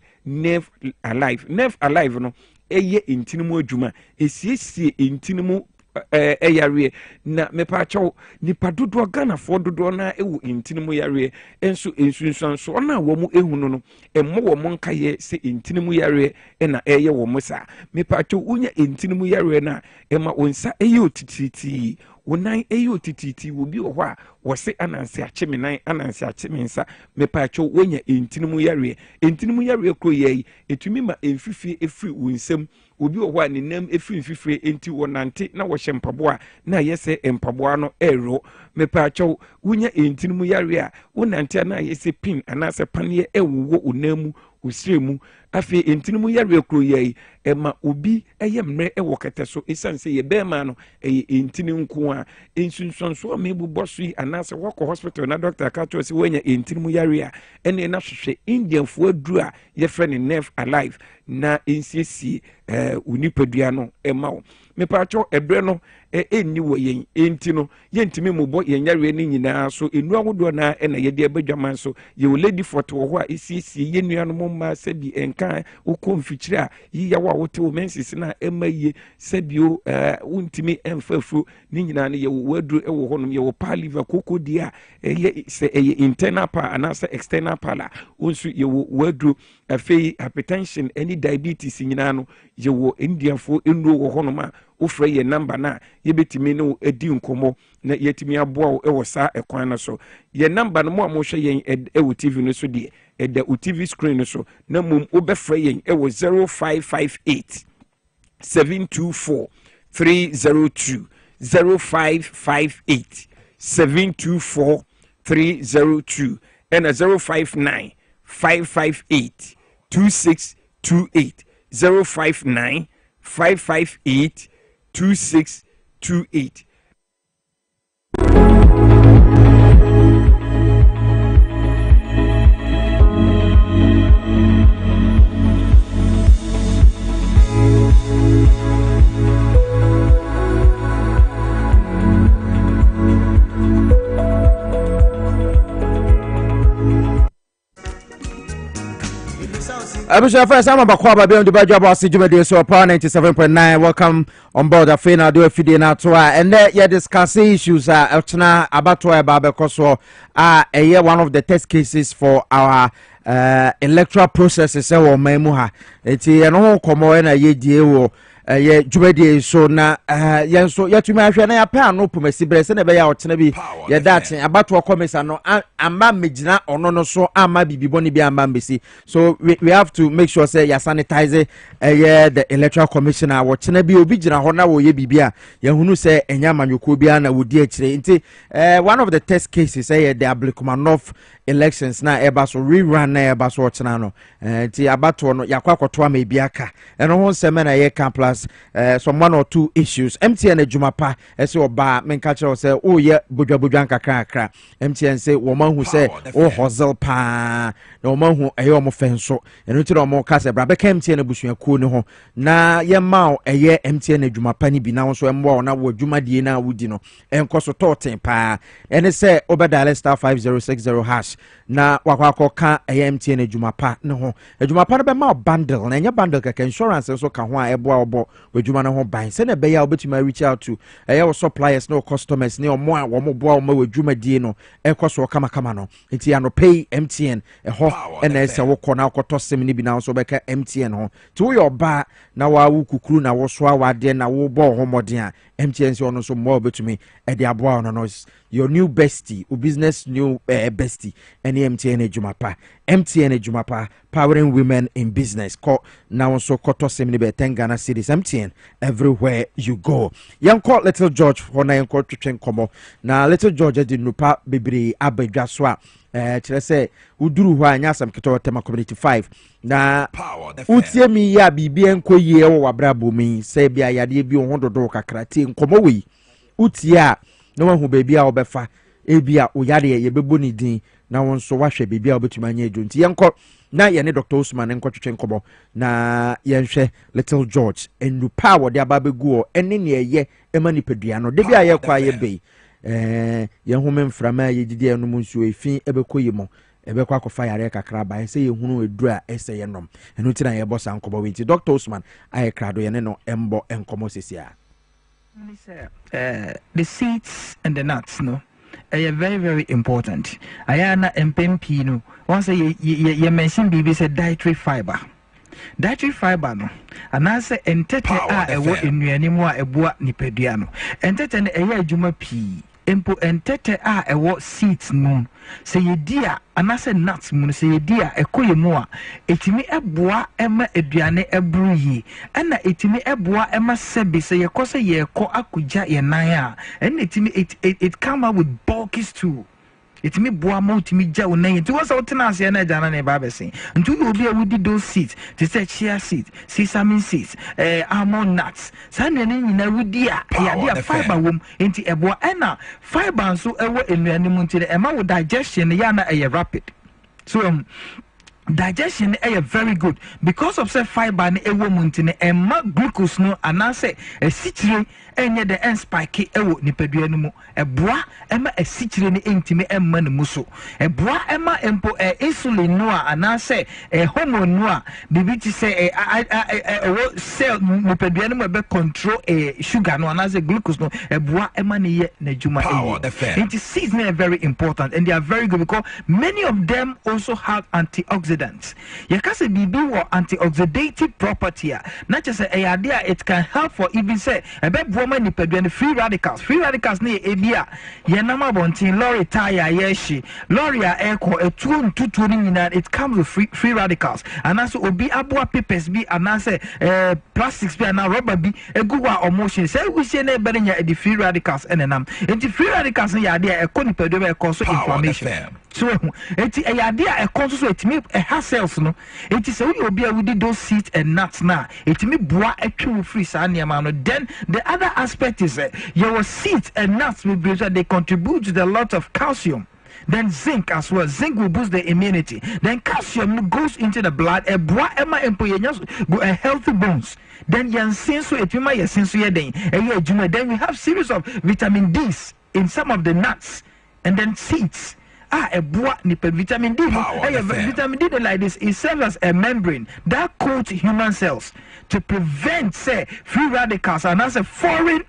no eye intinimu adwuma esiesie intinimu yare na mepacho nipa dodo Ghana fo dodo na ewu intinimu yare enso ensunsanso na wo mu ehunu no emmo wo mo nkaye se intinimu yare na eye wo mo sa mepacho unya intinimu yare na ema onsa eye otititi wonan eye otititi wo bi wo a wo se ananse achemenan ananse achemensa mepacho wonya intinimu yare kro ye etumi ma emfifi efri wonsam obi wo a ne nam efiri mfifire enti wonante na wo hyempabo na yese empabo no ero mepacho wonya intinimu yare a wonante na yese pin anase panie ewwo onamu osiremu afi intinimu yare kro ye ema obi mre ewo keteso esanse ye bema no intini nko a ensunsonso mebuboso anase wako hospital na doctor ka to se wonya intinimu yare a ene na hwehwe Indian fo aduru a ye friend nerve alive na ensiesie unipadua no ema wo mepacho ebre no enni wo yen enti no yentimi mubo yenyare ni nyina so enu awodo na ena ye de abadwaman so ye lady photo wo ho a esiesie ye nua no mma sabi enkan ukomfikyire a yiya wa wote wo mensis na ema ye sabio untimi emfafu ni nyina no ye wadru ewo honom ye wo paliva kokodia ye se internal pa anasa external pala onsu ye wadru afei hypertension any diabetes nyina no ye wo indianfo enu wo honom a ofre ye number na ye betimi no edi nkomo na yetimi aboa ewo sa ekwan na so ye number no mo amohwe yen ewo TV no so de eda TV screen no so na mum obefre yen ewo 0558 724 302 0558 724 302 and 059 558 2628 059 558 2628. Abisha first I'm about Kwaba beyond the Dwabo Ase Jumede so Power 97.9. Welcome on board the Fena do FD na to and there you discuss issues eltna about to because one of the test cases for our electoral processes or memuha eti eno komo na ye die wo ye Jumede so na yen so yatumi ahwe na ya pa no pomasi bre se na be ya otena bi ye that about to komesa no amba megina ono no so ama bibiboni bi amba mbesi so we have to make sure say ya sanitize the electoral commissioner watena bi obi gina ho na wo ye bibia ye hunu say enya manyoko bia na wodi akire nti one of the test cases the Ablikumanov elections na eba so rerun na eba so otena no nti abato no yakwa koto ama biaka eno ho nseme na ye can plus some one or two issues MTN adwumapa ese oba menka kire say o ye bodwabodwa nkakra MTN say wo man hu say o hustle pa na wo man hu eyo mo fenso eno ti do mo ka say bra be ka MTN abusuakuo ne ho na ye ma eye MTN adwumapa ni bi na so embo na wo adwumadie na wudi no enkoso toten pa ene say obedale star 5060 hash na wakwa ka eye MTN adwumapa ne ho adwumapa no be ma bundle na enya bundle ka insurance so ka ho a ebo obo adwuma no ho ban se na be ya obetuma reach out to eye suppliers no customers ne omo a wo mo bo ma adwumadie no enkoso kama no enti ya no pay MTN ho ene se wo kona akoto sem ni bi na so be ka MTN ho ti wo yo ba na wa wu kukuru na wo so awade na wo bo ho modern a MTN se ono so mo betumi e de aboa ono no your new bestie or business new bestie any MTN adwumapa powering women in business call now so koto semni be 10 Ghana cedis MTN everywhere you go young call Little George for na young call twetwen komo na Little George di nupa bebre abadwa so a kire se uduru ho anya sam keto tema community 5 na utie mi ya bibia enko ye wo wabrabo mi se bia yade bi ho dodo kakra ti nkomo we utie a no hu baby a obefa ebia oyare ye bebo ni din na won so wahwe bibia obetuma anya edu nti yenko na ye ne Dr. Usman enko twetwe nkobo na yenhwe Little George enu power de ababegu o ene ne ye ema nipadua no de bia ye kwa ye bei ye home mframa ye gidi enu munsu efin ebekoyi mo ebekwa kofa yare kakra ba ese ye hunu edu a ese ye nom enu ti na ye bossa nkobo we nti Dr. Usman aye krado ye ne no embo enkomo sesia. The seeds and the nuts, no, are very, very important. Ayana and Pempino, once you mentioned BB said dietary fiber. Dietary fiber, no, and I say, and tete a work in you anymore a boa nipediano, and tete and a juma pea. Empo entete a ewo seeds no se ye dia anase nuts mu se ye dia ekoye mu a etimi eboa ema aduane ebru yi na etimi eboa ema sebi se ye kose ye ko akuja ye nan a and etimi it come out with bulky stew. It me boa mo to me jaw na it was out na se na jana na ba besin ntu you obi a wudi those seeds to say chia seeds sesame seeds almond nuts san ne nyina wudi a ya dia fiber wom enti eboa na fiber so ewo enuane mu nti e ma wo digestion ya na rapid so digestion is very good because of say fiber na ewo mu nti ne emma glucose no anase esitire enye the end spike ewo nipadua no mu eboa ema esitire ne entime emma ne muso eboa ema empo insulin no anase hormone no bibi ti say ewo cell nipadua no be control sugar no anase glucose no eboa ema ne ye na juma it is seeds are very important and they are very good because many of them also have antioxidants. You can say BB or antioxidative property. Not just a idea, it can help for even say a bad woman ni free radicals. Free radicals ni ebia. Yenama bontin lorry tire yeshi. Loria echo a 2 it comes with free radicals. And also obi abua papers be and answer plastics be and rubber be a good or motion. Say we say ne better the free radicals and the free radicals ni idea a conipedue cause inflammation. So it's a idea a cause it me a cells no it is only obi we did those seeds and nuts now it me boa actual free saniamano. Then the other aspect is your seeds and nuts they contribute to the lot of calcium. Then zinc as well. Zinc will boost the immunity. Then calcium goes into the blood. A boa emma go a healthy bones. Then yan senso etima ya senso ya then we have series of vitamin D's in some of the nuts and then seeds. A boa nipple vitamin D. Vitamin D like this, it serves as a membrane that coats human cells to prevent, say, free radicals and as a foreign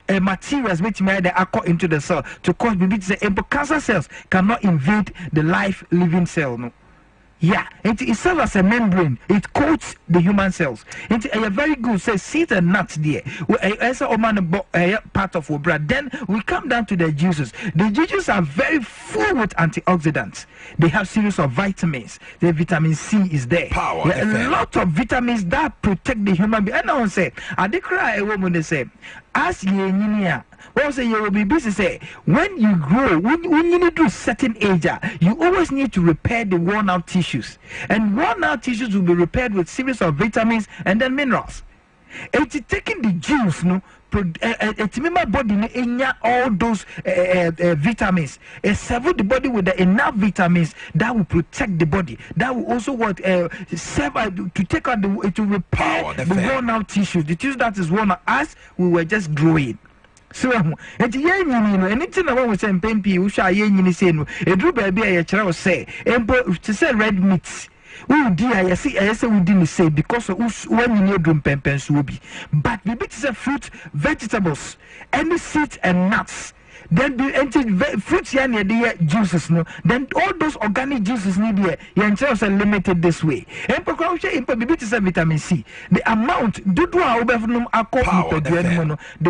materials which may occur into the cell to cause cancer cells cannot invade the life living cell. No. Yeah, it serves as a membrane. It coats the human cells. It's a very good say seeds and nuts there. As a part of our bread. Then we come down to the juices. The juices are very full with antioxidants. They have series of vitamins. The vitamin C is there. A lot of vitamins that protect the human being. And I want to say, I declare a woman they say, as you well, say you will be busy. Say when you grow, when you need to a certain age, you always need to repair the worn out tissues, and worn out tissues will be repaired with series of vitamins and then minerals. It's taking the juice, no. My body all those vitamins. Serve the body with enough vitamins that will protect the body. That will also serve to take out to repair the worn out tissues. The tissue that is worn out as we were just growing. So anything I want to say pempi we shall yen say no edru baby a chira say to say red meat we dear I say we didn't say because when you need drum pempens will be but the bit is a fruit vegetables any seeds and nuts. Then the fruits here near the juices, no. Then all those organic juices need here. Your are limited this way. And vitamin C. The amount the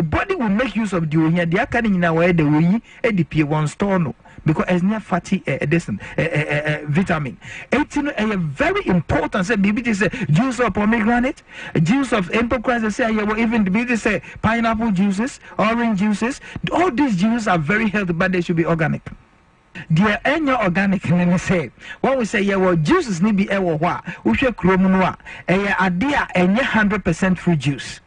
body will make use of the can in our the way ADP one store no. Because it's not fatty vitamin. It's a very important. Say BB say juice of pomegranate, juice of empocras. Say even the BB say pineapple juices, orange juices. All these juices are very healthy, but they should be organic. They are organic. And say when we say juices need be we should chrome noir. Idea 100% fruit juice.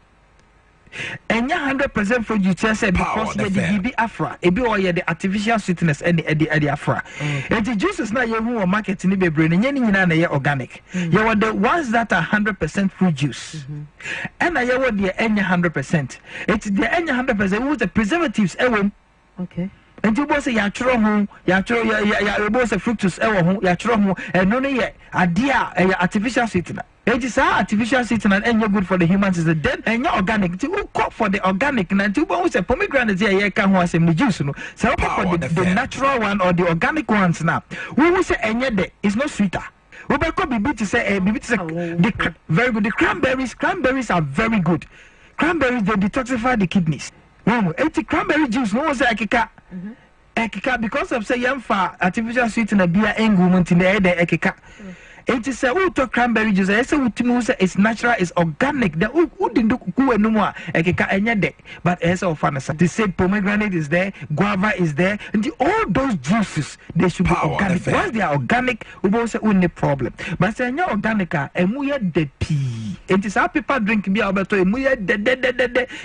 And 100% fruit juice say because the BB Afra, ebi or the artificial sweetness and the Afra. And the juices now you who market in the brain and any organic. You are the ones that are 100% fruit juice. And I want the 100%. It's the 100% with the preservatives. Okay. And you both say yatro both fructus yatro and no idea artificial sweetener. It is artificial sweetener and you're good for the humans is the dead and you're organic. You cook for the organic and you both say pomegranate here can was the juice. So for the natural one or the organic ones now. We will say and yet it's not sweeter. We could be say very good. The cranberries are very good. Cranberries they detoxify the kidneys. It's cranberry juice no one say ekika because of say yamfa artificial sweetener beer engulment in the ekika. It is a to cranberry juice. I say it's natural, it's organic. The didn't do no more ekika enyade, but as of fanasa. The same pomegranate is there, guava is there, and all those juices they should be organic. Once they are organic, we won't say no problem. But say no organica, and we the pea. It is how people drink beer, but de.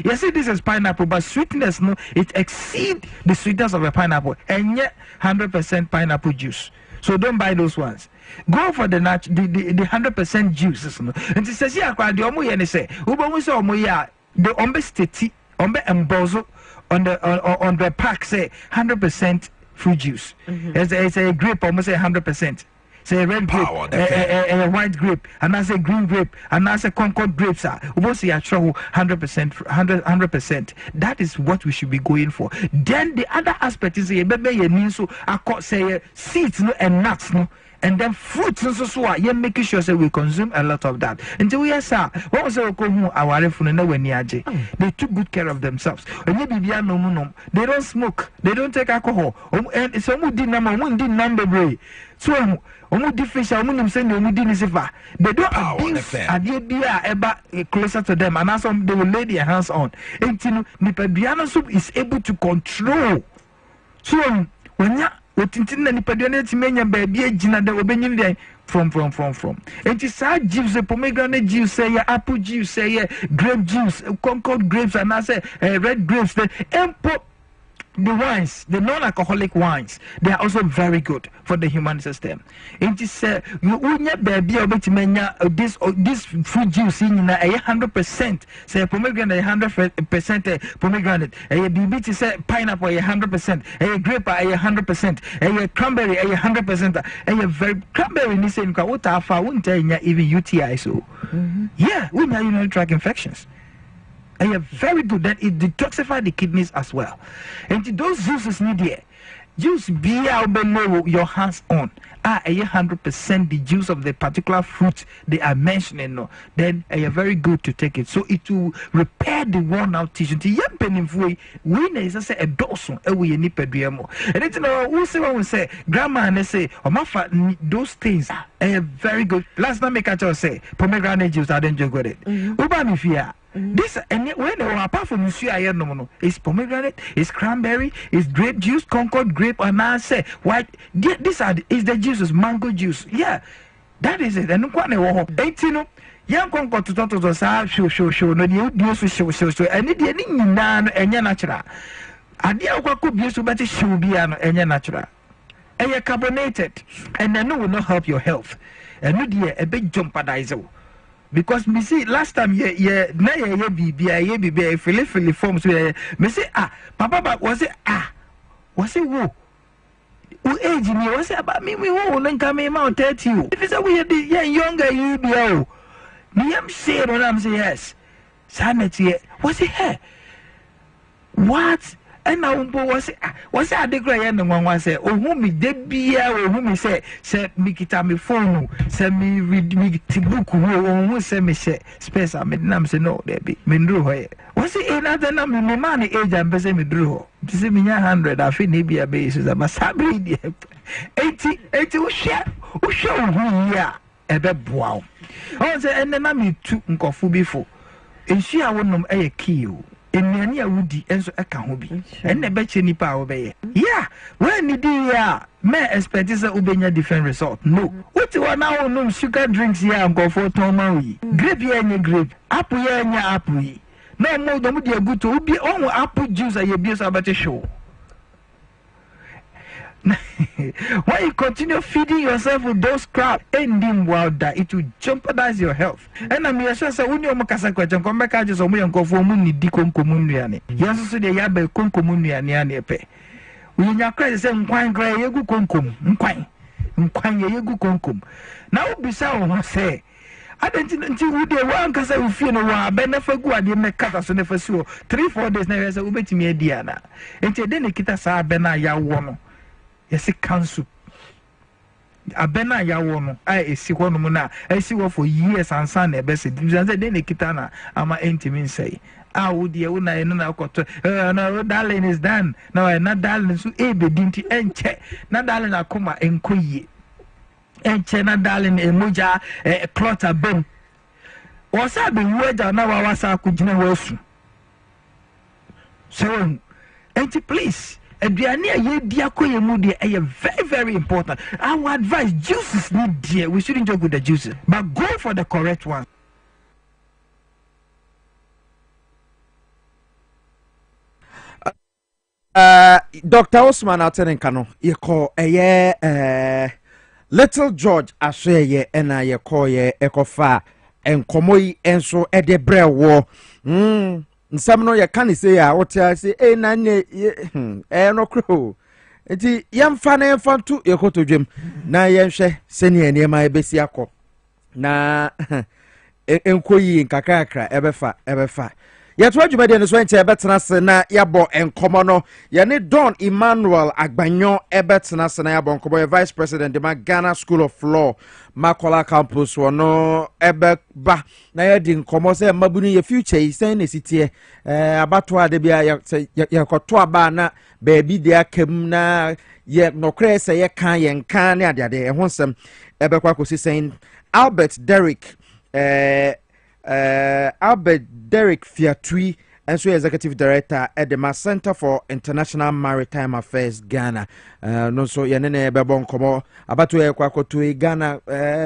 You see, this is pineapple, but sweetness no, it exceeds the sweetness of a pineapple, and yet 100% pineapple juice. So don't buy those ones. Go for the 100% juices. And it says here, the omo say, Uba so moya the ombe steti, ombe embozo on the pack say 100% fruit juice. It's a grape, almost say 100%. Say red grape, a white grape, and I say green grape, and I say Concord grapes are. We say 100%. That is what we should be going for. Then the other aspect is a baby means so I say seeds no and nuts no. And then fruits and so you're making sure that we consume a lot of that. Until we are what was our they took good care of themselves. They don't smoke, they don't take alcohol. And some did number so fish they don't abuse ever closer to them and also they will lay their hands on. And Nipabiano soup is able to control. So when you Tintin and Padionate Mania baby Gina de Obenin from. And it's sad juice, pomegranate juice, say apple juice, say grape juice, Concord grapes, and I say red grapes, the wines, the non-alcoholic wines, they are also very good for the human system. It is you wouldn't baby this fruit juice in 100%. Say pomegranate 100% pomegranate. A baby to say pineapple 100%. A grape 100%. A cranberry 100%. A very cranberry in this same what I won't tell you even UTI so. Yeah, we know urinary tract infections. And you're very good that it detoxifies the kidneys as well. And those juices need here. Juice beer your hands on. 100% the juice of the particular fruit they are mentioning. No, then you're very good to take it. So it will repair the worn out tissue. We need to say a dose we need pedriamo. And it's we say grandma and they say those things are very good. Last time I say pomegranate juice I didn't with it. This and when apart from monsieur no is pomegranate, is cranberry, is grape juice, Concord grape, and I say white. These is the juices, mango juice. Yeah, that is it. And no one 18 young Concord to show no show and it any nan and natural. Idea what could be so better show be and natural. And you're carbonated, and I know will not help your health. And no dear a big jumpadizer. Because me see last time be Philly forms me say papa was it who age me was it about me won't come in Mount 30 you if it's a weird younger you be me am saying when I'm saying yes sanity was it her what and now was I declare and one was say oh who me de bia or who me say me kita me phone say me read me book who say me say space I made nam say no there be me drew her was it another number me man age and say me drew to say me 100 I feel maybe a basis I'm a sabri 80 who share who yeah ebe boa o say and na me tu nkofu before and she I won't a key Eniani awudi enso eka ho bi enne be che nipa obeye yeah when ni di ya me expect is ubenya different result no what you na no sugar drinks here and go for toma wi grape ya nye grape apple ya nye apple no more than the good to be on apple juice and your abuse about a show. When you continue feeding yourself with those crap, ending wild that it will jeopardize your health. And I'm sure so when you makasa question come back just omo yanko for muni di konkomunuane. Yes so de yabe konkomunuane ane pe. We nya cry say nkwan cry yegu konkom nkwan yegu konkom. Now bisa o say I don't think you would one cause I feel no one benefit go ade me kata so nefa so 3-4 days na we say ubetimi adiana. Enti de ne kita sa bena ya wo no. Yes, council. Abena ya wono. I see one na. I see what for years and son a best. Then the kitana. Ama intimate say. I would ye una and no darling is done. No, I'm not darling. So a bedinti enche. Not darling akuma enkuyi. Enche not darling emoja a clotter bone. Was I be word now I was a kujina wosu. So, enche please. Very, very important. Our advice, juices need dear. We shouldn't joke with the juices, but go for the correct one. Dr. Osman Atenenkano, you call a Little George Ase and I call ye Ekofa and Komoi and so at the bread war. Some no ya can say what I say na no crow. Enti yam fan to ye ko to dwem na ye hwe sene ne ma ebesi akọ na enkoyi nkakakra ebefa ye to adwuma de no so enche ebetena se na yabo enkomo no ye ne Don Emmanuel Agbanyo ebetena se na yabo enkomo vice president de Ghana School of Law Makola campus wono ebeba na ye di enkomo se mabunu ye future yi sen esitie abato ade bia ye koto aba na baby de akam na ye nokre se ye kan ye nkan ne ade ade ho nsem ebekwa kosi sen Albert Derek Fiatui and so executive director at the Center for International Maritime Affairs Ghana. No so yenene bebon komo about to to Ghana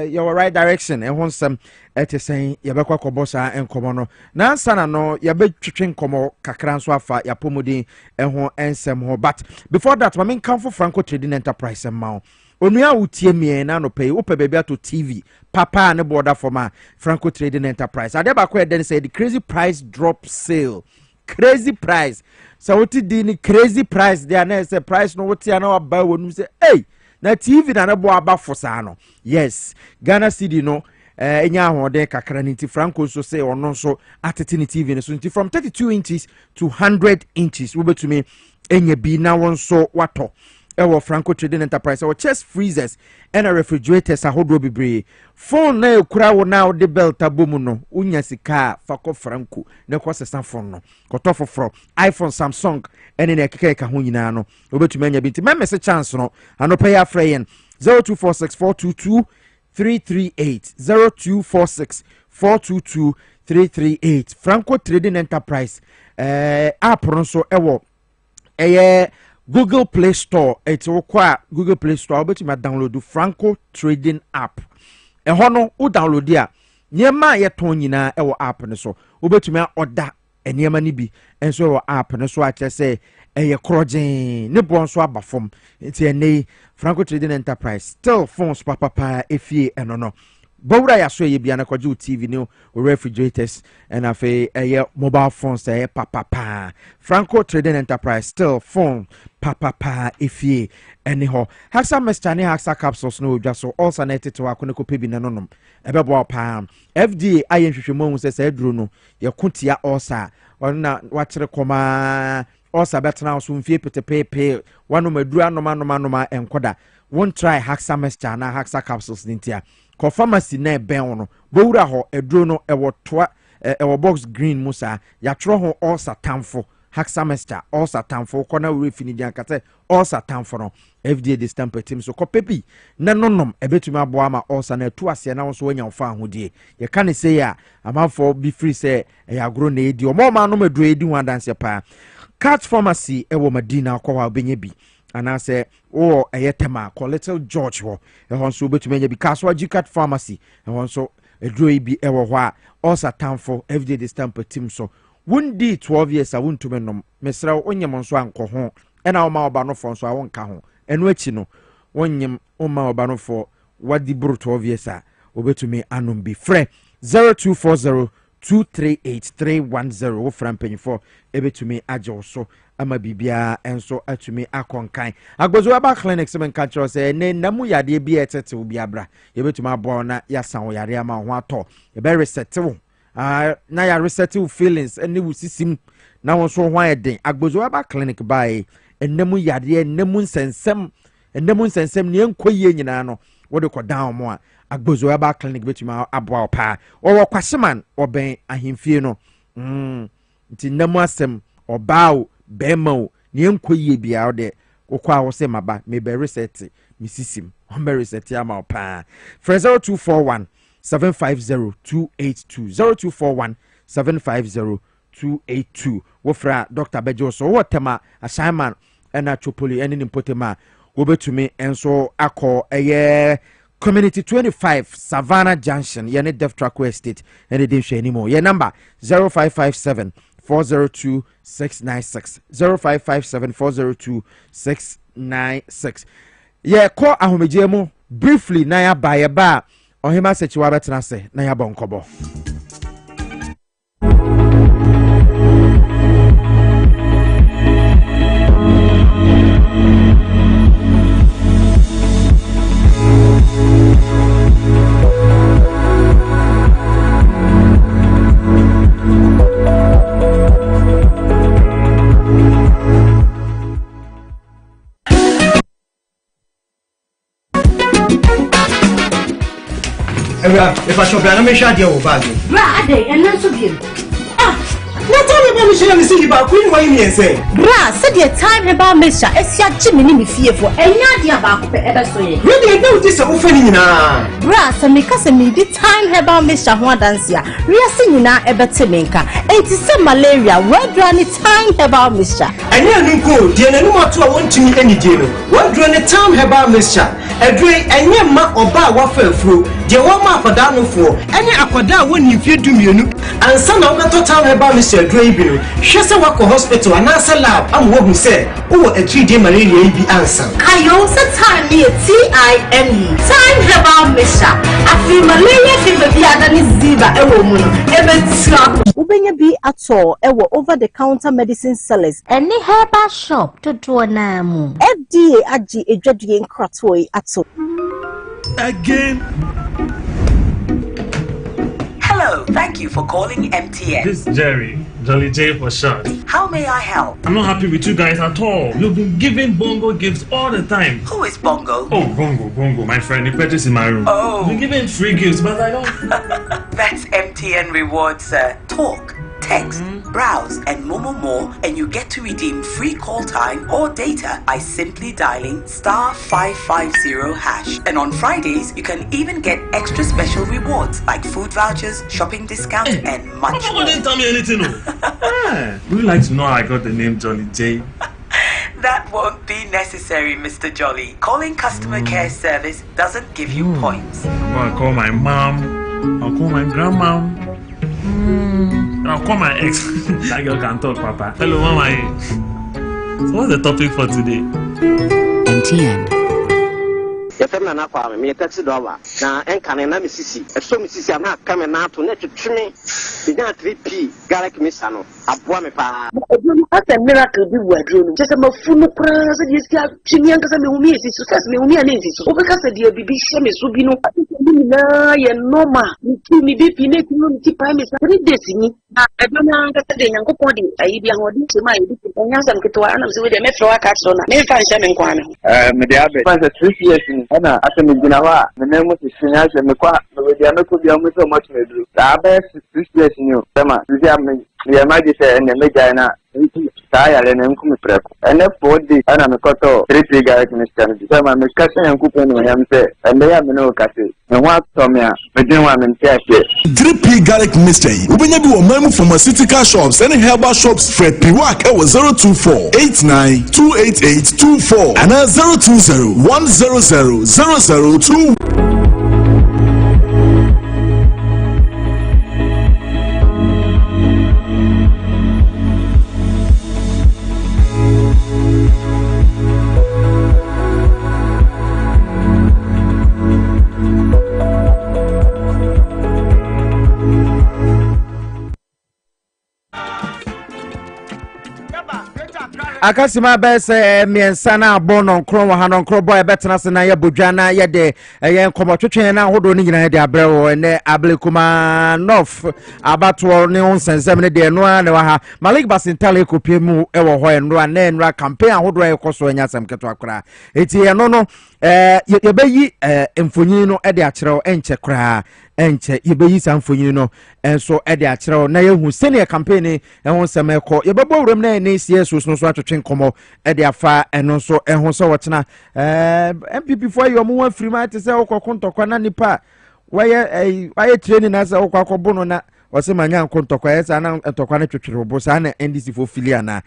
your right direction and want some at saying yabekwa kobosa and komono. Na sana no yabe twetwen komo kakran so afa yapomodi ho ensem ho. But before that, I mean come for Franco Trading Enterprise and Onua utie mie na no pay ope bebia to TV papa ne border for ma Franco Trading Enterprise adeba ko eden say the crazy price drop sale crazy price so what di ni crazy price there na say price no what na ba wonu say hey na TV na bo aba for sa no yes Ghana city no enya ahode kakra nti Franco so say ono so atete ni TV no so nti from 32 inches to 100 inches wo betumi enye bi na won so wato ewo Franco Trading Enterprise or chest freezers and a refrigerators ahodo bebre phone na ekura wo na de belt abomu no unya sika fako Franco na kwasesa phone no kotofo fro iPhone Samsung ene na ekeka ho nyina no obetuma nya binti message chance no anopa ya freyen 0246422338 0246422338 Franco Trading Enterprise app no so ewo Google Play Store, it's okwa Google Play Store, obeti ma download Franco Trading app. Hono o download dia. Nyema ye ton nyina ewo app ne so. Obeti ma order enyema ni bi enso ewo app ne so ache say eye krogen ne bon so abafom. Enti ene Franco Trading Enterprise still phones papa efie enono. Bowra ya so ye bia na kwaje TV ne refrigerators and afi mobile phones papa Franco Trading Enterprise still phone papa efie anyhow Haxa mestane Haxa capsules no just so also net to akone ko pebi nanom ebebo pa FDA ayenhwehwemo hu se duro no ye kotia osa ona wachire koma osa betena so mfie petepepe wano madura anoma enkoda won try Haxa mestane na Haxa capsules nintia ko pharmacy na ben no bowura ho eduro no ewo toa ewo box green musa ya tro ho all satamfo Haxamester all satamfo kona we fini dia kate all satamfo no FDA de stamp team so ko pepi na nonom ebetumi aboa ma all sa na tu ase na so wanya ofa ahodie ye ka ne say ya amanfo be free say e agro na edi o ma no maduro edi ho adanse pa Cat Pharmacy ewo Madina ko wa benye bi anase o eyetema ko Little George ho e hon so betumi nya bi Kaswa Cat Pharmacy e hon so eduro bi ewo ho a all satamfo FDA de stamp team so wundi 12 years a wuntume nom mesra onyem nso anko ho ena oma oba no fo nso a wonka ho eno achi no wonyem oma oba no fo wadi buru 12 years a obetumi anom bi frɛ 0240238310 wo fra mpanyifo ebetumi agye so ama bibia enso atumi akonkan agbozo aba clinic se menka kyerɛ sɛ ne namu yade bi etete obi abra yebetumi abo na yasan wo yare ama ho atɔ ebe reset wo na ya reset wo feelings ene wo sisim na wo so ho ayeden agbozo aba clinic bai enemu yade enemu nsensem ne enkoye nyina no wo de kɔ down mo a agbozo aba clinic betumi abo pa wo kwahyeman oben ahemfie no nti namu asem obao bema ne enkoye bia wo de kokwa wo se maba me be reset me sisim on be reset ama pa 0241 750-282 0241-750-282 wofra Dr. Bejo so wotema assignment ena chopoli eni nimpotema wobetumi enso akọ eye community 25 Savannah Junction yene Deaf Track Estate ene dem hwe animo ye number 0557 402-696 0557-402-696 ye ko ahomeje mu briefly na ya ba ye ba ohima sechiwa betena se na ya bonkobo If I shop, I'm sure you will bag. Bra, and then so good. What all about me share me see about Queen Wayne and say? Bra, said your time about Mister Esia Jimmy fear for any idea about ever so. Really, no, this is offending now. Bra, so make us a the time about Mister Juan Dancia. We are singing now about Timinka. It is some malaria. Where do any time about Mister? And you go, the enemy to want to meet any deal. What do any time about Mister? A drink and your ma or bar waffle through. The one ma for down for any aquada when you feel to me and some of the time about Mr. Draybino. She said, walk a hospital and answer lab. I'm what who said, oh, a 3-day malaria be answer. I also time me TIME. Time about Mister. I feel malaria fever be than is diva a woman. Ever slap. Ubenya be at all, over the counter medicine sellers. Any herbal shop to do a name. FDA Aji a judging cratway at all. Again. Hello, thank you for calling MTN. This is Jerry, Jolly J for short. How may I help? I'm not happy with you guys at all. You've been giving Bongo gifts all the time. Who is Bongo? Oh, Bongo, my friend. He purchased in my room. Oh. You've been giving free gifts, but I don't. That's MTN rewards, sir. Talk, text, browse, and more, and you get to redeem free call time or data by simply dialing *550#. And on Fridays, you can even get extra special rewards like food vouchers, shopping discounts, and much more. Didn't tell me anything. Would you like to know how I got the name Jolly J? That won't be necessary, Mr. Jolly. Calling customer care service doesn't give you points. I'll call my mom. I'll call my grandma. I'll call my ex. That girl can talk, Papa. Hello, Mama. So what's the topic for today? MTN. Your family na kwa me taxi driver na enkane na misisi so misisi na kame na to na twetwe me na 3p garlic misa no aboa me pa odunu asa miracle bi wadro no sese mafunu kra se die sia twini ankasa me humi esi so sese me humi ana esi so obeka se die bibi hye me so bi no ni na ye normal ni bi pi na ti no ti pa me sa 3 days ni na edona ankasa de nyankopon de ayi bi ahodi se ma yi bi nyasa mketo ana se we de me fro aka so na me fa nhyɛ me nkwa no me de abe fa 3 years ana asemi gina wa me na mu sisinya se me kwa me de ameko bia mu so much me duru da ba 6 years ni o tema sisi am ya ma di se ne me gina ta ya le ne nku me preko ene 4 days ana me koto 3 garlic mixture ni tema me kase yanku pe no yam se ene ya me no kase me wa to me a me din wa me ntia se 3p garlic mixture ubenya bi wo mamu pharmaceutical shops and herbal shops for piwak e wo 02489288824 and 020100002. akasima bese miensa na abo no nkro wa ha no nkro boy betena se na ye bodwa na ye de ye nkomotwetwen na hodo ni nyina de abrewo ene ablekuma north abato ne onsensem ne de no na wa ha Malik Basintale kopie mu e wo ho enro na enro campaign ahodo e koso anya sam keto akra eti ye no ye beyi emfonyin no e de akyerew enche kra enche ye beyi samfonyin no enso e de akyerew na ye hu senior campaign e ho nsem e ko ye bebo wrem na ne sie so atwetwen komo e de afa eno so e ho so wotena MPP for you mo afiri ma te se okokon tokwa na nipa waye training na se okwakobo no na wase manya nkontokwa esa na ntokwa na twetwere bo sa na NDC for filia na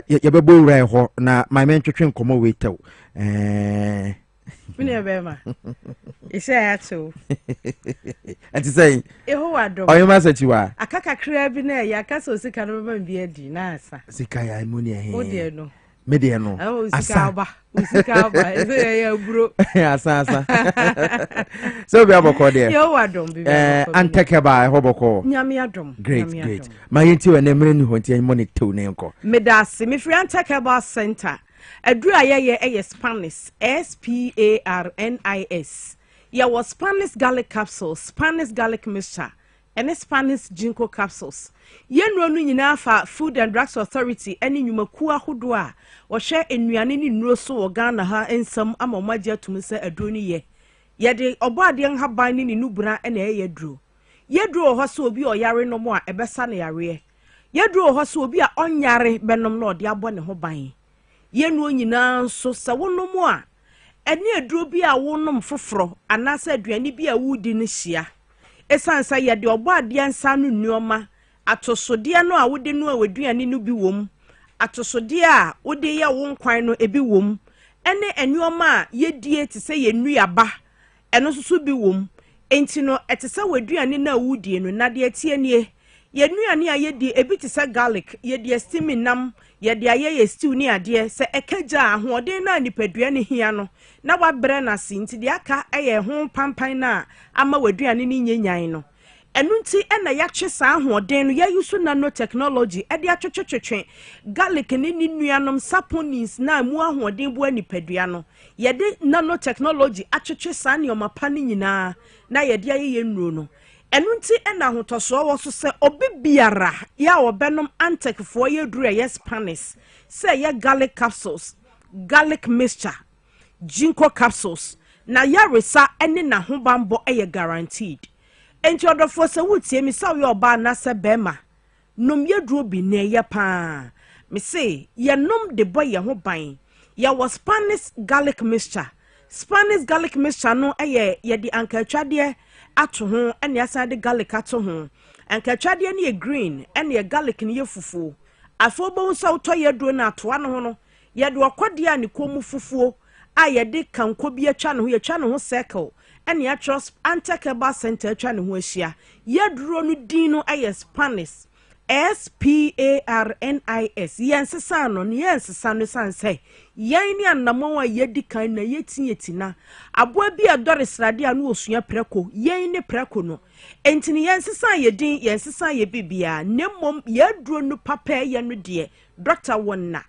ye bebo wura e ho na my men twetwen komo wetew Mini bema. Ise ato. Ati say. Eho wadom. Oyo ma sachiwa. Akaka kra bi na ya kasa osika no ba bi adi na asa. Sika ya imuni ehe. Ode no. Medie no. Osika oba. Osika oba. Ese ya bro. Asa. So bi aboko de. Eho wadom bi. Antekeba ehoboko. Nyame adom. Great. Ma yenti we na mre ni ho nti money tew ne nko. Medase me free Antekeba Center. Adru ayeye Spanish SPARNIS. Ya was Spanish garlic capsules, Spanish garlic mixture, and Spanish ginkgo capsules. Yenro nu nyina fa Food and Drugs Authority eni nyumaku ahodo a wo hye enuane ni nuro so wo Ghana ha ensam amamaje atum se adro ni ye. Ye de oboade nhaban ni nubura na ye duro. Ye duro ho so obi oyare no mo a ebesa na yare. Ye duro ho so obi a onyare benom na ode abo ne ho ban. Yenu nyina so se wonom a ene aduro bi a wonom foforo anasa aduane bi a wudi ne hia esansa ye de oboade ansa no nnuoma atosode no a wode no a waduane no bi wom atosode a wode ye wo nkwan no ebi wom ene ennuoma a yedie te se ye nnuaba eno susu bi wom enti no etese waduane na wudie no na de atie nie ye nnuane a yedie ebi te se garlic yedie steaming nam ye de aye stew ni ade se ekagya ahoden na nipadua ne hia no na wabre na sinti de aka eye ho pampan na ama waduane ni nyenyan no enunti ena ya twe sa ahoden no ya yusu nano technology e de atwetwetwe garlic ni nuanom saponins na mu ahoden bo nipadua no ye de nano technology atwetwe sa ne omapa ni nyina na ye de aye nnuro no enunti ena hotoso wo so se obibiara ya obenom antekfo ye duru ye Spanish se ye garlic capsules garlic mixture ginkgo capsules na ya resa ene na hobambo ye guaranteed enti odofo se wutie mi sa we oba na se bema nom ye duru bi ne ye pa me se ye nom de boy ye ho ban ye was Spanish garlic mixture no ye de ankatwade ato ho ene asa de garlic ato ho ankatwade ne ye green ene ye garlic ne ye fufuo afobo nso utoye duro na atoa no ho no ye de okode a ne komu fufuo a ye de kanko bi atwa ne ho ye twa ne ho circle ene ya trust Antekeba Center atwa ne ho ahia ye duro no din no aye Spanish SPARNIS yensesa no ne yensesa no sanse yen ni anamo a yedi kan na yetina aboa bi adore srade anu osua preko yen ne preko no entini yensesa yedin yensesa ye bibia nemmom yeduro no papa ye no de Dr. Wonna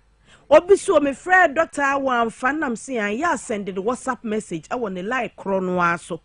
obiso me frɛ Dr. Wan fanam se an ya send the WhatsApp message awon ne like krono aso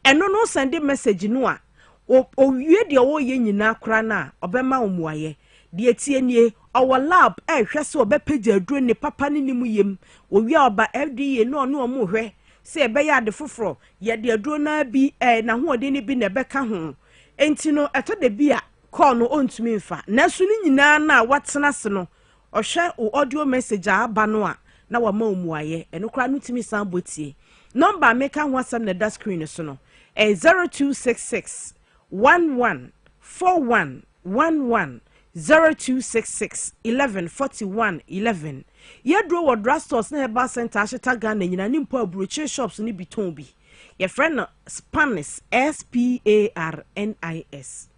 eno no send message no a o wie de wo ye nyina kra na obema omuaye de etie nie our lab hwe se obepage aduro ne papa ne nimu yem o wie oba FDA no no omu hwe se ebe ya de foforo ye de aduro na bi na ho ode ne bi na beka ho enti no eto de bi a call no ontumi mfa na su ni nyina na watena se no ohwe o audio message aba no a na wa ma omuaye eno kra no timi san botie number make ho asem na da screen so no 0266 114111 0266 1141 11 yedro wo drugstores na Herbal Center ashita Ghana nyina ni mpo abroche shops ni biton bi ye friend Spanish SPARNIS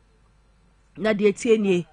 na de tienie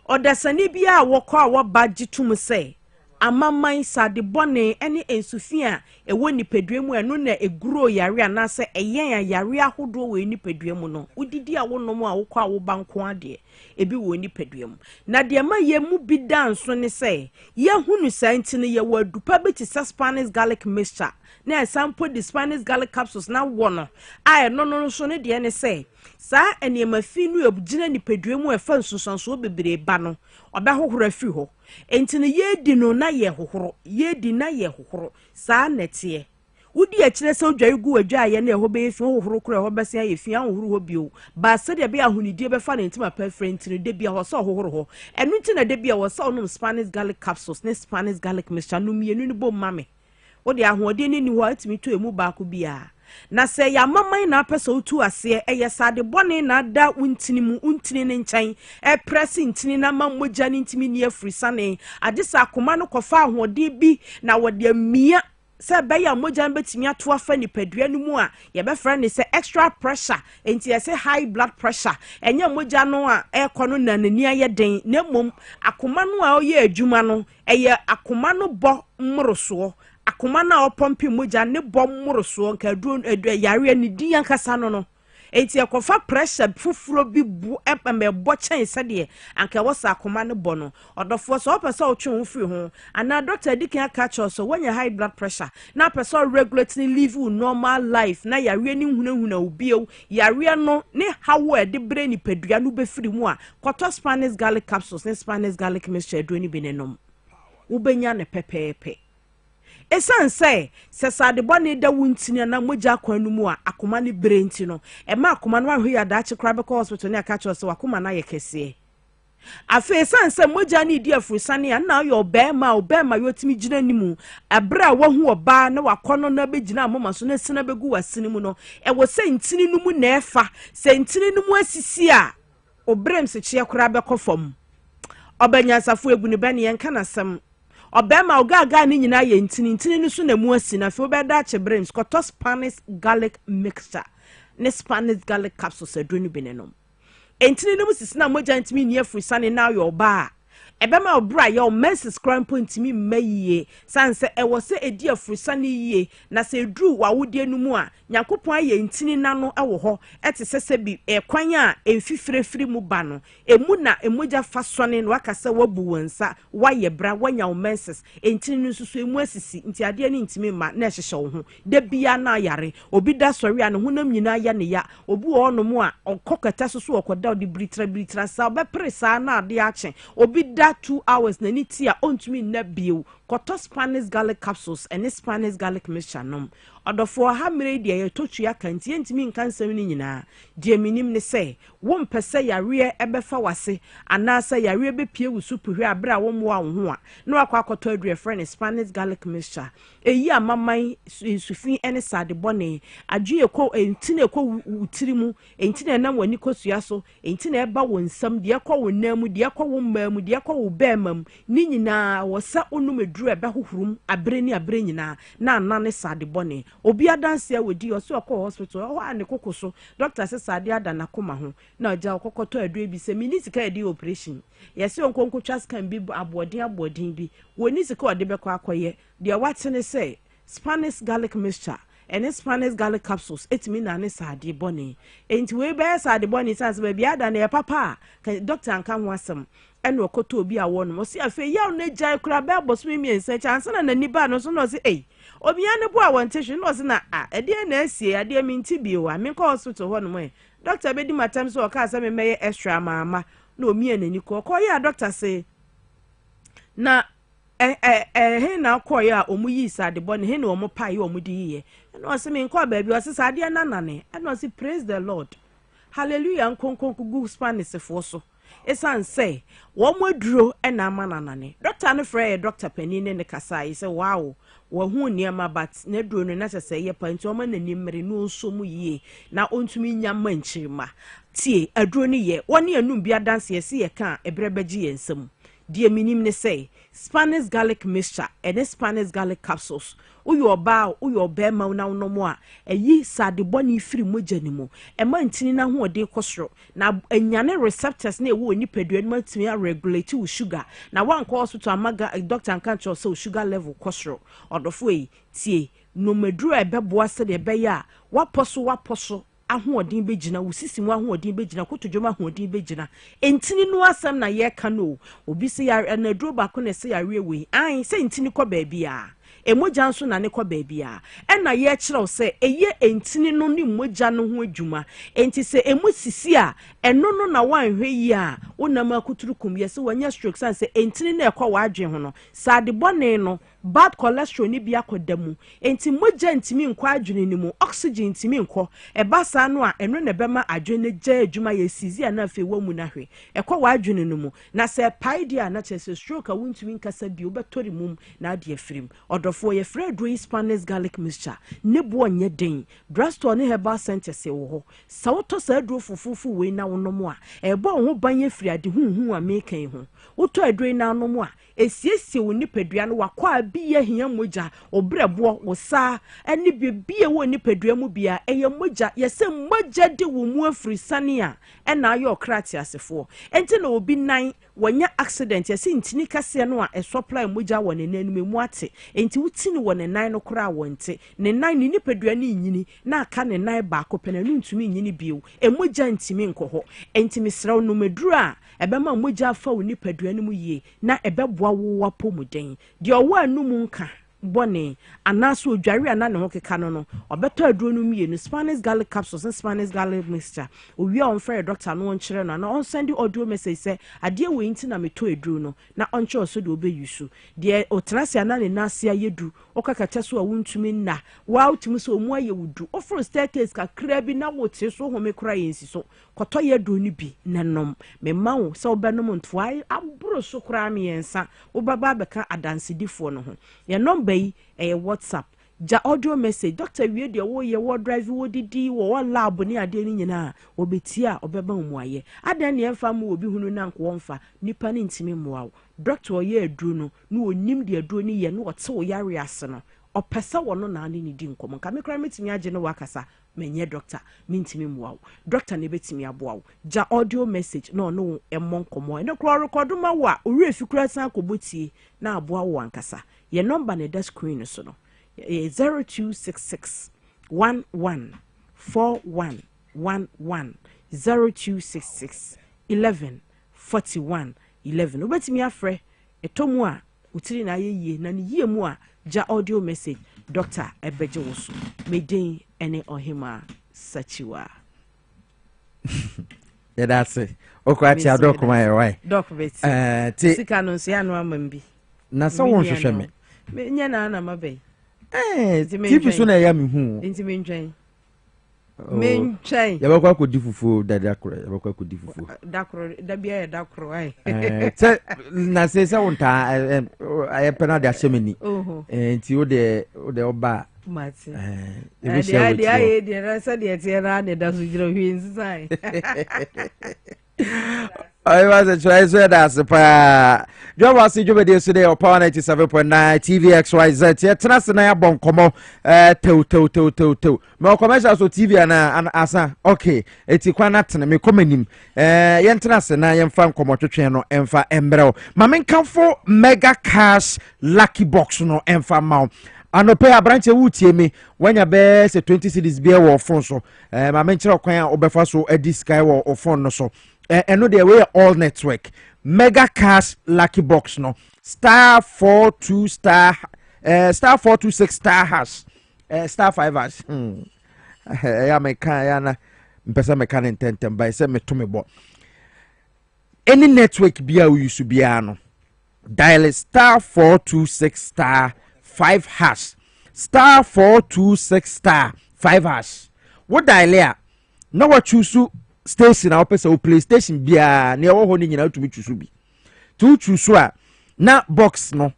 odasani bia a wokọ a wo baji tum se amaman sade bone ene ensufia ewo nipadua mu eno na eguro yare anase eyen yare ahodo we nipadua mu no udidi a wonom a wokọ a wo banko ade ebi wo ni peduam na de ma ye mu bi danso ne say ye hunu santi ne ye wadupa bi ti Spanish garlic mixture na sample the Spanish garlic capsules na wono a no so ne de ne say sa enema fi nu ebugina ni peduam e fa nsusanso bebre ba no obahohoro afi ho enti ne ye di no na ye hohoro ye di na ye hohoro sa nete wudi akire se odwai gu adwa ye na eho be fi hohoro kura eho bese ye fi ahohoro ho bio ba se de be ahunidie be fa na ntima pa friend ni de bia ho so hohoro ho enu nti na de bia wo so no Spanish garlic capsules ne Spanish garlic mixture no mienu ni bom mame wo de ahode ni ni ho atimi to emu ba ko bia na se ya mamman na pesa otu ase sade bone na da untini mu untini ne nkyɛn press ntini na mammoja ne ntimi ne afrisa ne agisa akoma no kofa ahode bi na wode amia se beya moja betimi ato afa nipadua no mu a ye be fra ne se extra pressure enti ye se high blood pressure enya moja no a ekono na nani aye den na mom akoma no a oye adwuma no eye akoma no bo mmoroso akoma na opompi moja ne bom moroso nka duro yare ni di yankasa no enti ekofa pressure fufuro bi bu me bo chen sede anka wasa akoma ne bo no odofo so opese o twen firi ho ana doctor dikin aka cho so when you high blood pressure na person regulate live normal life na yare ni hunahuna ubio yare no ne hawo e de bre ni padua no be firi mu a koto Spanish garlic capsules ne Spanish garlic mixture do ni benenom ubenya ne pepepe esan say sade bone da wuntini na moja kwanu mu a akoma ne brenti no e ma akoma no ahwe ya da kra be hospital ne aka cho so akoma na ye kese afa esan say moja ne di afurusane na yo obema yotimi gina nimu abra wa hu oba na wakono na begina amoma so na sina begu wasini mu no e wo se ntini no mu na efa se ntini no mu asisi a obrem se chia kra be kofom obanya safo egu ne be ne yenka na sam obema ogaga ni nyina ye ntini no so na mu asi na fe obeda che brains koto Spanish garlic mixture ne Spanish garlic capsules adonu benenom ntini no mu sisi na moja ntimi ni afusane na yo ba ebema obra ye o menses cramp ntimi mayiye sanse e wo se edi afusane yiye na se dru wawode no mu a yakopon aye ntini na no e wo ho ete sese bi kwan a emfifirefiri mu ba no emu na emoja fasone no aka se wabu wansa waye bra wanya o menses ntini no susu emu asisi nti ade ni ntimi ma na ehhehye wo ho de bia na yare obi da sori an honam nyina ya ne ya obi wo no mu a onkokata susu okoda odi britra sa obepre na ade ache obi da 2 hours na ni tia ontumi na bio koto Spanish garlic capsules and Spanish garlic mixture nom odofo ha mere dia ye totua kantie ntimi nkansam ni nyina die minim ne se won pese yare ebefa wase anasa yare be pie wusu puhwe abra wo mo ho a na akwakoto adue friend Spanish garlic mixture eyi amaman sufi ene sade bone adue ko entine ko wutiri mu entine na wani kosua so entine eba wonsam de ko wonamu de ko wo mamu de ko wo bemam ni nyina wo sa onum eduru ebe hohurum abre nyina na anane sade bone obi adanse awedi o so ko hospital ho ane kokoso doctor se sade adana koma ho na oja kokoto adu ebi se minisika edi operation yesi onkonko twas kan bi abodin bi woni sika ode be ko akoye de watene say Spanish garlic mixture and Spanish garlic capsules etimi na ne sade bone enti we be sade bone sanse be bia da na papa kan doctor anka ho asem eno koto obi awo no si afi yaw na jai kura be aboso mi ense chance na nani ba no so no se obi ane bo awon teshu no se na ade na asie ade mi nti bi o ami ko hospital ho no mo doctor be di matam so o ka se me meye extra mama na omi anani ko ya doctor say na he na ko ya omu yi sade bone he na omu pai omu di ye no se me nko ba bi o se sade na nane no se praise the Lord hallelujah nkonkonku gu Spanish fo so esan say wo moduro na amananane doctor no frey doctor panine ne kasa yi say wow wo hu niema but na duro no na sese ye panti o manani mmere no so mu yie na ontumi nya manchirima tie aduro ni ye woni anum bia dance ye se ye kan ebrebeji ye nsam die minim ne say Spanish garlic mixture and Spanish garlic capsules uyo ba uyo be ma na no mo a eyi sade boni firi moja ni mo e ma ntini na ho ode kosoro na anyane receptors na ewo ni padua ni matimi a regulate wo sugar na wan ko hospital amaga doctor an kan cho so sugar level kosoro odofo yi tie no meduru ebe boa se de be ya waposo ahoɔden bɛgyina wo sisi mu ahoɔden bɛgyina kotodwom ahoɔden bɛgyina entini no asɛm na yɛka no obi sɛ yare na duro baako na sɛ yare we an sɛ entini kɔ baabi a emogya nso na ne kɔ baabi a ɛna yɛ kyerɛw sɛ eye entini no ne mogya no ho adwuma enti sɛ emu sisi a ɛno no na wanhwɛ yi a wonam akuturu kum yɛ sɛ wanya stroke san sɛ entini na ɛkɔ wadwe ho no sade bɔne no bad cholesterol ni bi akɔda mu enti mogya ntimi nkɔ adwene ni mu oxygen ntimi nkɔ ɛba saa no a ɛno na bɛma adwene gya adwuma yɛ sizi a na afei wɔ mu na hwe ɛkɔ wadwene no mu na sɛ paidi a na kyerɛ sɛ stroke a wontumi nkasa bi wobɛtɔre mum na ade afirim ɔdɔfoɔ yɛ frɛ do Spanish garlic mixture ne bo nyɛ den drugstore ne herbal center se wo hɔ sa wotɔ saa aduro fufufu wei na wonom a ɛbɔ ho ban yɛ firi ade hunhu a mekan ho wotɔ aduro na anom a esiesie wo nipadua no wakɔ bi yɛ hia mogya obrɛboɔ wo saa ɛne bibie wo nipadua mu bia ɛyɛ mogya yɛsɛ mogya de wo mu afiri sane a ɛna ayɛ okrati asefoɔ enti na obi nan wanya accident yɛsɛ ntini kase no a ɛsupply mogya wɔ ne nanum mu ate enti wutini wɔ ne nan no kora wɔnte ne nan ne nipadua ne nyini na aka ne nan baako pɛ na ntumi nyini bio mogya ntimi nkɔ hɔ enti mesrɛw no meduru a ɛbɛma mogya afa wo nipadua no mu yie na ɛbɛboa wo wapo mu den deɛ ɔwɔ anum nka bɔne anaso odware ana ne ho keka no ɔbɛtɔ aduro no mie no Spanish garlic capsules and Spanish garlic mixture owi a ɔmfrɛ doctor no nkyerɛ no na ɔnsend audio message sɛ adeɛ wɔ nti na metɔ aduro no na ɔnkyɛ so de obɛyusu deɛ otrase ana ne nasia yedu ɔkakata so a wontumi na wa utumi so omu aye wudu ofro staircase kakra bi na wote so home kora yensi so kɔtɔ yɛ do ni bi nanom me mawo sɛ obɛnom ntoa aburo so kora me yensa obaba bɛka adansedifo no ho ye number yi WhatsApp ja audio message doctor wie de wo ye wo drive wo didi wo lab ni ade ni nyina obeti a obeba mu aye adan ne emfa mu obi hunu na nko wonfa nipa ne ntimi mmoa doctor ye aduru no na onim de aduru ni ye no wote wo yare ase no opesa wo no na ane ni di nkomo nka me kra metimi age no wakasa menye doctor mintimi mmoa doctor ne betimi aboa wo ja audio message no no emmon komo ene kro record ma wo a ori efikura san kobotie na aboa wo ankasa ye number ne da screen so no 0266 11 4111 0266 11 41 11 obetimi afre etomu a utiri na yeye na ne yie mu a ja audio message doctor ebeje wo so medin ene ohima sachiwa yeah that's it okwati adok my why doc bet sika no so ya no amambi na so won hwehwe me nya na mabei tipi so na ya me hu enti me ntwen me ntwen ya bakwa ko difufu dadakro ya bakwa ko difufu dakro da bia ya dakro ai se na se wonta ay pena de asemeni enti o de oba mati de rasa de tiara de da sujiro hwin sai I was a choice that's a pa. Dwabo Ase Jobede today on Power 97.9 TVXYZ. Yeah, tena bon komo to. Me commercial so TV ana asa. Okay, eti kwa na tena me komanim. Yen tena se na yen fan komo twetwe no emfa embrel. Ma men kanfo mega cash lucky box no emfa maw. Anope abranche wutie me wanya be se 20 cedis be wo phone so. Ma men kire kwan a obefa so edi sky wo phone no so. And no they way all network mega cash lucky box no star 42 star 426 star hash star 5 hash ya meka ya na mpesa meka intentem by say me to me bo any network bia we use bia no dial star 426 star 5 hash star 426 star 5 hash what dial ya no what choose station our person PlayStation bia na wo ho ni nyina tumi chusu bi tu chusu a na box ni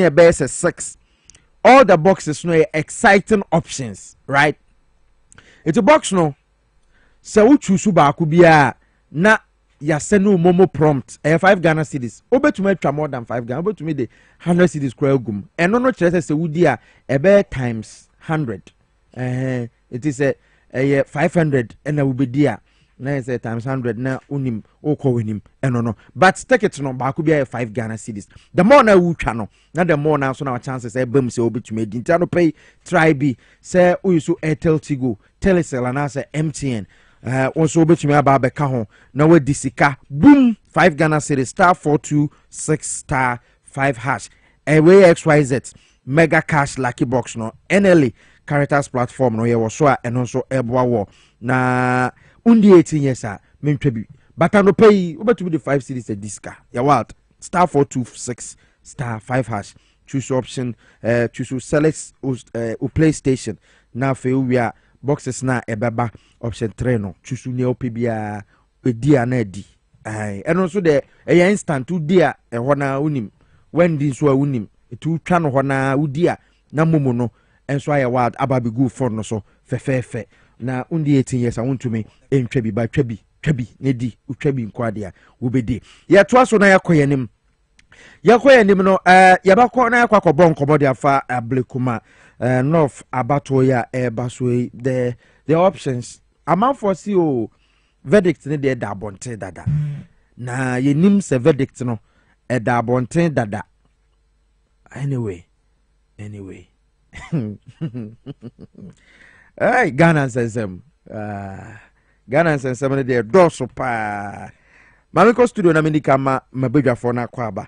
be 6 all the boxes no exciting options right it's a box no so wo chusu ba ko bia na ya senu momo prompt 5 Ghana cedis obetumi atwa more than 5 Ghana obetumi de 100 cedis kra gum eno no kire se wudi a ebe times 100 it is a 500 and we be there na say times 100 na unim okọ wenim eno no but ticket no ba ko bia 5 Ghana cedis the more na wutwa no na the more na so na chances e bam say obetumi di ntia no pay try be say uyiso Airtel Tigo Telecel na say MTN also obetumi aba be ka ho na wadi sika boom 5 Ghana cedis *426*5# away XYZ mega cash lucky box no NLA characters platform no ye wo so a eno so eboa wo na undi 18 years a mentwa bi bata no pay obetumi the 5 cedis a disca ya what *426*5# choose option choose select PlayStation na fe we boxes na ebeba option 3 no choose ne opebia edi ana edi eno so de instant udi a ho na unim when din so unim etu twa no ho na udi a na momo no enso aye wild ababi go for no so fefefe na undi 18 years awuntumi entwa bi ba twa bi ne di utwa bi nkwade a wobedi ye to so na yakoyenim no yabakọ na yakọ akọbọ nkomode afa ablekuma north abato ya baso the options amount for see verdict ne de da bonten dada na yenim se verdict no da bonten dada anyway hey Ghana sensem ne de doso pa Mamiko studio na mendika mabedwa for na kwaba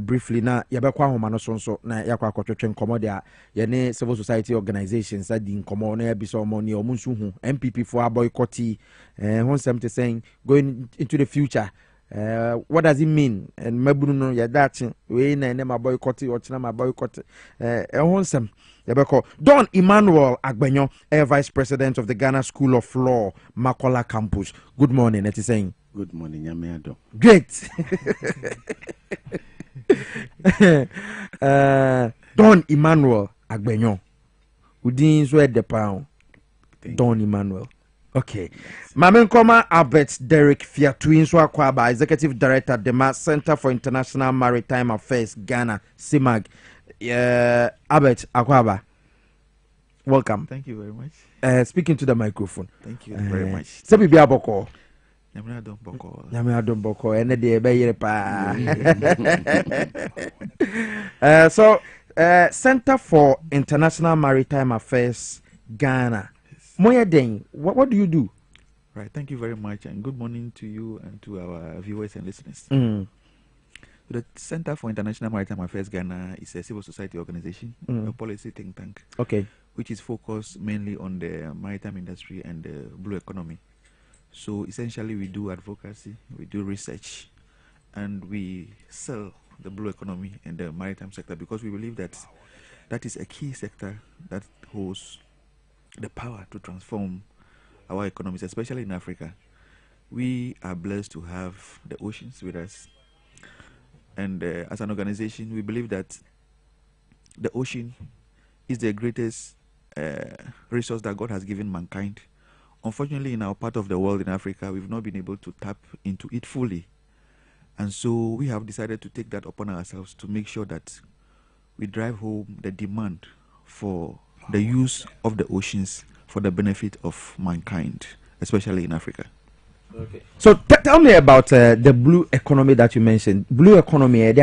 briefly na yabekwa homa no sonso na yakwa akotwetwe nkomo a ye civil society organizations adi nkomo na yabi so mo ne omunsu hu MPP for boycott won something saying going into the future what does it mean and mabunu no ya that we na ma boycott or china ma boycott won some yabeko Don Emmanuel Agbenyo vice president of the Ghana School of Law Makola campus. Good morning, it is saying good morning, Yameado. Great. Don Emmanuel Agbenyo. Udin so at the pound. Don Emmanuel. Okay. Mamen Koma Albert Derek Fiatwin Swakwaba, Executive Director, Dema Center for International Maritime Affairs, Ghana, CIMAG. Albert Akwaba. Welcome. Thank you very much. Speaking to the microphone. Thank you very much. Sebi bia boko. Nyame adom boko ene de be yire pa. So Center for International Maritime Affairs Ghana. Moya den, what do you do? Right, thank you very much and good morning to you and to our viewers and listeners. The Center for International Maritime Affairs Ghana is a civil society organization, a policy think tank. Okay. Which is focused mainly on the maritime industry and the blue economy. So essentially we do advocacy, we do research, and we sell the blue economy and the maritime sector because we believe that that is a key sector that holds the power to transform our economies, especially in Africa. We are blessed to have the oceans with us. And as an organization, we believe that the ocean is the greatest resource that God has given mankind. Unfortunately, in our part of the world in Africa, we've not been able to tap into it fully. And so we have decided to take that upon ourselves to make sure that we drive home the demand for the use of the oceans for the benefit of mankind, especially in Africa. Okay. So tell me about the blue economy that you mentioned. Blue economy,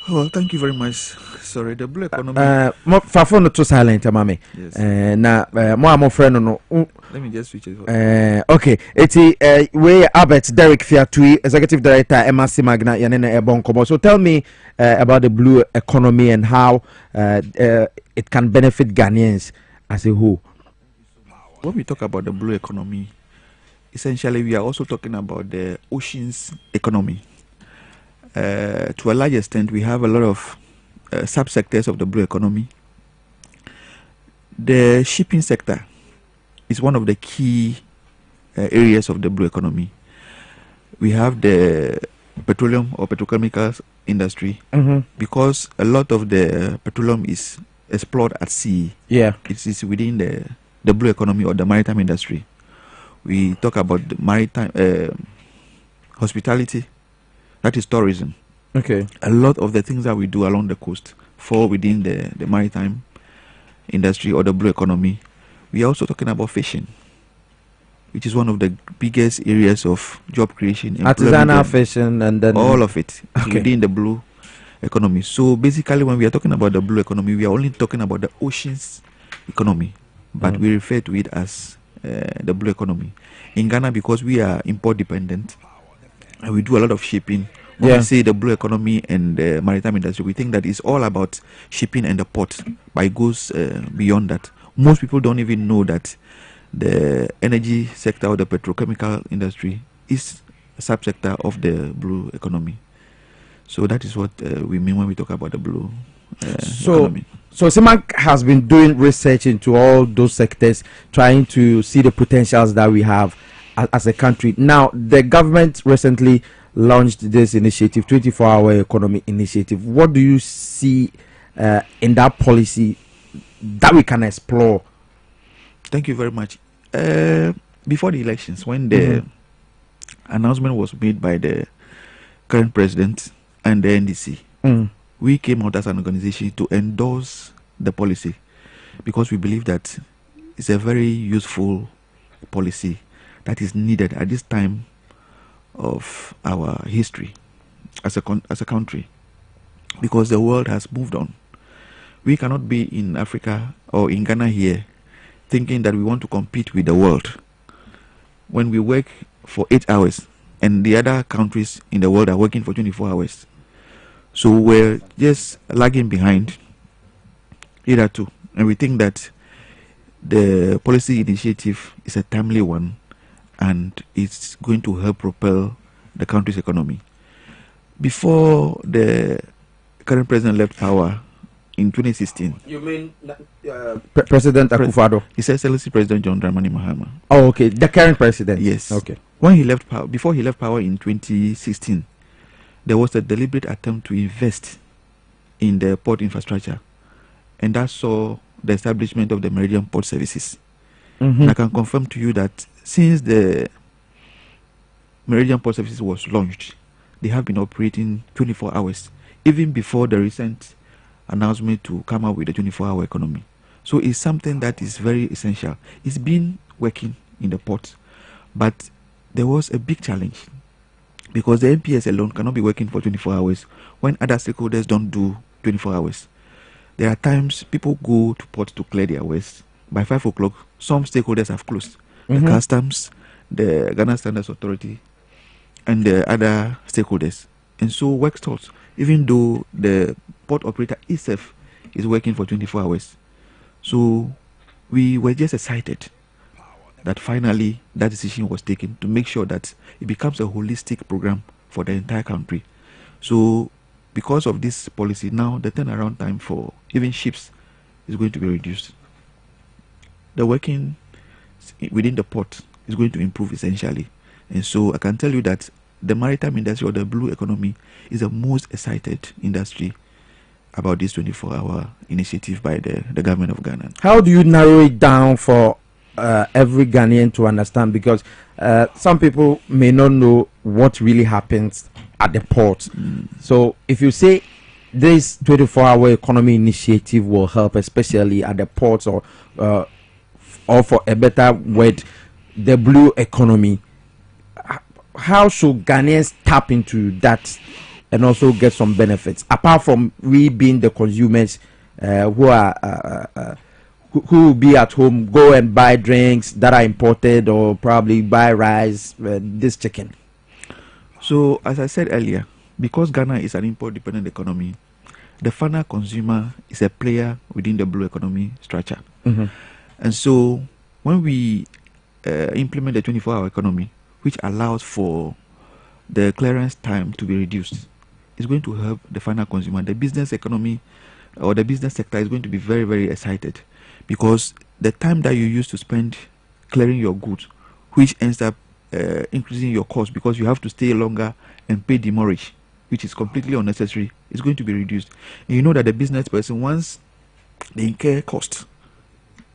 well, thank you very much. Sorry, the blue economy. Fafo no to silent, mami. Yes. Na mo friend no. Let me just switch it. Okay. Eti we Albert Derek Fiatui, Executive Director MRC Magna yanene ebonkobo. So tell me about the blue economy and how it can benefit Ghanaians as a whole. When we talk about the blue economy, essentially we are also talking about the oceans economy. To a large extent, we have a lot of subsectors of the blue economy. The shipping sector is one of the key areas of the blue economy. We have the petroleum or petrochemicals industry because a lot of the petroleum is explored at sea. Yeah, it is within the blue economy or the maritime industry. We talk about the maritime hospitality. That is tourism. Okay. A lot of the things that we do along the coast fall within the maritime industry or the blue economy. We are also talking about fishing. which is one of the biggest areas of job creation. Artisanal fishing and then all of it Okay. within the blue economy. So basically, when we are talking about the blue economy, we are only talking about the oceans economy, but we refer to it as the blue economy. In Ghana, because we are import dependent and we do a lot of shipping, when we say the blue economy and the maritime industry, we think that it's all about shipping and the port, but it goes beyond that. Most people don't even know that the energy sector or the petrochemical industry is a subsector of the blue economy. So that is what we mean when we talk about the blue economy. So CIMAC has been doing research into all those sectors, trying to see the potentials that we have as a country. Now, the government recently launched this initiative, 24-hour economy initiative. What do you see in that policy that we can explore? Thank you very much. Before the elections, when the announcement was made by the current president and the NDC, we came out as an organization to endorse the policy because we believe that it's a very useful policy that is needed at this time of our history as a country, because the world has moved on. We cannot be in Africa or in Ghana here thinking that we want to compete with the world when we work for 8 hours and the other countries in the world are working for 24 hours. So we're just lagging behind either two, and we think that the policy initiative is a timely one and it's going to help propel the country's economy. Before the current president left power in 2016. You mean President Akufo-Addo? His Excellency President John Dramani Mahama. Oh, okay. The current president. Yes. Okay. When he left power, before he left power in 2016, there was a deliberate attempt to invest in the port infrastructure, and that saw the establishment of the Meridian Port Services. And I can confirm to you that since the Meridian Port Services was launched, they have been operating 24 hours, even before the recent announcement to come out with the 24-hour economy. So it's something that is very essential. It's been working in the port, but there was a big challenge because the MPS alone cannot be working for 24 hours when other stakeholders don't do 24 hours. There are times people go to port to clear their waste. By 5 o'clock, some stakeholders have closed. The customs, the Ghana Standards Authority, and the other stakeholders. And so work stops, even though the port operator itself is working for 24 hours. So we were just excited that finally that decision was taken to make sure that it becomes a holistic program for the entire country. So because of this policy, now the turnaround time for even ships is going to be reduced. The working within the port is going to improve essentially. And so I can tell you that the maritime industry or the blue economy is the most excited industry about this 24-hour initiative by the government of Ghana. How do you narrow it down for every Ghanaian to understand? Because some people may not know what really happens at the port. So if you say this 24-hour economy initiative will help, especially at the ports, or for a better word, the blue economy, how should Ghanaians tap into that and also get some benefits, apart from we being the consumers who will be at home, go and buy drinks that are imported, or probably buy rice, this chicken? So as I said earlier, because Ghana is an import dependent economy, the final consumer is a player within the blue economy structure. And so when we implement the 24-hour economy, which allows for the clearance time to be reduced, it's going to help the final consumer. The business economy or the business sector is going to be very, very excited, because the time that you used to spend clearing your goods, which ends up increasing your cost because you have to stay longer and pay demurrage, which is completely unnecessary, is going to be reduced. And you know that the business person, once they incur cost,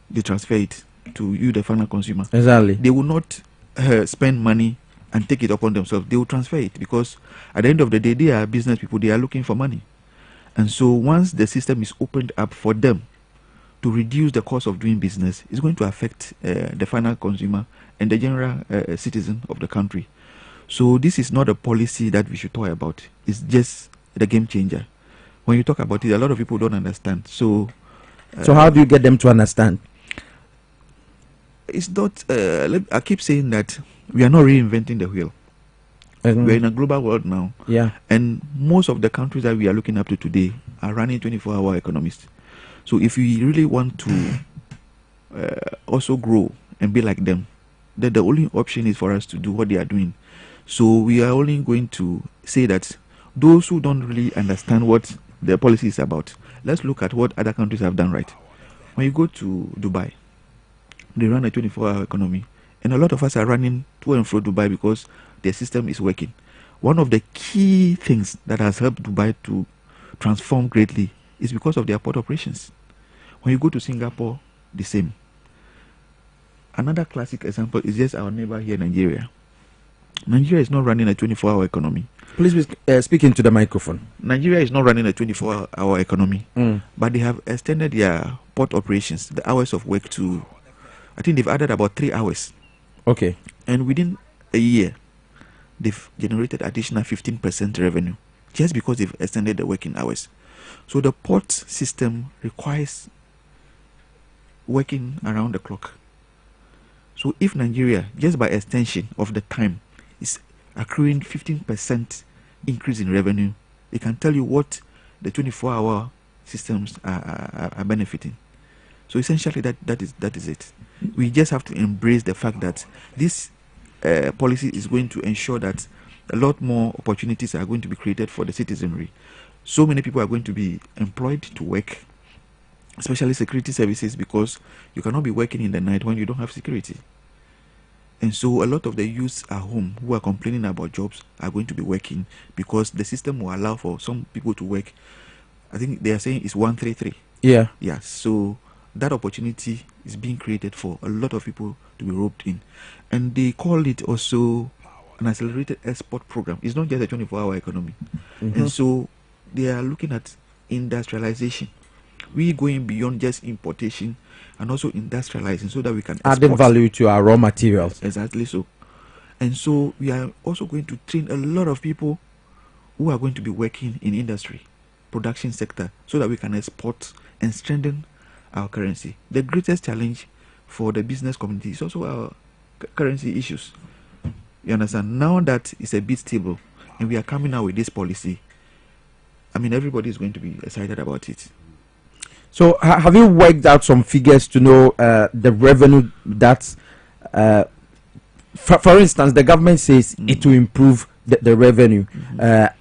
they transfer it to you, the final consumer. Exactly. They will not spend money and take it upon themselves. They will transfer it, because at the end of the day, they are business people. They are looking for money. And so once the system is opened up for them to reduce the cost of doing business is going to affect the final consumer and the general citizen of the country. So this is not a policy that we should talk about. It's just the game changer. When you talk about it, a lot of people don't understand. So how do you get them to understand? It's not. I keep saying that we are not reinventing the wheel. We're in a global world now. Yeah. And most of the countries that we are looking up to today are running 24-hour economies. So if we really want to also grow and be like them, then the only option is for us to do what they are doing. So we are only going to say that those who don't really understand what the policy is about, let's look at what other countries have done right. When you go to Dubai, they run a 24-hour economy. And a lot of us are running to and fro Dubai because their system is working. One of the key things that has helped Dubai to transform greatly is because of their port operations. When you go to Singapore, the same. Another classic example is just our neighbor here, Nigeria. Nigeria is not running a 24-hour economy. Please speak into the microphone. Nigeria is not running a 24-hour economy, but they have extended their port operations, the hours of work to, I think they've added about 3 hours. Okay. And within a year, they've generated additional 15% revenue just because they've extended the working hours. So the port system requires working around the clock. So if Nigeria, just by extension of the time, is accruing 15% increase in revenue, it can tell you what the 24-hour systems are benefiting. So essentially that is it. We just have to embrace the fact that this policy is going to ensure that a lot more opportunities are going to be created for the citizenry. So many people are going to be employed to work, especially security services, because you cannot be working in the night when you don't have security. And so a lot of the youths at home who are complaining about jobs are going to be working because the system will allow for some people to work. I think they are saying it's 133. Yeah. Yeah. So that opportunity is being created for a lot of people to be roped in. And they call it also an accelerated export program. It's not just a 24-hour economy. And so they are looking at industrialization. We going beyond just importation and also industrializing so that we can add value to our raw materials. Exactly so. And so we are also going to train a lot of people who are going to be working in industry, production sector, so that we can export and strengthen our currency. The greatest challenge for the business community is also our currency issues. You understand? Now that it's a bit stable and we are coming out with this policy, I mean, everybody is going to be excited about it. So have you worked out some figures to know the revenue that, for instance, the government says it will improve the revenue,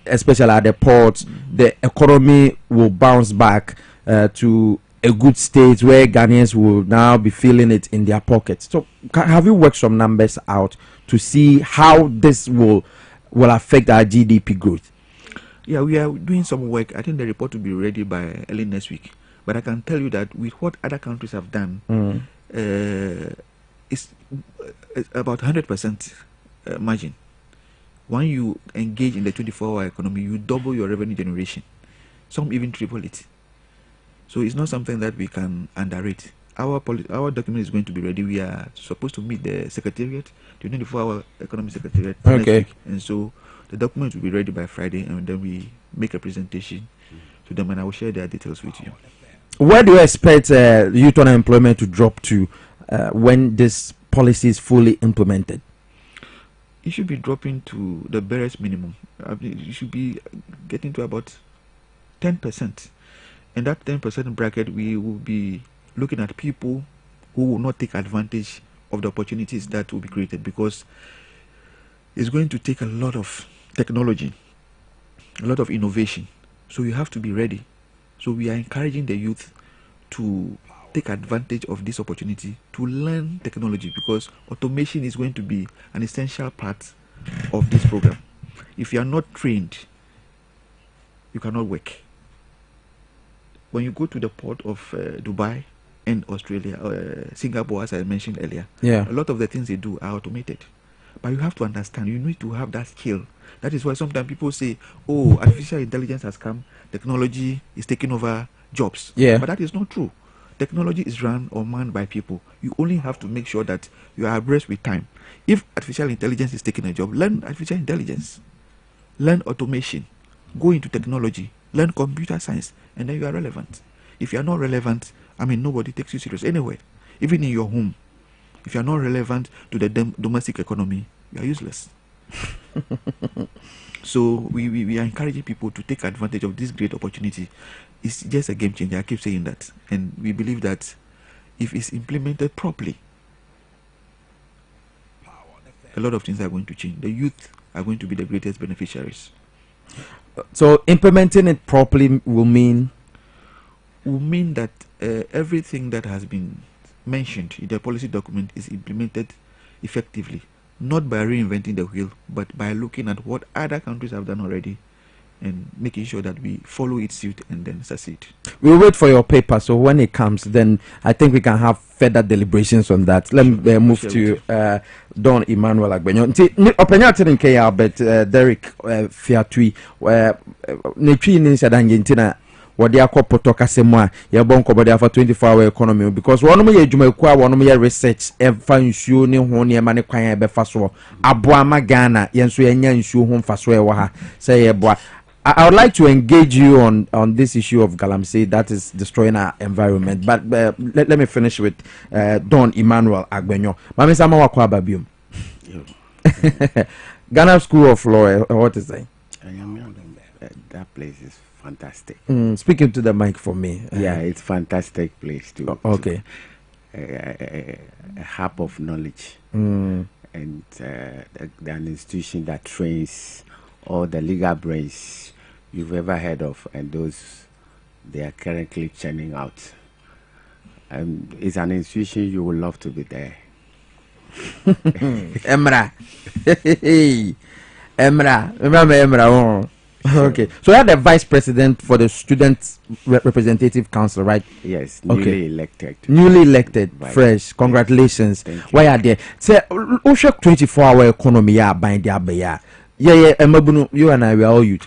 especially at the ports. The economy will bounce back to a good state where Ghanaians will now be feeling it in their pockets. So have you worked some numbers out to see how this will affect our GDP growth? Yeah, we are doing some work. I think the report will be ready by early next week. But I can tell you that with what other countries have done, it's about 100% margin. When you engage in the 24-hour economy, you double your revenue generation. Some even triple it. So it's not something that we can underrate. Our document is going to be ready. We are supposed to meet the secretariat, the 24-hour economy secretariat next week. And so the document will be ready by Friday, and then we make a presentation to them, and I will share their details with you. Where do you expect youth unemployment to drop to when this policy is fully implemented? It should be dropping to the barest minimum. It should be getting to about 10%. And that 10% bracket, we will be looking at people who will not take advantage of the opportunities that will be created, because it's going to take a lot of technology, a lot of innovation. So you have to be ready. So we are encouraging the youth to take advantage of this opportunity to learn technology, because automation is going to be an essential part of this program. If you are not trained, you cannot work. When you go to the port of Dubai and Australia, Singapore, as I mentioned earlier, a lot of the things they do are automated. But you have to understand, you need to have that skill. That is why sometimes people say, oh, artificial intelligence has come, technology is taking over jobs. Yeah. But that is not true. Technology is run or manned by people. You only have to make sure that you are abreast with time. If artificial intelligence is taking a job, learn artificial intelligence, learn automation, go into technology, learn computer science, and then you are relevant. If you are not relevant, nobody takes you serious anywhere, even in your home. If you are not relevant to the domestic economy, you are useless. So we are encouraging people to take advantage of this great opportunity. It's just a game changer. I keep saying that. And we believe that if it's implemented properly, a lot of things are going to change. The youth are going to be the greatest beneficiaries. So implementing it properly will mean that everything that has been mentioned in the policy document is implemented effectively, not by reinventing the wheel, but by looking at what other countries have done already and making sure that we follow its suit and then succeed. We'll wait for your paper, so when it comes, then I think we can have further deliberations on that. Let me move to Don Emmanuel Agbenyo. Openya in Kenya, but Derek Fiatui, Netri Ninsadangentina. Wɔde akɔpɔtɔ kasɛm a yɛbɔ nkɔbɔde afa 24-hour economy because wɔn mo yɛ adwumakuo a wɔn mo yɛ research ɛfa nsuo ne ho nneɛma ne kwan a ɛbɛfa so aboama Ghana yɛn nso yɛnya nsuo ho mfa so ɛwɔ ha sɛ yɛboa. I would like to engage you on this issue of galamsey that is destroying our environment, but let me finish with Don Emmanuel Agbenyo. Mami sama wakɔ aba biom. Ghana School of Law, what is that? That place is fantastic. Speaking to the mic for me. Yeah, it's fantastic place too. Okay. A hub of knowledge, and an institution that trains all the legal brains you've ever heard of, and those they are currently churning out. It's an institution you would love to be there. Emra. Emra. Okay, so you are the vice president for the Student Representative Council, right? Yes, newly elected. Newly elected, right. Fresh. Congratulations. Thank you. Why are there? Say, 24-hour economy ya bind ya beya. Yeah, Emabunu, you and I we are all youth.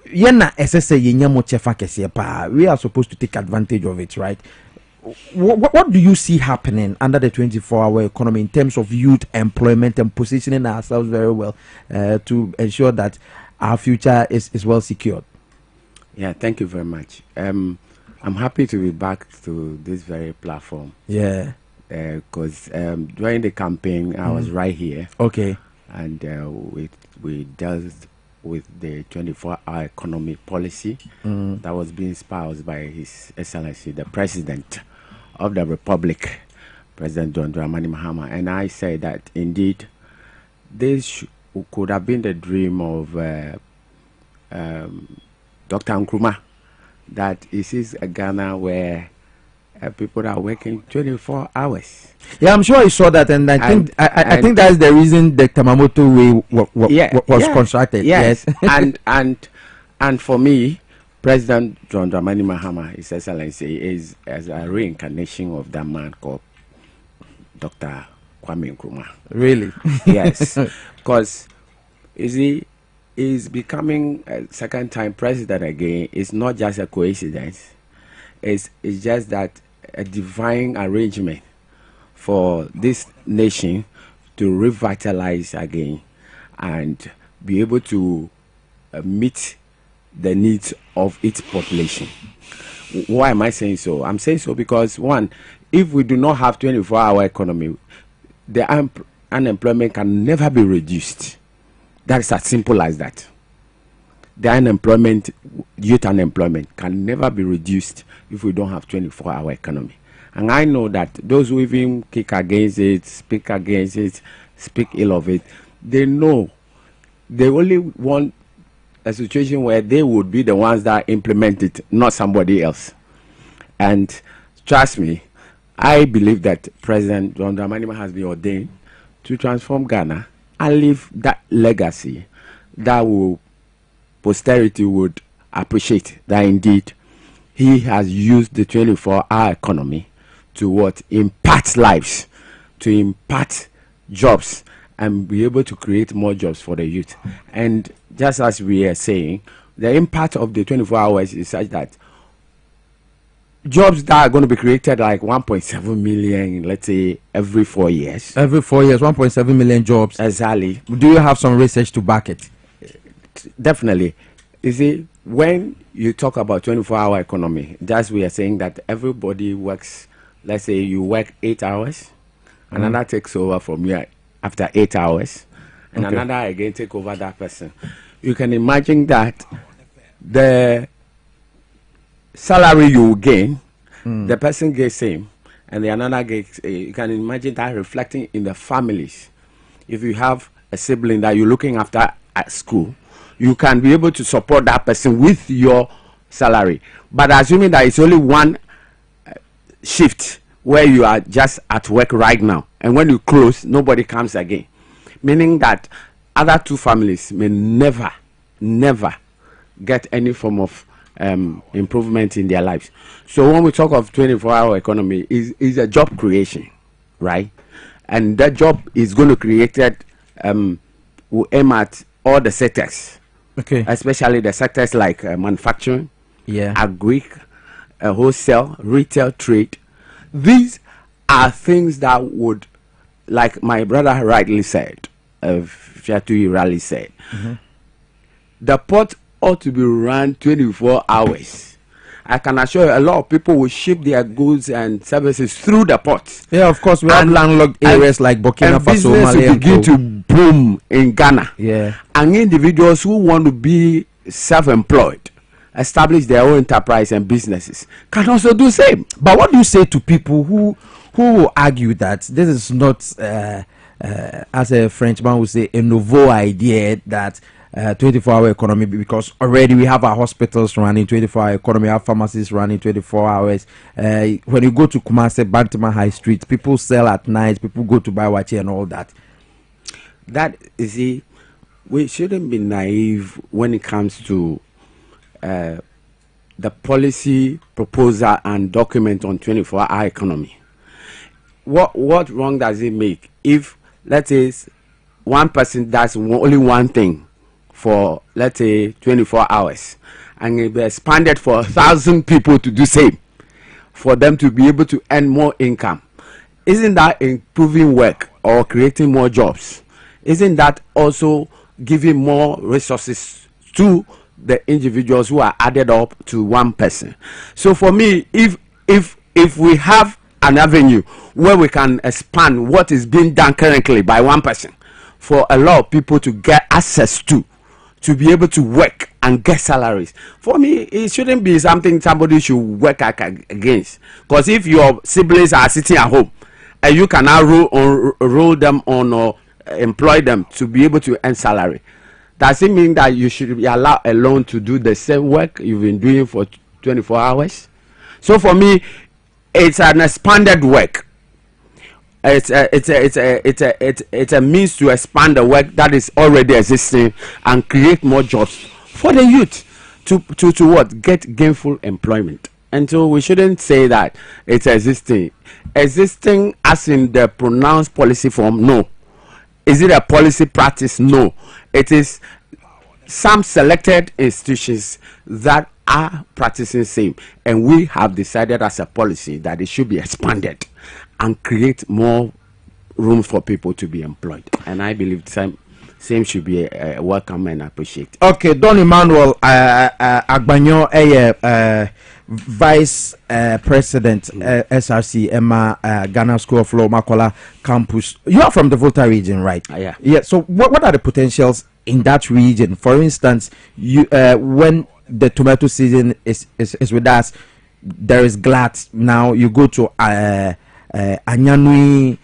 Yena SSA yenya mo chefa kese pa. We are supposed to take advantage of it, right? What do you see happening under the 24-hour economy in terms of youth employment and positioning ourselves very well to ensure that our future is well secured? Yeah, thank you very much. I'm happy to be back to this very platform. Yeah. Because during the campaign, I was right here. Okay. And we dealt with the 24-hour economy policy that was being espoused by His Excellency, the President of the Republic, President John Dramani Mahama. And I say that indeed, this could have been the dream of Dr. Nkrumah, that it is a Ghana where people are working 24 hours. Yeah, I'm sure I saw that, and I think that's the reason the Tamamoto way was constructed. Yes, and for me, President John Dramani Mahama, His Excellency, is as a reincarnation of that man called Dr. Kwame Nkrumah. Really? Yes, because he's becoming a second-time president again. It's not just a coincidence. It's just that a divine arrangement for this nation to revitalize again and be able to meet the needs of its population. Why am I saying so? I'm saying so because, one, if we do not have 24-hour economy, the unemployment can never be reduced. That is as simple as that. The unemployment, youth unemployment, can never be reduced if we don't have 24-hour economy. And I know that those who even kick against it, speak against it, speak ill of it, they know they only want a situation where they would be the ones that implement it, not somebody else. And trust me, I believe that President John Dramani Mahama has been ordained to transform Ghana and leave that legacy that posterity would appreciate, that indeed he has used the 24-hour economy to impact lives, to impact jobs, and be able to create more jobs for the youth. And just as we are saying, the impact of the 24 hours is such that jobs that are going to be created like 1.7 million, let's say, every 4 years. Every 4 years, 1.7 million jobs. Exactly. Do you have some research to back it? Definitely. You see, when you talk about 24-hour economy, just we are saying that everybody works, let's say you work 8 hours, and another takes over from you after 8 hours, and another again take over that person. You can imagine that the salary you gain, the person gets same, and the another gets. You can imagine that reflecting in the families. If you have a sibling that you're looking after at school, you can be able to support that person with your salary. But assuming that it's only one shift where you are just at work right now, and when you close, nobody comes again, meaning that other two families may never get any form of improvement in their lives. So when we talk of 24-hour economy, is a job creation, right? And that job is going to create will aim at all the sectors, especially the sectors like manufacturing, agri, wholesale, retail, trade. These are things that would, like my brother rightly said, Fiatui Rally said, the port ought to be run 24 hours. I can assure you a lot of people will ship their goods and services through the port. Yeah, of course, we have landlocked areas like Burkina Faso, Mali, will begin to boom in Ghana. Yeah. And individuals who want to be self-employed, establish their own enterprise and businesses, can also do the same. But what do you say to people who will argue that this is not, as a Frenchman would say, a nouveau idea that 24-hour economy, because already we have our hospitals running 24-hour economy, our pharmacies running 24 hours. When you go to Kumasi, Bantima High Street, people sell at night, people go to buy wachi and all that. That is it. We shouldn't be naive when it comes to the policy proposal and document on 24-hour economy. What wrong does it make if, let's say, one person does only one thing for, let's say, 24 hours, and it be expanded for 1,000 people to do same, for them to be able to earn more income? Isn't that improving work or creating more jobs? Isn't that also giving more resources to the individuals who are added up to one person? So for me, if we have an avenue where we can expand what is being done currently by one person, for a lot of people to get access to be able to work and get salaries, for me it shouldn't be something somebody should work against. Because if your siblings are sitting at home and you can now roll them on or employ them to be able to earn salary, does it mean that you should be allowed alone to do the same work you've been doing for 24 hours? So for me, it's an expanded work. It's a means to expand the work that is already existing and create more jobs for the youth to what? Get gainful employment. And so we shouldn't say that it's existing as in the pronounced policy form. No. Is it a policy practice? No. It is some selected institutions that are practicing same, and we have decided as a policy that it should be expanded and create more room for people to be employed. And I believe same should be welcome and appreciated. Okay, Don Emmanuel Agbanyo, Vice President SRC Emma Ghana School of Law Makola Campus. You are from the Volta region, right? Yeah. Yeah. So what are the potentials in that region? For instance, you when the tomato season is with us, there is glut. Now you go to Anyanui,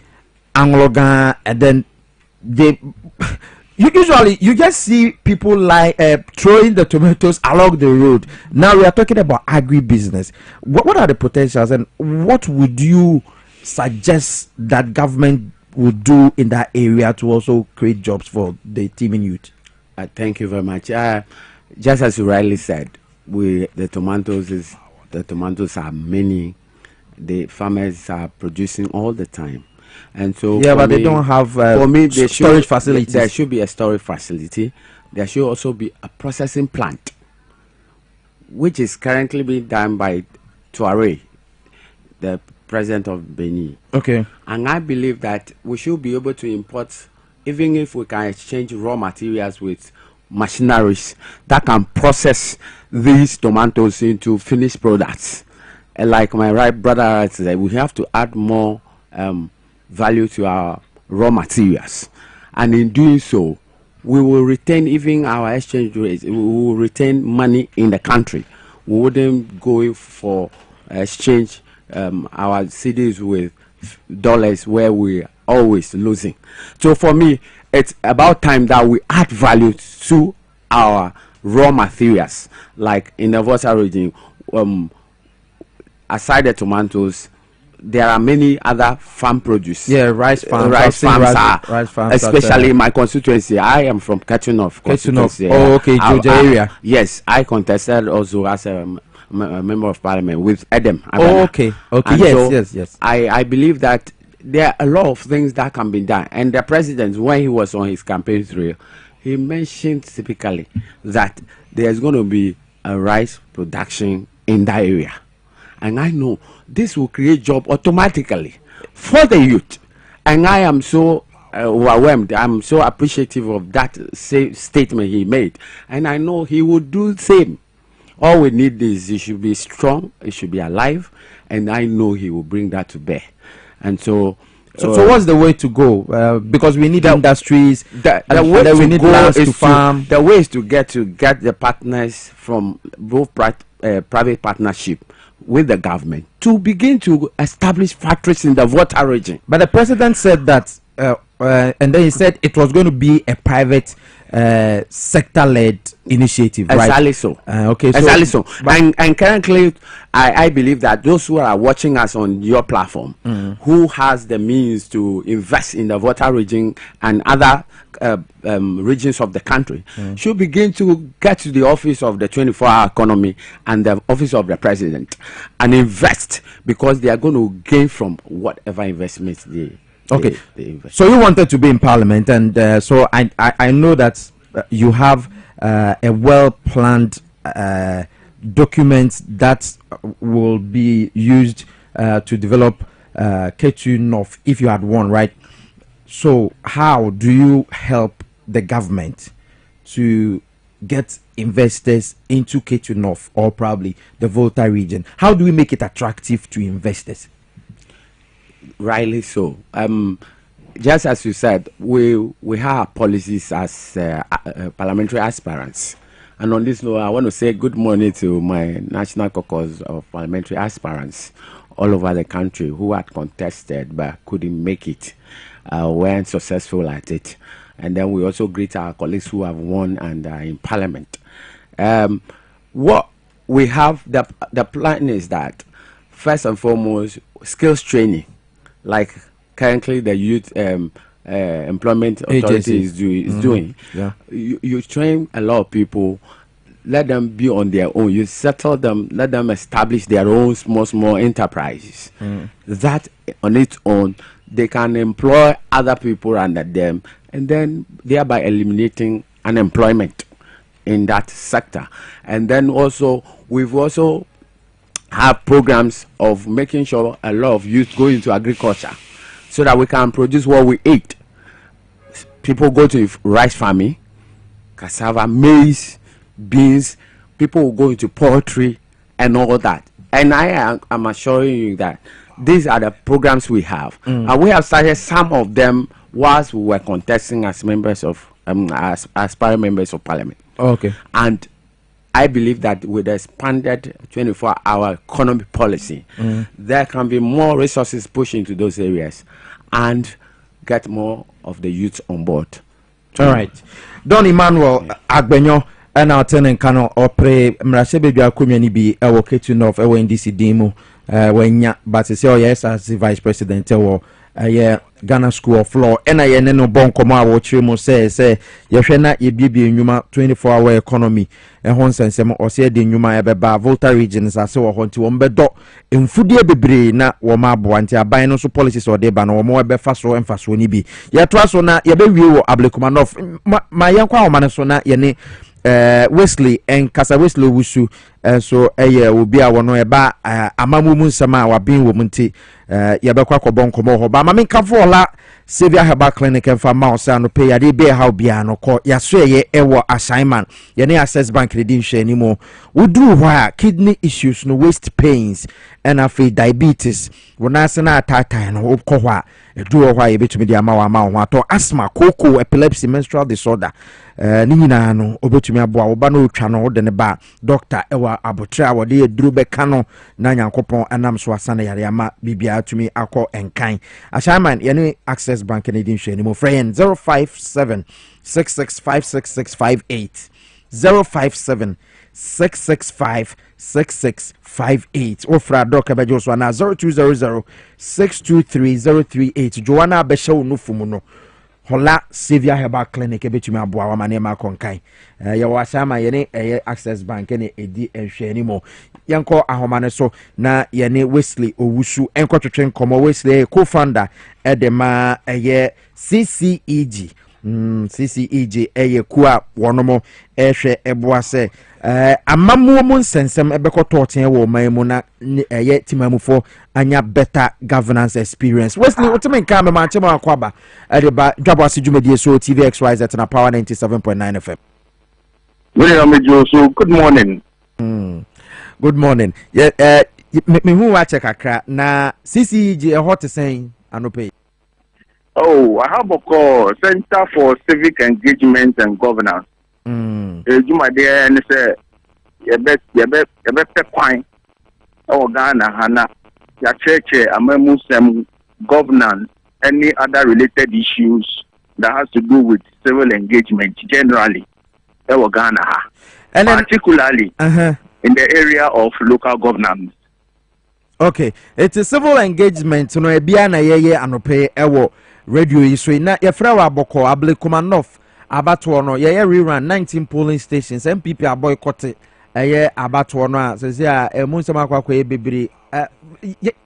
Anglogan, and then you just see people like throwing the tomatoes along the road. Now we are talking about agribusiness. What are the potentials, and what would you suggest that government would do in that area to also create jobs for the teeming youth? Thank you very much. Just as you rightly said, the tomatoes are many. The farmers are producing all the time, and so they don't have storage facilities. There should be a storage facility. There should also be a processing plant, which is currently being done by Tuareg the president of Benin. Okay. And I believe that we should be able to import, even if we can exchange raw materials with machineries that can process these tomatoes into finished products. And like my right brother said, we have to add more value to our raw materials. And in doing so, we will retain even our exchange rates. We will retain money in the country. We wouldn't go for exchange our cedis with dollars where we are always losing. So for me, it's about time that we add value to our raw materials. Like in the Volta region, aside the tomatoes, there are many other farm produce. Yeah, rice farms. Rice farms, especially in my constituency. I am from Ketunof constituency. Oh, okay, Georgia area. Yes, I contested also as a member of parliament with Adam. Oh, okay. And yes, so yes. I believe that there are a lot of things that can be done. And the president, when he was on his campaign trail, he mentioned typically that there's going to be a rice production in that area. And I know this will create job automatically for the youth. And I am so overwhelmed. I'm so appreciative of that statement he made. And I know he will do the same. All we need is it should be strong, it should be alive, and I know he will bring that to bear. And so what's the way to go? Because we need industries. The way to go is to farm. The way is to get the partners from both private partnership with the government to begin to establish factories in the Volta region. But the president said that, and then he said it was going to be a private sector-led initiative, right? Exactly so. Okay, exactly so. And currently, I believe that those who are watching us on your platform, who has the means to invest in the Volta region and other regions of the country, should begin to get to the office of the 24-hour economy and the office of the president and invest, because they are going to gain from whatever investments they. Okay, so you wanted to be in parliament, and so I know that you have a well-planned document that will be used to develop K2 North if you had won, right? So how do you help the government to get investors into K2 North or probably the Volta region? How do we make it attractive to investors? Rightly so. Just as you said, we have policies as parliamentary aspirants. And on this note, I want to say good morning to my national caucus of parliamentary aspirants all over the country who had contested but couldn't make it, weren't successful at it. And then we also greet our colleagues who have won and are in parliament. What we have, the plan is that, first and foremost, skills training. Like currently the Youth Employment Authority is doing. Yeah. You train a lot of people, let them be on their own. You settle them, let them establish their own small enterprises. That on its own, they can employ other people under them, and then thereby eliminating unemployment in that sector. And then also, we've also have programs of making sure a lot of youth go into agriculture so that we can produce what we eat. People go to rice farming, cassava, maize, beans. People will go into poultry and all that. And I am assuring you that these are the programs we have. And we have started some of them whilst we were contesting as members of aspiring members of parliament. Okay. And I believe that with the expanded 24-hour economy policy, there can be more resources pushed into those areas and get more of the youth on board. All right. Don Emmanuel Agbenyo and our tenant cano opre Mrashebe Biakumeni be a K2 North, a NDC demo, when ya, but it's yes as the vice president or Ghana School of Law. And I no bon koma watch you say ye na ye bibi nyuma 24-hour economy and honsen sem or say the nyuma ebeba Volta regions as so honti wombedo mfudie bebre na woma boanti aban no so policies or de ba no mo ebefa so emfaso ni bi ye to so na ye be wie wo Ablekumanov ma yankwa wo ma so na ye ne Wesley and Casa Wesley Wusu so obi a wono eba amamumu nsema wa bin wo munti yebekwa kobon komo ho ba mame kafo la Sevia Herbal Clinic and for mouse and pay a be how bia no ko ya so ye ewo assignment ye ne access bank credential anymore we do why kidney issues no waist pains and afi diabetes wona se na atata no ko hwa edu hwa ye betumi dia ma ho ato asthma koko epilepsy menstrual disorder ni nyina no obetumi abo a wo ba no twa no de ne ba doctor ewa abotra wo de eduru be ka no na nyankopon anam so asana yare ama bibia atumi akọ enkan assignment ye ne access bank Canadian share anymore friend 057 66566658 057 665 6658 or fra doc abejo so na 0200 623038 Joanna Beshaw no fumuno hola Sevia Herbal Clinic ebetumi aboa wa mane ma konkan ye wasama ye ne access bank ne edi enhwe anymore yanko ahomane so na ye ne Wesley Owusu enko twetwen komo Wesley co-founder edema CCEG CCEG kuwa wonomo ehwe eboase amamuo mu nsensem ebekototen wo manmu na timamufo anya better governance experience Wesley ultimate kama manchema akwaba edeba Dwabo Ase dwumedie so TVXYZ na Power 97.9 FM. Good morning. Good morning. Me hu wa check akra na CCEG hot saying anope. Oh, I have a call Center for Civic Engagement and Governance. Juma there and say you bet kwine or Ghana Hana ya church some governance, any other related issues that has to do with civil engagement generally. Ghana, and particularly in the area of local governance. Okay, it's a civil engagement no ebia na yeye anope ewo radio iswe na yefra wa boko Ablekumanov abato no ye rerun 19 polling stations MPP boycott abato no a se a emunsema kwakwa ye bebere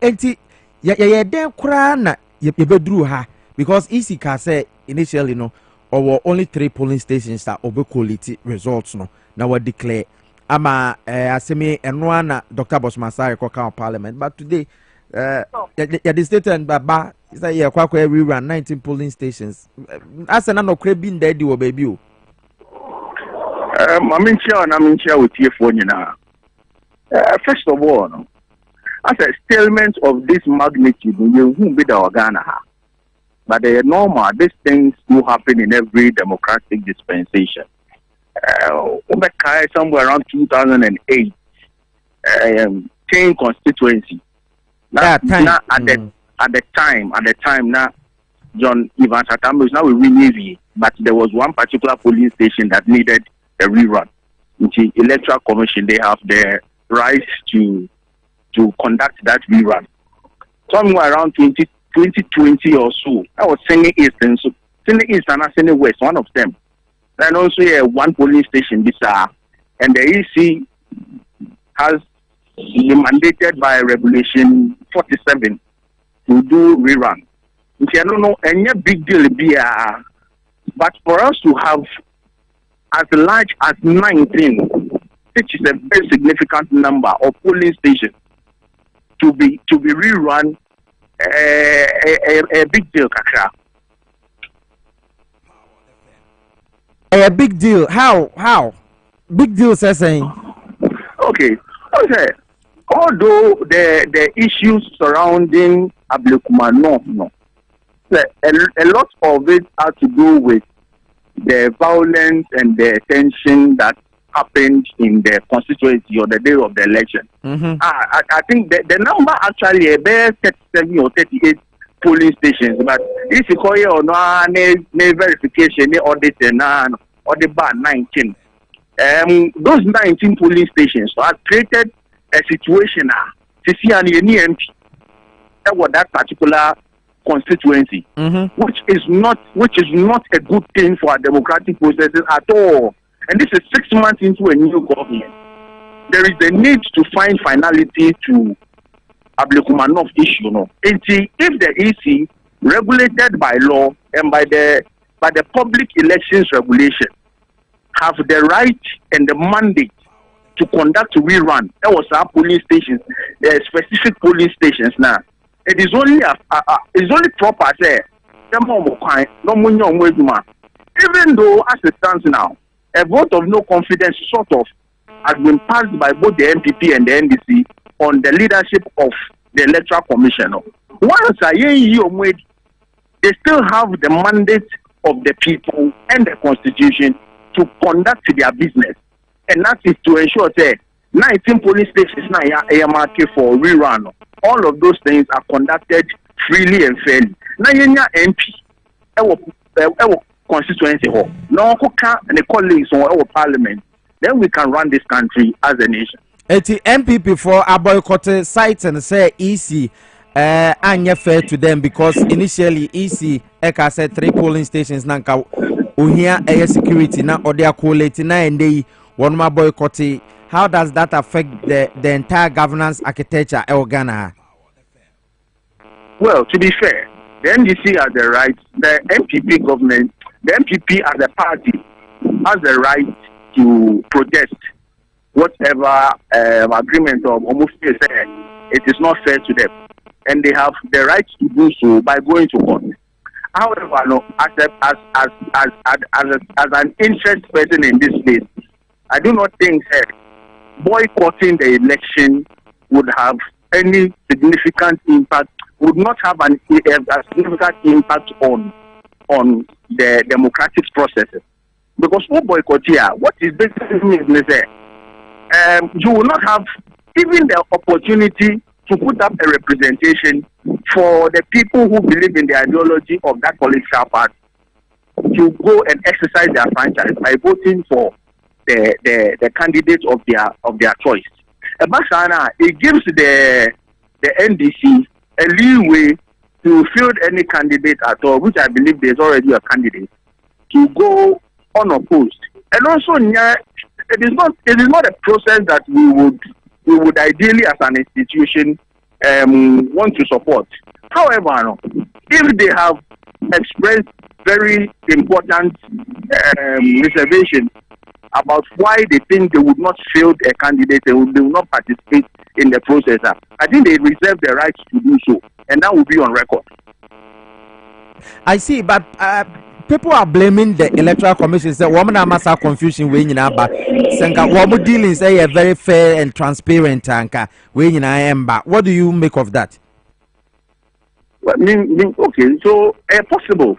enti ye den kura na ye beduru ha because easy ka say initially no or only 3 polling stations that quality results no now we declare ama asemi enwa na Dr. Bosmasare ko kan parliament but today the state and baba say ye kwakwa rerun 19 polling stations asa na no kra bi ndadi wo baby o maminchia with you for nyina first of all no as a statement of this magnitude you who be the Ghana but they are normal these things do happen in every democratic dispensation somewhere around 2008 change constituency at the time now John Evans Atambo is now a Navy, but there was one particular polling station that needed a rerun. Which is Electoral Commission, they have the right to conduct that rerun. Somewhere around 2020 or so, I was singing East and singing West, one of them. And also one polling station and the EC has been mandated by Regulation 47 to do rerun. I don't know any big deal but for us to have as large as 19, which is a very significant number of polling stations, to be rerun, a big deal, Kakra. A big deal. How? Big deal, saying. Okay. Although the issues surrounding Ablekumanov, no. A lot of it has to do with the violence and the tension that happened in the constituency on the day of the election. I think the number actually about 37 or 38 polling stations, but if you call it or no verification, audit or the bar 19. Those 19 polling stations have created a situation to see an MP that particular constituency, which is not a good thing for our democratic processes at all. And this is 6 months into a new government. There is a need to find finality to Ablekumanov issue. No, if the EC regulated by law and by the public elections regulation have the right and the mandate to conduct rerun. There was our police stations, specific police stations now. It is only it's only proper there. Even though as it stands now, a vote of no confidence sort of has been passed by both the MPP and the NDC on the leadership of the Electoral Commission. Once they still have the mandate of the people and the constitution to conduct their business. And that is to ensure that 19 police stations now are marked for rerun. All of those things are conducted freely and fairly. Now you MP, constituency hall. Now and the colleagues on our parliament. Then we can run this country as a nation. It's MPP for a boycott sites and say easy. Anya fair to them because initially EC Eka said 3 polling stations nanka uhia air security na or they are collating na and they one more boycotting. How does that affect the entire governance architecture of Ghana? Well, to be fair, the NDC has the right, the MPP government, the MPP as a party has the right to protest whatever agreement or almost say it is not fair to them. And they have the right to do so by going to court. However, no, as an interest person in this space, I do not think boycotting the election would have any significant impact. Would not have a significant impact on the democratic processes. Because for boycott here, what is basically means is you will not have even the opportunity to put up a representation for the people who believe in the ideology of that political party to go and exercise their franchise by voting for the candidate of their choice. It gives the NDC a leeway to field any candidate at all, which I believe there's already a candidate, to go unopposed. And also, it is not a process that we would ideally as an institution want to support. However, if they have expressed very important reservations about why they think they would not field a candidate, they will not participate in the process, I think they reserve the right to do so, and that will be on record. I see, but people are blaming the Electoral Commission. Say, woman are mass confusion when you know, but senka woman dealings are very fair and transparent. Anka when you know, but what do you make of that? Well, okay, so possible,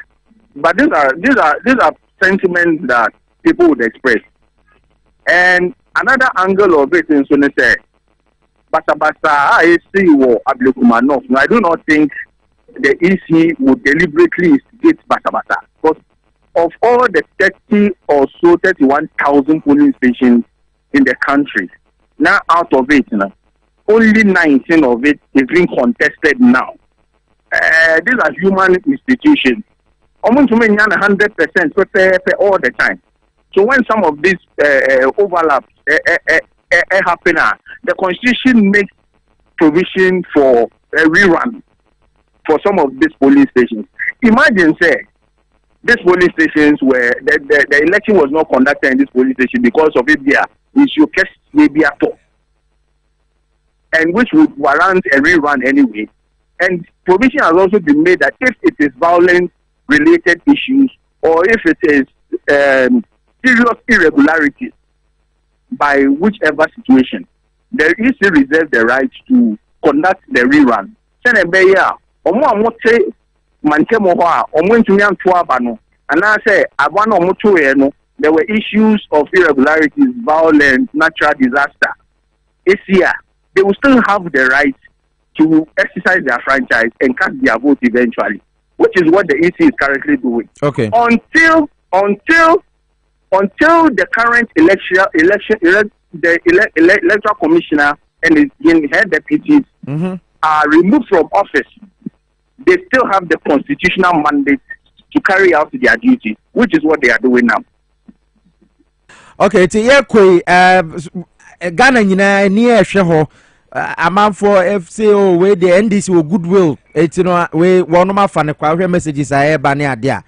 but these are sentiments that people would express. And another angle of it is when they say, "Basa I see what Abdulkumanov." I do not think the EC would deliberately instigate Basa. Because of all the 31,000 polling stations in the country, now out of it, only 19 of it is being contested now. These are human institutions. Almost 100% all the time. So when some of these overlaps happen, the Constitution makes provision for a rerun for some of these polling stations. Imagine, say, these polling stations where the election was not conducted in this polling station because of it there is your case maybe at all, and which would warrant a rerun anyway. And provision has also been made that if it is violence-related issues or if it is serious irregularities by whichever situation, there is still reserved the right to conduct the rerun. And I say, there were issues of irregularities, violence, natural disaster. This year, they will still have the right to exercise their franchise and cast their vote eventually, which is what the EC is currently doing. Okay. Until the current electoral commissioner and his head deputies are removed from office, they still have the constitutional mandate to carry out their duties, which is what they are doing now. Okay, Ghana near Sheho. A man for FCO where the NDC will goodwill. It's we one of my fan messages I have there.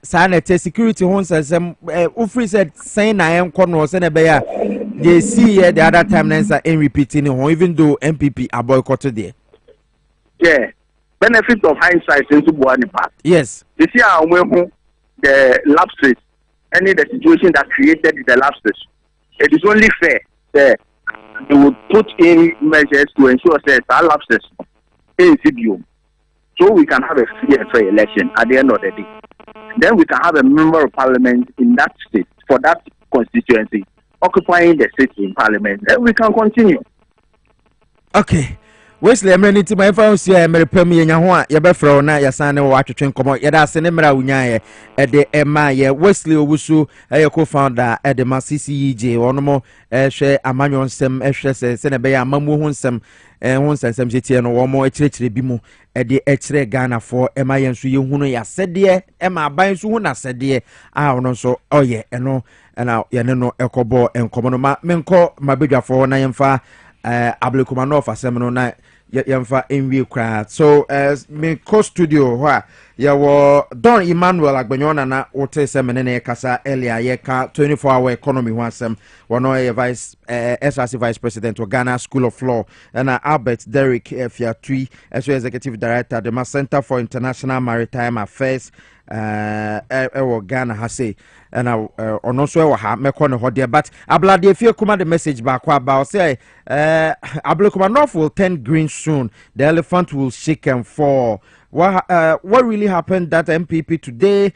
sanete security ho nsensem ufree said saying na enko no se na be ya they see here the other time na in repeating ho even though MPP are boycotted there. Yeah, benefit of hindsight into Buani Park. Yes. You see how the lapses, any the situation that created the lapses. It is only fair that they would put in measures to ensure that our lapses in CBO, so we can have a free and fair election at the end of the day. Then we can have a member of parliament in that state for that constituency occupying the seat in parliament. Then we can continue. Okay. Wesley amenity my phone see emerepem ye nya ho a ye befro na ye san ne wo atwetwe nkomo ye da se ne mra wunya ye e de ema ye Wesley Owusu ye co-founder e de CCEJ onomo hwe amanyo nsem hwe se ne be ya amamu ho nsem ho nsem jetie no wo mo ekirekire bi mu e de ekire Ghana for ema ye nso ye hunu ya sede ema aban so hu na sede a ono so oye eno na ye ne no ekobo enkomo no ma menko mabedwafo na yemfa Ablekumanov asem no na yemfa enwie kra so me co studio ho ya wo Don Emmanuel Agbanyona na wote semene na kasa earlier ye ka 24-hour economy ho asem wono ye vice SRC vice president of Ghana School of Law and Albert Derrick Fiatui as executive director the Center for International Maritime Affairs Ghana hase and ono so we ha meko ne hode but ablade fie kuma the message back about say Ablekumanov will turn green soon, the elephant will shake and fall. What really happened that MPP today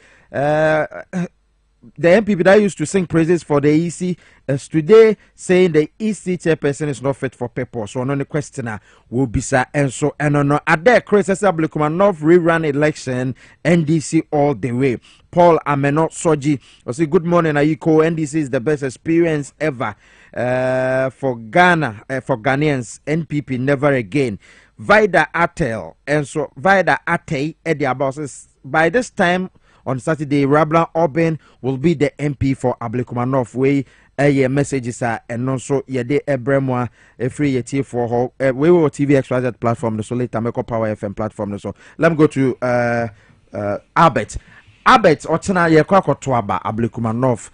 the MPP that used to sing praises for the EC is today saying the EC chairperson is not fit for purpose. So no questioner will be sir and so and no Ade Chris Ablekumanov rerun election NDC all the way. Paul Ameno Soji I say good morning Ayiko. NDC is the best experience ever for Ghana for Ghanaians. NPP never again. Vida Atel and so Vida Ate Eddie Abosses by this time on Saturday, Rabla Oben will be the MP for Ablekumanov. We messages are and also yede ebremwa free yeti for her. We will TV XYZ platform so later make Power FM platform so. Let me go to Albert. Albert Otena ye kwa kotwaba Ablekumanov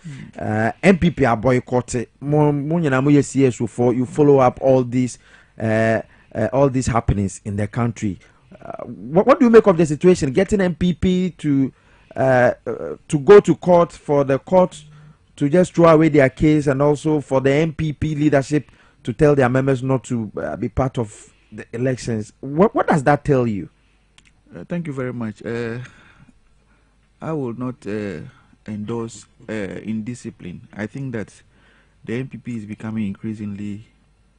MPP are boycotted. Munyana mu yes for you follow up all these happenings in the country. What do you make of the situation? Getting MPP to go to court for the court to just throw away their case and also for the MPP leadership to tell their members not to be part of the elections. What does that tell you? Thank you very much. I will not endorse indiscipline. I think that the MPP is becoming increasingly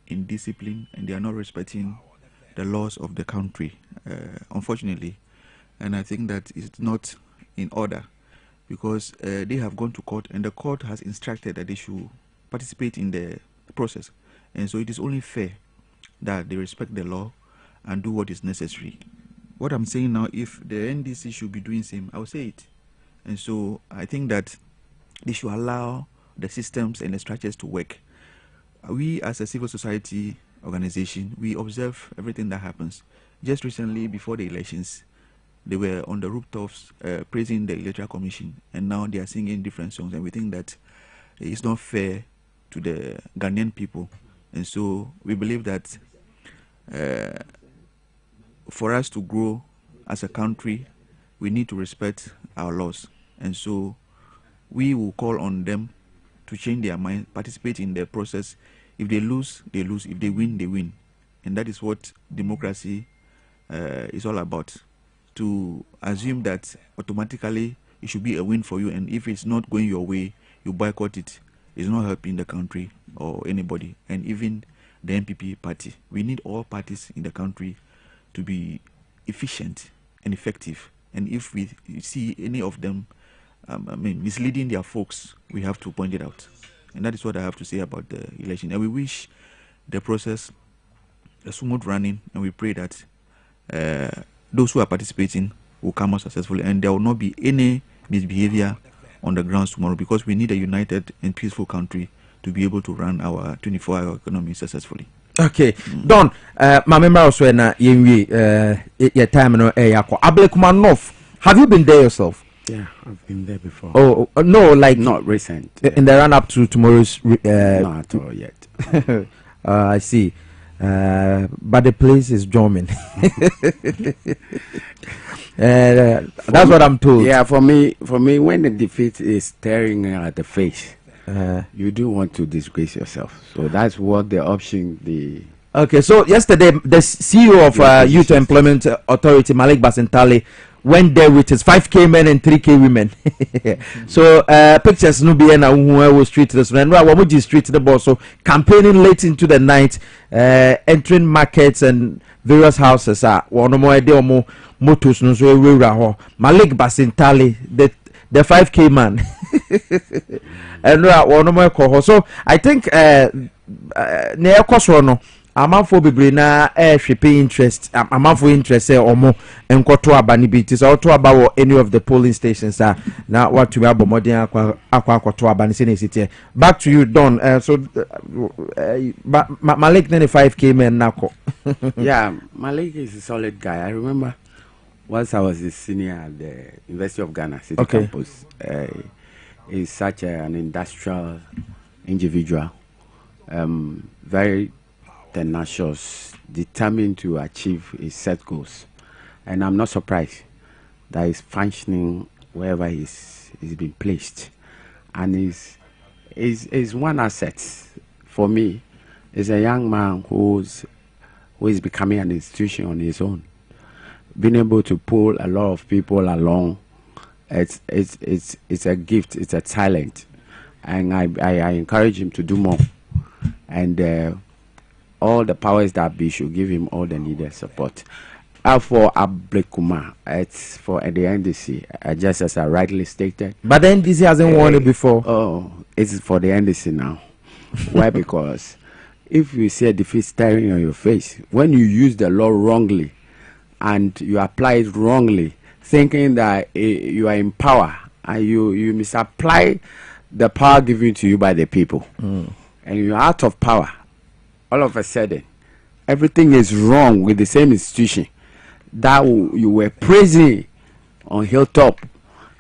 indisciplined and they are not respecting the laws of the country, unfortunately. And I think that it's not in order because they have gone to court and the court has instructed that they should participate in the process, and so it is only fair that they respect the law and do what is necessary. What I'm saying now, if the NDC should be doing same, I'll say it. And so I think that they should allow the systems and the structures to work. We as a civil society organization, we observe everything that happens. Just recently before the elections, they were on the rooftops praising the Electoral Commission, and now they are singing different songs, and we think that it's not fair to the Ghanaian people. And so we believe that for us to grow as a country, we need to respect our laws. And so we will call on them to change their mind, participate in the process. If they lose, they lose. If they win, they win. And that is what democracy is all about. To assume that automatically it should be a win for you, and if it's not going your way, you boycott it, is not helping the country or anybody, and even the MPP party. We need all parties in the country to be efficient and effective. And if we see any of them misleading their folks, we have to point it out. And that is what I have to say about the election. And we wish the process a smooth running, and we pray that those who are participating will come out successfully, and there will not be any misbehavior on the grounds tomorrow, because we need a united and peaceful country to be able to run our 24-hour economy successfully. Okay, Don, my member also na your time no Ablekumanov. Have you been there yourself? Yeah, I've been there before. Oh, no, like not recent. In the run up to tomorrow's. Not at all yet. I see. But the place is drumming. That's what I'm told. Yeah, for me, when the defeat is staring at the face, you do want to disgrace yourself. So that's what the option the. Okay, so yesterday the CEO of Youth Employment Authority, Malik Basintali, went there with his 5K men and 3K women. So pictures no be na who street this and we street the boss. So campaigning late into the night, entering markets and various houses. One more idea more motors no so we Malik Basintali, the 5K man. And one more call. So I think near Kosrono. Amanfo bebre na hwehwe interest amanfo interest omo enkoto aba ni bi so to aba wo any of the polling stations na what to abo modern akwa aba ni se sitie. Back to you Don. So Malik 95K men nako. Yeah, Malik is a solid guy. I remember once I was a senior at the University of Ghana City campus. He's such an industrial individual, very tenacious, determined to achieve his set goals, and I'm not surprised that he's functioning wherever he's been placed, and is one asset for me. Is a young man who is becoming an institution on his own, being able to pull a lot of people along. It's a gift, it's a talent, and I encourage him to do more, and all the powers that be should give him all the needed support. For Ablekuma, it's for the NDC, just as I rightly stated. But the NDC hasn't won it before. Oh, it's for the NDC now. Why? Because if you see a defeat staring on your face, when you use the law wrongly and you apply it wrongly, thinking that you are in power, and you misapply the power given to you by the people, and you're out of power, all of a sudden, everything is wrong with the same institution that you were praising on hilltop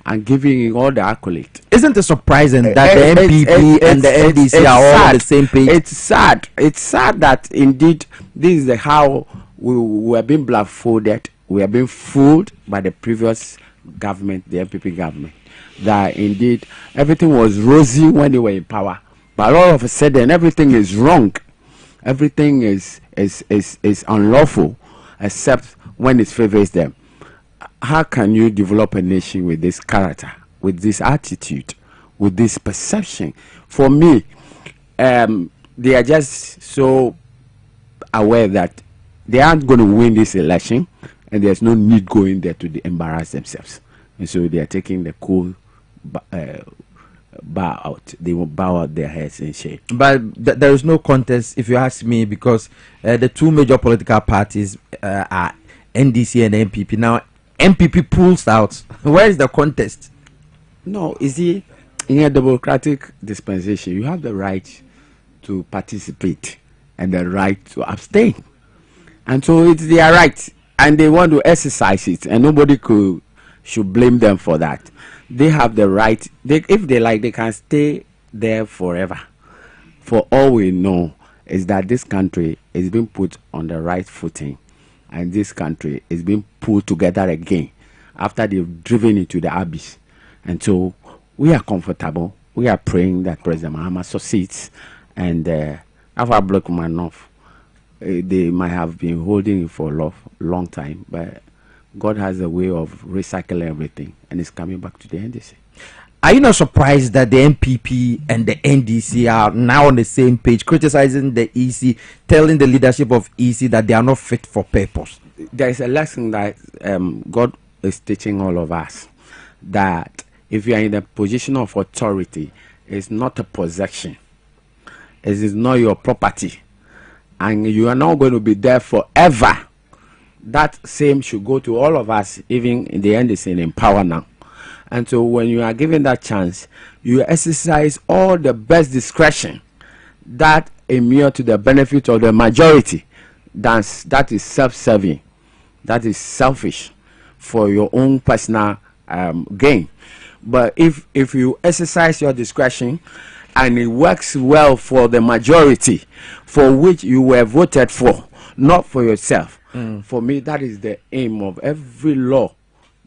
and giving all the accolades. Isn't it surprising that the MPP and the NDC are all on the same page? It's sad. It's sad that indeed this is how we have been blindfolded. We have been fooled by the previous government, the MPP government, that indeed everything was rosy when they were in power, but all of a sudden everything is wrong. Everything is unlawful except when it favors them. How can you develop a nation with this character, with this attitude, with this perception? For me, they are just so aware that they aren't going to win this election, and there's no need going there to embarrass themselves. And so they are taking the cool bow out. They will bow out their heads in shame. But there is no contest, if you ask me, because the two major political parties are NDC and MPP. Now MPP pulls out. Where is the contest? No, you see, in a democratic dispensation, you have the right to participate and the right to abstain, and so it's their right, and they want to exercise it, and nobody should blame them for that. They have the right. If they like, they can stay there forever. For all we know is that this country is being put on the right footing, and this country is being pulled together again after they've driven into the abyss. And so we are comfortable. We are praying that President Mahama succeeds, and after Black man off, they might have been holding it for a long time, but God has a way of recycling everything, and it's coming back to the NDC. Are you not surprised that the MPP and the NDC are now on the same page, criticizing the EC, telling the leadership of EC that they are not fit for purpose? There is a lesson that God is teaching all of us, that if you are in a position of authority, it's not a possession. It is not your property, and you are not going to be there forever. That same should go to all of us, even in the NDC in power now. And so when you are given that chance, you exercise all the best discretion that inure to the benefit of the majority. That is self-serving. That is selfish for your own personal gain. But if you exercise your discretion and it works well for the majority for which you were voted for, not for yourself, for me that is the aim of every law,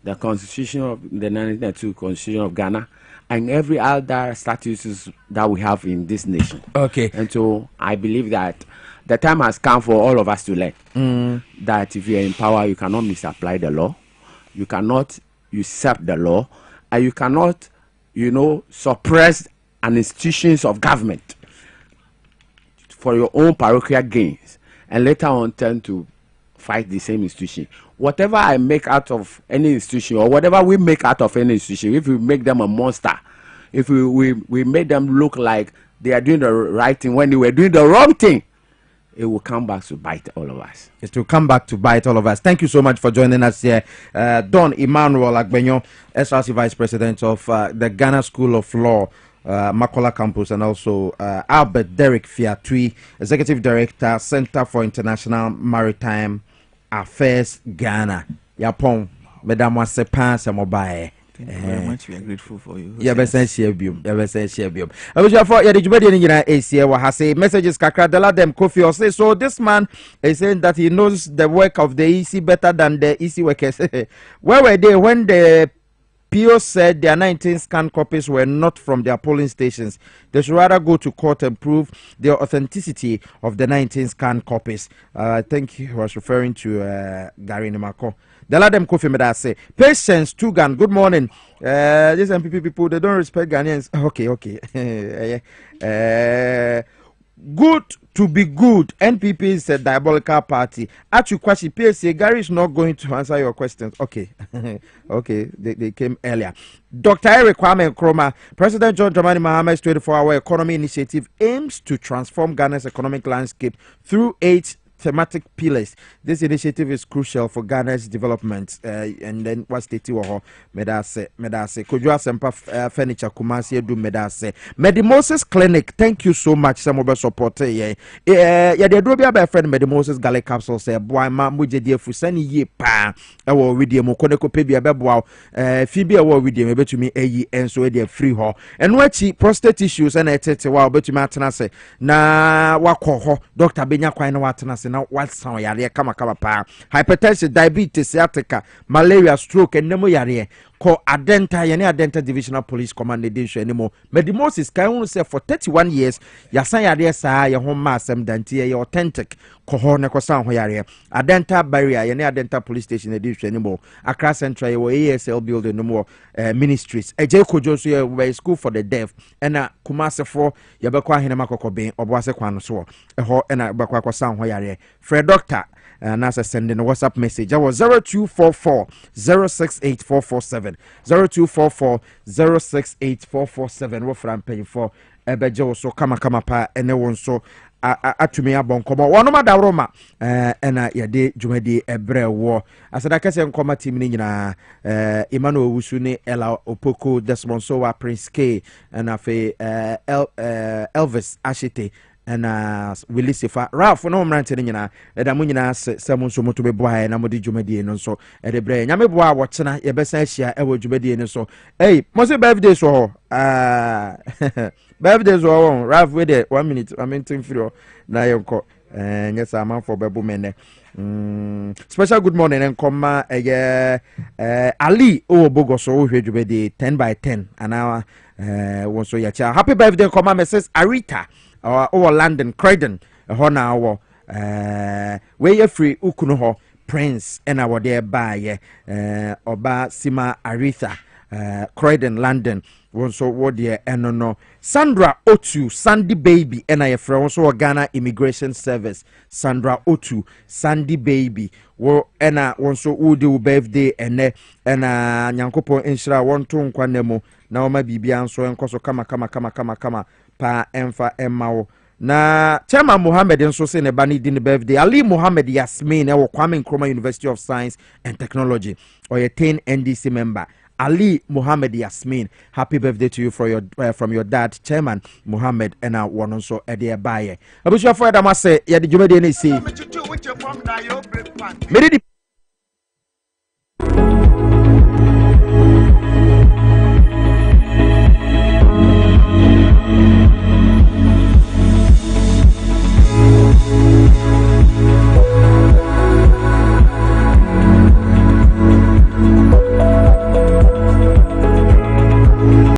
the Constitution of the 1992 Constitution of Ghana, and every other statutes that we have in this nation. Okay. And so I believe that the time has come for all of us to learn that if you are in power, you cannot misapply the law, you cannot usurp the law, and you cannot, suppress an institutions of government for your own parochial gains, and later on turn to fight the same institution. Whatever I make out of any institution, or whatever we make out of any institution, if we make them a monster, if we make them look like they are doing the right thing when they were doing the wrong thing, it will come back to bite all of us. It will come back to bite all of us. Thank you so much for joining us here. Don Emmanuel Agbenyo, SRC Vice President of the Ghana School of Law, Makola Campus, and also Albert Derek Fiatui, Executive Director, Center for International Maritime Affairs, Ghana. Yapon, Madame Wasepan Samobae. Thank you very much. We are grateful for you. Yeah, but say share biom. Yeah, but say share biom. I wish you for yeah. The Jubedi ni na ACA wa say messages kakra dela dem Kofi or say so. This man is saying that he knows the work of the EC better than the EC workers. Where were they when the PO said their 19 scan copies were not from their polling stations? They should rather go to court and prove the authenticity of the 19 scan copies. I think he was referring to Gary Nimako. The Ladem Kofi Meda say, Patience Tugan, good morning. These MPP people, they don't respect Ghanaians. Okay. Good to be good. NPP is a diabolical party. Actually, Kwashi PSA, Gary is not going to answer your questions. Okay. Okay, they came earlier. Dr. Eric Kwame Nkrumah, President John Dramani Mahama's 24-hour economy initiative aims to transform Ghana's economic landscape through 8 thematic pillars. This initiative is crucial for Ghana's development. And then what state you are? Medase. Kujua Sempa Furniture Kumasi do Medase. Medimoses Clinic. Thank you so much. Some of us support. Yeah, the Drobia by friend Medimoses Gale Capsule say, boy, ma muje dear Fusani ye pa. Our video Mokoneko Pebia Bebow. Phoebe award video maybe to me a and so they free her. And what prostate issues and etc. Wow, but you matana say na wako Dr. Benya Kwina Watana. Now what's some yare kama pa hypertension, diabetes, sciatica, malaria, stroke, and nemo yare call Adenta yene Adenta Divisional Police Command edition anymore. Medimosis can only say for 31 years yasan yare sa ya home masem dantie ya authentic kohone ko san ho yare Adenta barrier yene Adenta Police Station edition anymore. Accra Central ya ASL building no more ministries. Eje kojo so ya school for the deaf ena Kumase for ya bekwa hene makoko ben obwase kwano so eho ena bekwa ko san ho yare Fred Doctor Nasa sending a WhatsApp message. I was 0244 068447 0244 068447. What I'm paying for Ebejo so kama pa ene wonso atumi abonkomo wonoma da roma ena yade dwumadi ebre wo asada kase nkoma team ni nyina Emmanuel Wusu ne Ella Opoko Desmond Sowa Prince K ena fe Elvis Ashite and Willie Sifa Ralph no mrante nyina eda mu nyina semu nso moto beboa na modi dwumadie no nso edebre nyame boa wochena yebesa ahia ewo dwumadie no so mo birthday so ho birthday so ho Ralph we there 1 minute I mean think free na yonko yes am for bebu mene special good morning and come Ali Bogoso wo hwe dwumadie 10 by 10 ana won so yacha happy birthday come Mrs. Arita or London Croydon hona wo we free ukuno ho Prince and our there by oba Sima Aretha Croydon London won so what there no Sandra Otu Sandy Baby and I from so Ghana Immigration Service Sandra Otu Sandy Baby wo ena won so udi birthday ene ena nyankopon enhira won to nkwanemu na o ma bibia nso enkoso kama pa emfa emao na Chairman Mohammed nso se ne bani di ne birthday Ali Mohammed Yasmin e wo Kwame Nkrumah University of Science and Technology or a 10 NDC member Ali Mohammed Yasmin, happy birthday to you for your from your dad Chairman Mohammed and our one also at the baye. Abusha for Damase ya di jumede ni si. Mede